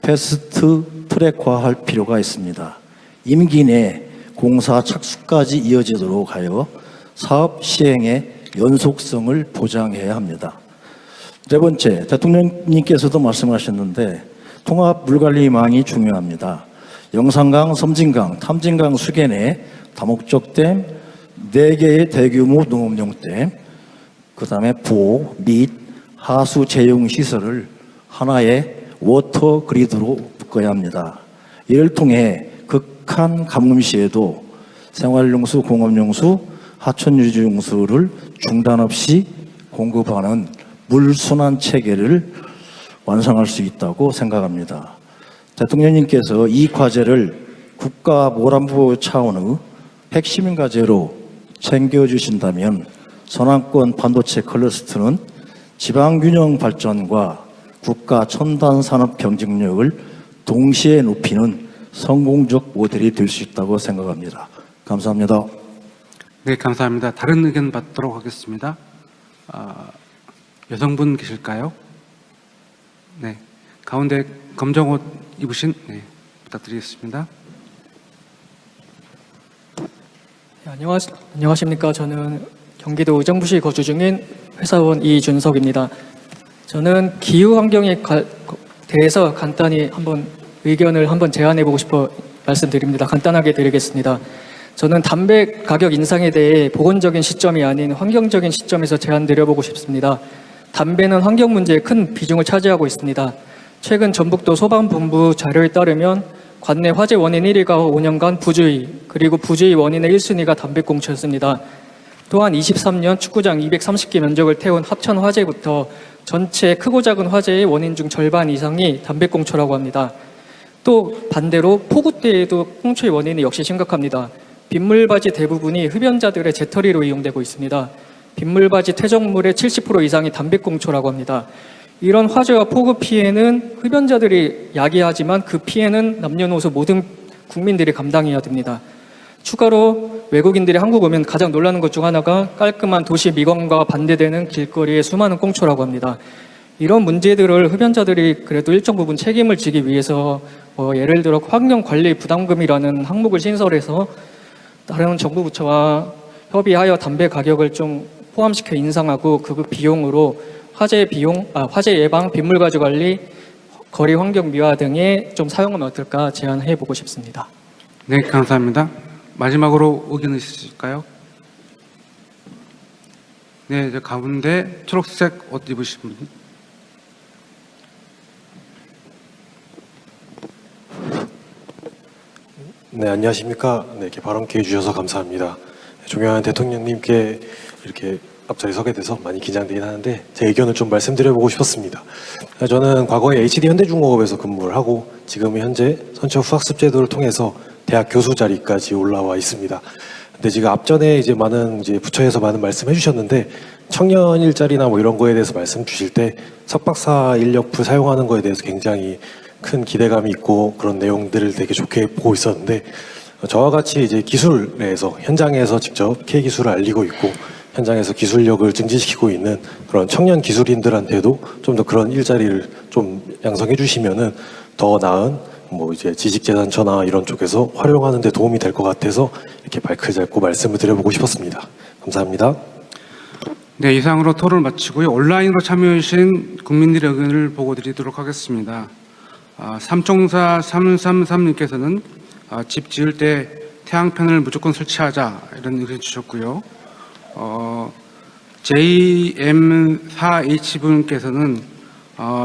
패스트 트랙화할 필요가 있습니다. 임기 내 공사 착수까지 이어지도록 하여 사업 시행의 연속성을 보장해야 합니다. 네 번째, 대통령님께서도 말씀하셨는데 통합 물관리망이 중요합니다. 영산강, 섬진강, 탐진강 수계 내 다목적 댐, 4개의 대규모 농업용 댐, 그 다음에 보호 및 하수 제용 시설을 하나의 워터 그리드로 묶어야 합니다. 이를 통해 극한 가뭄 시에도 생활용수, 공업용수, 하천유지용수를 중단 없이 공급하는 물순환 체계를 완성할 수 있다고 생각합니다. 대통령님께서 이 과제를 국가모란부 차원의 핵심 과제로 챙겨주신다면 서남권 반도체 클러스터는 지방균형 발전과 국가 첨단 산업 경쟁력을 동시에 높이는 성공적 모델이 될 수 있다고 생각합니다. 감사합니다. 네, 감사합니다. 다른 의견 받도록 하겠습니다. 여성분 계실까요? 네, 가운데 검정옷 입으신 부탁드리겠습니다. 안녕하십니까. 저는 경기도 의정부시 거주 중인 회사원 이준석입니다. 저는 기후 환경에 대해서 간단히 의견을 제안해 보고 싶어 말씀드립니다. 간단하게 드리겠습니다. 저는 담배 가격 인상에 대해 보건적인 시점이 아닌 환경적인 시점에서 제안 드려보고 싶습니다. 담배는 환경 문제에 큰 비중을 차지하고 있습니다. 최근 전북도 소방본부 자료에 따르면 관내 화재 원인 1위가 5년간 부주의, 그리고 부주의 원인의 1순위가 담배꽁초였습니다. 또한 23년 축구장 230개 면적을 태운 합천 화재부터 전체 크고 작은 화재의 원인 중 절반 이상이 담배꽁초라고 합니다. 또 반대로 폭우 때에도 꽁초의 원인이 역시 심각합니다. 빗물바지 대부분이 흡연자들의 재터리로 이용되고 있습니다. 빗물바지 퇴적물의 70% 이상이 담배꽁초라고 합니다. 이런 화재와 폭우 피해는 흡연자들이 야기하지만 그 피해는 남녀노소 모든 국민들이 감당해야 됩니다. 추가로 외국인들이 한국 오면 가장 놀라는 것 중 하나가 깔끔한 도시 미관과 반대되는 길거리의 수많은 꽁초라고 합니다. 이런 문제들을 흡연자들이 그래도 일정 부분 책임을 지기 위해서 예를 들어 환경관리 부담금이라는 항목을 신설해서 다른 정부 부처와 협의하여 담배 가격을 좀 포함시켜 인상하고 그 비용으로 화재 예방, 빗물 가주 관리, 거리 환경 미화 등에 좀 사용하면 어떨까 제안해 보고 싶습니다. 네, 감사합니다. 마지막으로 의견 있으실까요? 네, 저 가운데 초록색 옷 입으신 분. 네, 안녕하십니까. 네, 이렇게 발언 기회 주셔서 감사합니다. 존경하는 대통령님께 이렇게 앞자리 서게 돼서 많이 긴장되긴 하는데 제 의견을 좀 말씀드려보고 싶었습니다. 저는 과거에 HD 현대중공업에서 근무를 하고 지금 현재 선처 후학습 제도를 통해서 대학 교수 자리까지 올라와 있습니다. 근데 지금 앞전에 이제 많은 부처에서 많은 말씀해 주셨는데 청년 일자리나 뭐 이런 거에 대해서 말씀 주실 때 석박사 인력풀 사용하는 거에 대해서 굉장히 큰 기대감이 있고 그런 내용들을 되게 좋게 보고 있었는데 저와 같이 이제 기술에서 현장에서 직접 K 기술을 알리고 있고 현장에서 기술력을 증진시키고 있는 그런 청년 기술인들한테도 좀 더 그런 일자리를 좀 양성해 주시면은 더 나은 뭐 이제 지식재산처나 이런 쪽에서 활용하는 데 도움이 될 것 같아서 이렇게 마이크를 잡고 말씀을 드려보고 싶었습니다. 감사합니다. 네, 이상으로 토론을 마치고요. 온라인으로 참여해주신 국민들의 의견을 보고 드리도록 하겠습니다. 삼총사 333님께서는 집 지을 때 태양팬을 무조건 설치하자 이런 의견 주셨고요. JM4H분께서는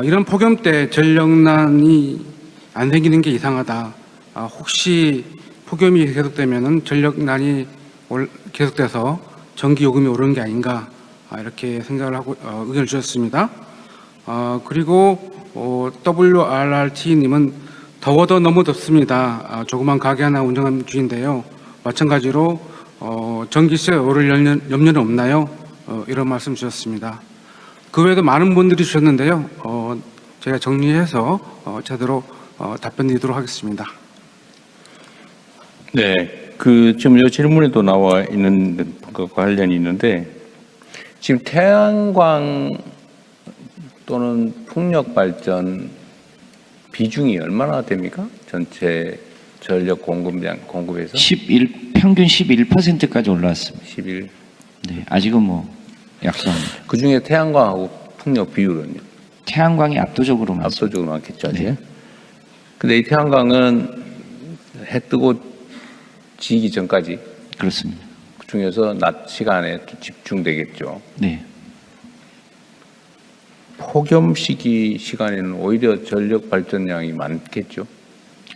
이런 폭염 때 전력난이 안 생기는 게 이상하다. 혹시 폭염이 계속되면은 전력난이 계속돼서 전기 요금이 오르는 게 아닌가 이렇게 생각을 하고 의견을 주셨습니다. 그리고 WRRT님은 더워도 너무 덥습니다. 조그만 가게 하나 운영하는 중인데요. 마찬가지로 전기세 오를 염려는 없나요? 이런 말씀 주셨습니다. 그 외에도 많은 분들이 주셨는데요. 제가 정리해서 제대로 답변 드리도록 하겠습니다. 네, 지금 이 질문에도 나와 있는 것과 관련이 있는데 지금 태양광 또는 풍력 발전 비중이 얼마나 됩니까? 전체 전력 공급에서? 평균 11%까지 올라왔습니다. 11. 네, 아직은 뭐 약소합니다. 그 중에 태양광하고 풍력 비율은요? 태양광이 압도적으로 많습니다. 압도적으로 많겠죠, 아직. 네. 근데 이 태양광은 해 뜨고 지기 전까지. 그렇습니다. 그 중에서 낮 시간에 또 집중되겠죠. 네. 폭염 시간에는 오히려 전력 발전량이 많겠죠.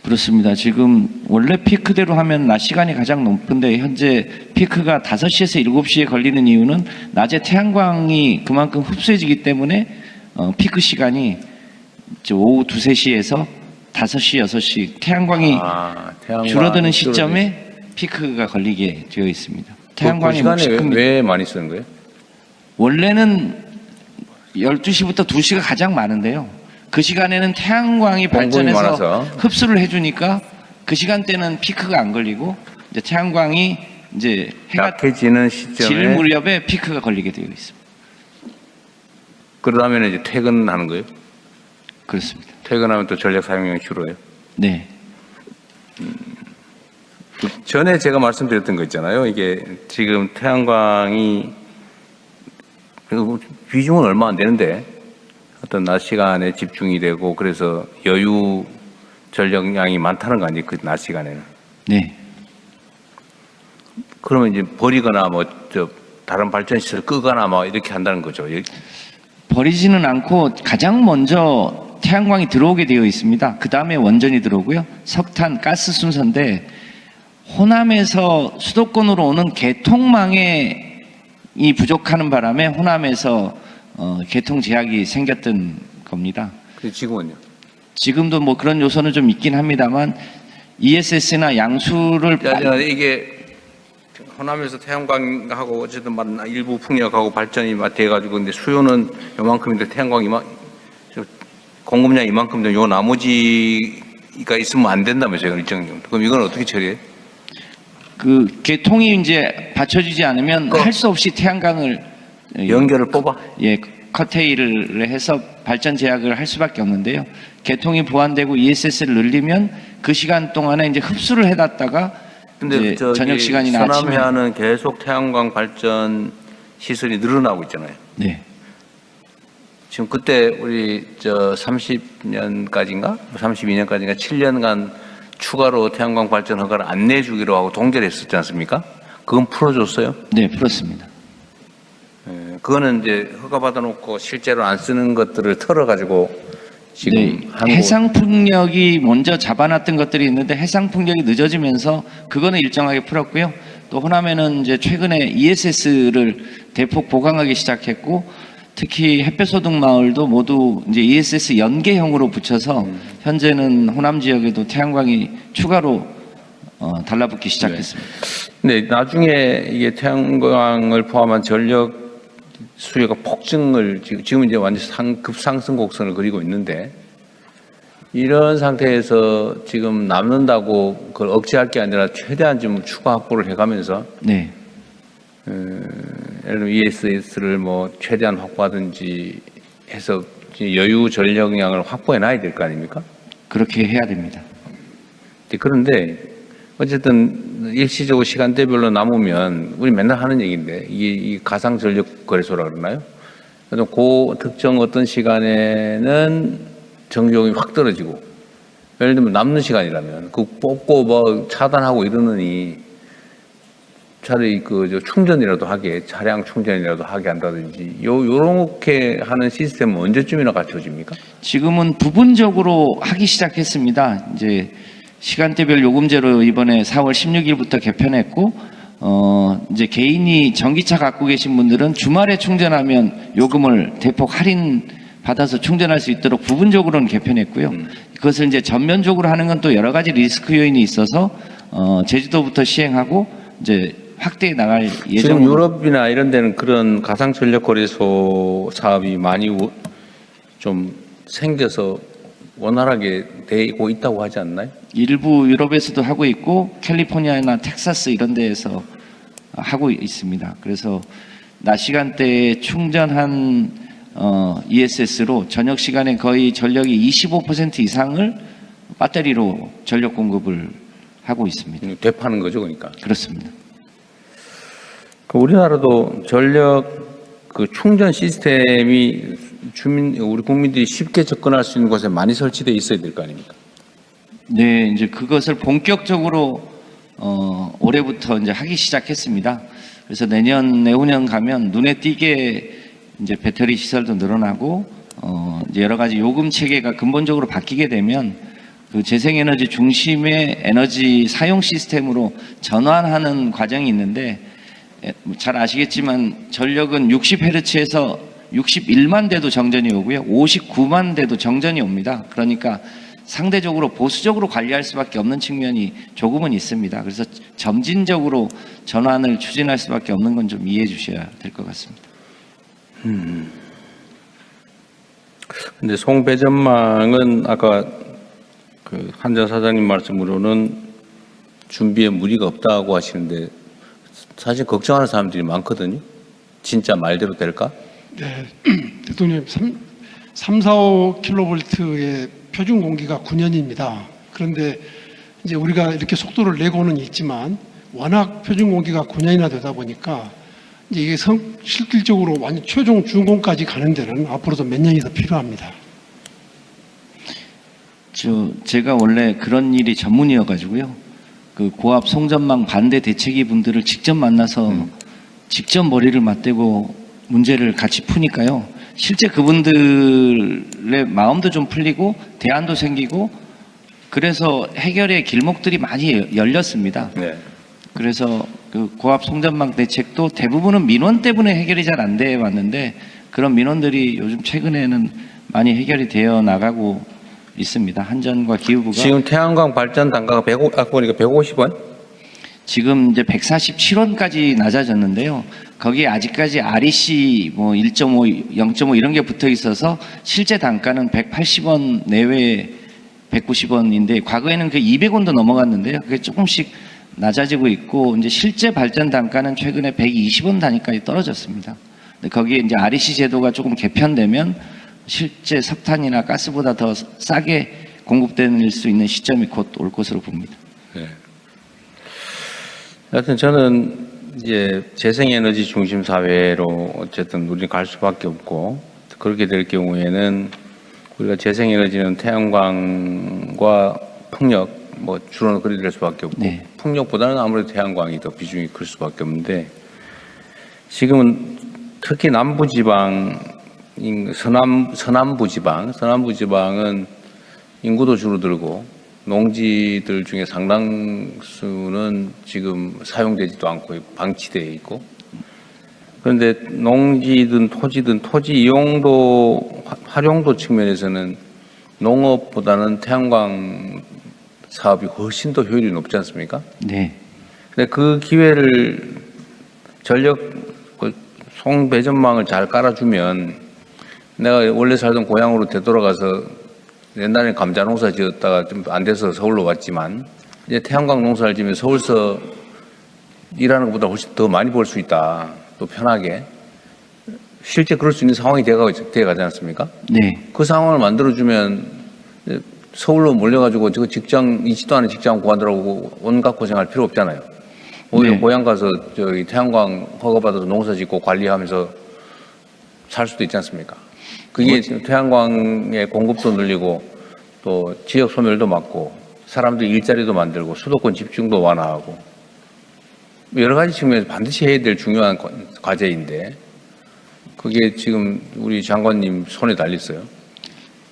그렇습니다. 지금 원래 피크대로 하면 낮 시간이 가장 높은데 현재 피크가 5시에서 7시에 걸리는 이유는 낮에 태양광이 그만큼 흡수해지기 때문에 피크 시간이 오후 2, 3시에서 5시, 6시 태양광이 줄어드는 시점에 피크가 걸리게 되어 있습니다. 태양광이 그 시간에 왜 많이 쓰는 거예요? 원래는 12시부터 2시가 가장 많은데요. 그 시간에는 태양광이 발전해서 흡수를 해주니까 그 시간대는 피크가 안 걸리고 이제 태양광이 이제 해가 약해지는 시점에 질 무렵에 피크가 걸리게 되어 있습니다. 그러다면 이제 퇴근하는 거예요? 그렇습니다. 퇴근하면 또 전력 사용량이 줄어요? 네. 전에 제가 말씀드렸던 거 있잖아요. 이게 지금 태양광이 비중은 얼마 안 되는데 어떤 낮 시간에 집중이 되고 그래서 여유 전력량이 많다는 거 아니에요? 그 낮 시간에는. 네. 그러면 이제 버리거나 다른 발전 시설 끄거나 이렇게 한다는 거죠. 버리지는 않고 가장 먼저 태양광이 들어오게 되어 있습니다. 그 다음에 원전이 들어오고요. 석탄, 가스 순서인데 호남에서 수도권으로 오는 개통망이 부족하는 바람에 호남에서 개통 제약이 생겼던 겁니다. 지금은요? 지금도 뭐 그런 요소는 좀 있긴 합니다만 ESS나 양수를 이게 호남에서 태양광하고 어쨌든 일부 풍력하고 발전이 돼가지고 근데 수요는 요만큼인데 태양광이 공급량 이만큼 되면 요 나머지가 있으면 안 된다면서요, 일정 정도. 그럼 이건 어떻게 처리해? 그 개통이 이제 받쳐주지 않으면 할 수 없이 태양광을 연결을 뽑아? 예, 커테일을 해서 발전 제약을 할 수밖에 없는데요. 개통이 보완되고 ESS를 늘리면 그 시간 동안에 이제 흡수를 해놨다가 근데 이제 저녁 시간이나 아침에 서남해안은 계속 태양광 발전 시설이 늘어나고 있잖아요. 네. 지금 그때 우리 30년까지인가 32년까지인가 7년간 추가로 태양광 발전 허가를 안 내주기로 하고 동결을 했었지 않습니까? 그건 풀어줬어요? 네, 풀었습니다. 그거는 이제 허가 받아놓고 실제로 안 쓰는 것들을 털어가지고 지금 네, 해상 풍력이 먼저 잡아놨던 것들이 있는데 해상 풍력이 늦어지면서 그거는 일정하게 풀었고요. 또 호남에는 이제 최근에 ESS를 대폭 보강하기 시작했고 특히 햇볕소득 마을도 모두 이제 ESS 연계형으로 붙여서 현재는 호남 지역에도 태양광이 추가로 달라붙기 시작했습니다. 네, 나중에 이게 태양광을 포함한 전력 수요가 폭증을 지금 이제 완전 급상승 곡선을 그리고 있는데 이런 상태에서 지금 남는다고 그걸 억제할 게 아니라 최대한 좀 추가 확보를 해가면서 네. 예를 들면 ESS를 뭐 최대한 확보하든지 해서 여유 전력량을 확보해 놔야 될 거 아닙니까? 그렇게 해야 됩니다. 그런데 어쨌든 일시적으로 시간대별로 남으면 우리 맨날 하는 얘기인데 이 가상 전력 거래소라 그러나요? 그래서 그 특정 어떤 시간에는 전력이 확 떨어지고 예를 들면 남는 시간이라면 그 뽑고 뭐 차단하고 이러느니 차라리 그 충전이라도 하게 차량 충전이라도 하게 한다든지 요렇게 하는 시스템은 언제쯤이나 갖춰집니까? 지금은 부분적으로 하기 시작했습니다. 이제 시간대별 요금제로 이번에 4월 16일부터 개편했고 이제 개인이 전기차 갖고 계신 분들은 주말에 충전하면 요금을 대폭 할인 받아서 충전할 수 있도록 부분적으로는 개편했고요. 그것을 이제 전면적으로 하는 건 또 여러 가지 리스크 요인이 있어서 제주도부터 시행하고 이제 확대해 나갈 예정입니다. 지금 유럽이나 이런 데는 그런 가상 전력 거래소 사업이 많이 좀 생겨서 원활하게 되고 있다고 하지 않나요? 일부 유럽에서도 하고 있고 캘리포니아나 텍사스 이런 데에서 하고 있습니다. 그래서 낮 시간대에 충전한 ESS로 저녁 시간에 거의 전력이 25% 이상을 배터리로 전력 공급을 하고 있습니다. 되파는 거죠, 그러니까. 그렇습니다. 우리나라도 전력 그 충전 시스템이 우리 국민들이 쉽게 접근할 수 있는 곳에 많이 설치되어 있어야 될 거 아닙니까? 네, 이제 그것을 본격적으로 올해부터 이제 하기 시작했습니다. 그래서 내후년 가면 눈에 띄게 이제 배터리 시설도 늘어나고 이제 여러 가지 요금 체계가 근본적으로 바뀌게 되면 그 재생에너지 중심의 에너지 사용 시스템으로 전환하는 과정이 있는데 잘 아시겠지만 전력은 60Hz에서 61만 대도 정전이 오고요. 59만 대도 정전이 옵니다. 그러니까 상대적으로 보수적으로 관리할 수밖에 없는 측면이 조금은 있습니다. 그래서 점진적으로 전환을 추진할 수밖에 없는 건 좀 이해해 주셔야 될 것 같습니다. 근데 송배전망은 아까 그 한전 사장님 말씀으로는 준비에 무리가 없다고 하시는데 사실 걱정하는 사람들이 많거든요. 진짜 말대로 될까? 네, 대통령님 345kV의 표준 공기가 9년입니다. 그런데 이제 우리가 이렇게 속도를 내고는 있지만 워낙 표준 공기가 9년이나 되다 보니까 이제 이게 실질적으로 완전 최종 준공까지 가는 데는 앞으로도 몇 년이 더 필요합니다. 제가 원래 그런 일이 전문이어가지고요. 그 고압 송전망 반대 대책위 분들을 직접 만나서 직접 머리를 맞대고 문제를 같이 푸니까요. 실제 그분들의 마음도 좀 풀리고 대안도 생기고 그래서 해결의 길목들이 많이 열렸습니다. 네. 그래서 그 고압 송전망 대책도 대부분은 민원 때문에 해결이 잘 안 돼 왔는데 그런 민원들이 요즘 최근에는 많이 해결이 되어 나가고 있습니다. 한전과 기후부가 지금 태양광 발전 단가가 150원? 지금 이제 147원까지 낮아졌는데요. 거기에 아직까지 REC 뭐 1.5, 0.5 이런 게 붙어 있어서 실제 단가는 180원 내외 190원인데 과거에는 그 200원도 넘어갔는데요. 그게 조금씩 낮아지고 있고 이제 실제 발전 단가는 최근에 120원 단위까지 떨어졌습니다. 근데 거기에 이제 REC 제도가 조금 개편되면 실제 석탄이나 가스보다 더 싸게 공급될 수 있는 시점이 곧 올 것으로 봅니다. 네. 하여튼 저는 이제 재생에너지 중심 사회로 어쨌든 우리는 갈 수밖에 없고 그렇게 될 경우에는 우리가 재생에너지는 태양광과 풍력 뭐 주로는 그리 될 수밖에 없고 네. 풍력보다는 아무래도 태양광이 더 비중이 클 수밖에 없는데 지금은 특히 남부지방 서남부지방은 인구도 줄어들고 농지들 중에 상당수는 지금 사용되지도 않고 방치되어 있고 그런데 농지든 토지든 토지 이용도 활용도 측면에서는 농업보다는 태양광 사업이 훨씬 더 효율이 높지 않습니까? 네. 근데 그 기회를 전력 송배전망을 잘 깔아주면 내가 원래 살던 고향으로 되돌아가서 옛날에 감자 농사 지었다가 좀 안 돼서 서울로 왔지만 이제 태양광 농사를 지으면 서울서 일하는 것보다 훨씬 더 많이 벌 수 있다. 또 편하게. 실제 그럴 수 있는 상황이 되어가지 않습니까? 네. 그 상황을 만들어주면 서울로 몰려가지고 저 직장, 있지도 않은 직장 구하느라고 온갖 고생할 필요 없잖아요. 오히려 네. 고향 가서 저기 태양광 허가받아서 농사 짓고 관리하면서 살 수도 있지 않습니까? 그게 지금 태양광의 공급도 늘리고 또 지역 소멸도 막고 사람들 일자리도 만들고 수도권 집중도 완화하고 여러 가지 측면에서 반드시 해야 될 중요한 과제인데 그게 지금 우리 장관님 손에 달렸어요.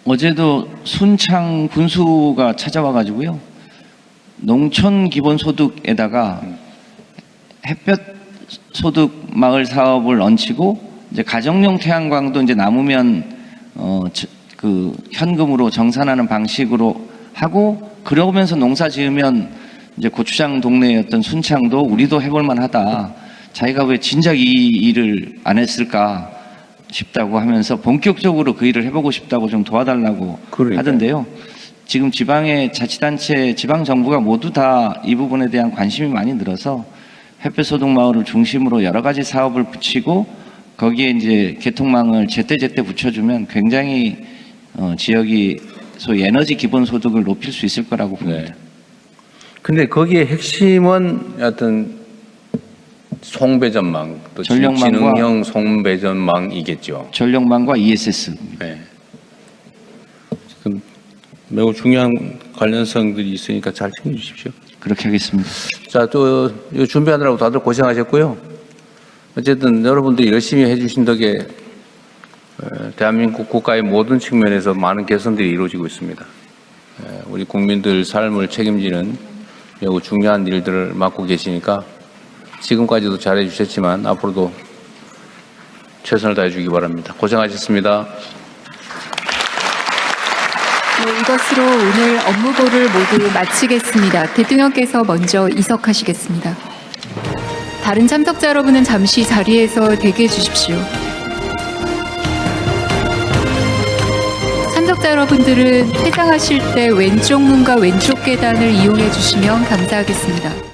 어제도 순창 군수가 찾아와 가지고요. 농촌 기본소득에다가 햇볕 소득 마을 사업을 얹히고 이제 가정용 태양광도 이제 남으면 그 현금으로 정산하는 방식으로 하고 그러면서 농사 지으면 이제 고추장 동네였던 순창도 우리도 해볼 만하다. 자기가 왜 진작 이 일을 안 했을까 싶다고 하면서 본격적으로 그 일을 해보고 싶다고 좀 도와달라고 하던데요. 지금 지방의 자치단체, 지방정부가 모두 다 이 부분에 대한 관심이 많이 늘어서 햇볕소득 마을을 중심으로 여러 가지 사업을 붙이고 거기에 이제 개통망을 제때제때 붙여주면 굉장히 지역이 소위 에너지 기본소득을 높일 수 있을 거라고 봅니다. 근데 거기에 핵심은 하여튼 송배전망, 또 지능형 송배전망이겠죠. 전력망과 ESS. 네. 매우 중요한 관련성들이 있으니까 잘 챙겨주십시오. 그렇게 하겠습니다. 자, 또 준비하느라고 다들 고생하셨고요. 어쨌든 여러분들이 열심히 해주신 덕에 대한민국 국가의 모든 측면에서 많은 개선들이 이루어지고 있습니다. 우리 국민들 삶을 책임지는 매우 중요한 일들을 맡고 계시니까 지금까지도 잘해 주셨지만 앞으로도 최선을 다해 주기 바랍니다. 고생하셨습니다. 네, 이것으로 오늘 업무보를 모두 마치겠습니다. 대통령께서 먼저 이석하시겠습니다. 다른 참석자 여러분은 잠시 자리에서 대기해 주십시오. 참석자 여러분들은 퇴장하실 때 왼쪽 문과 왼쪽 계단을 이용해 주시면 감사하겠습니다.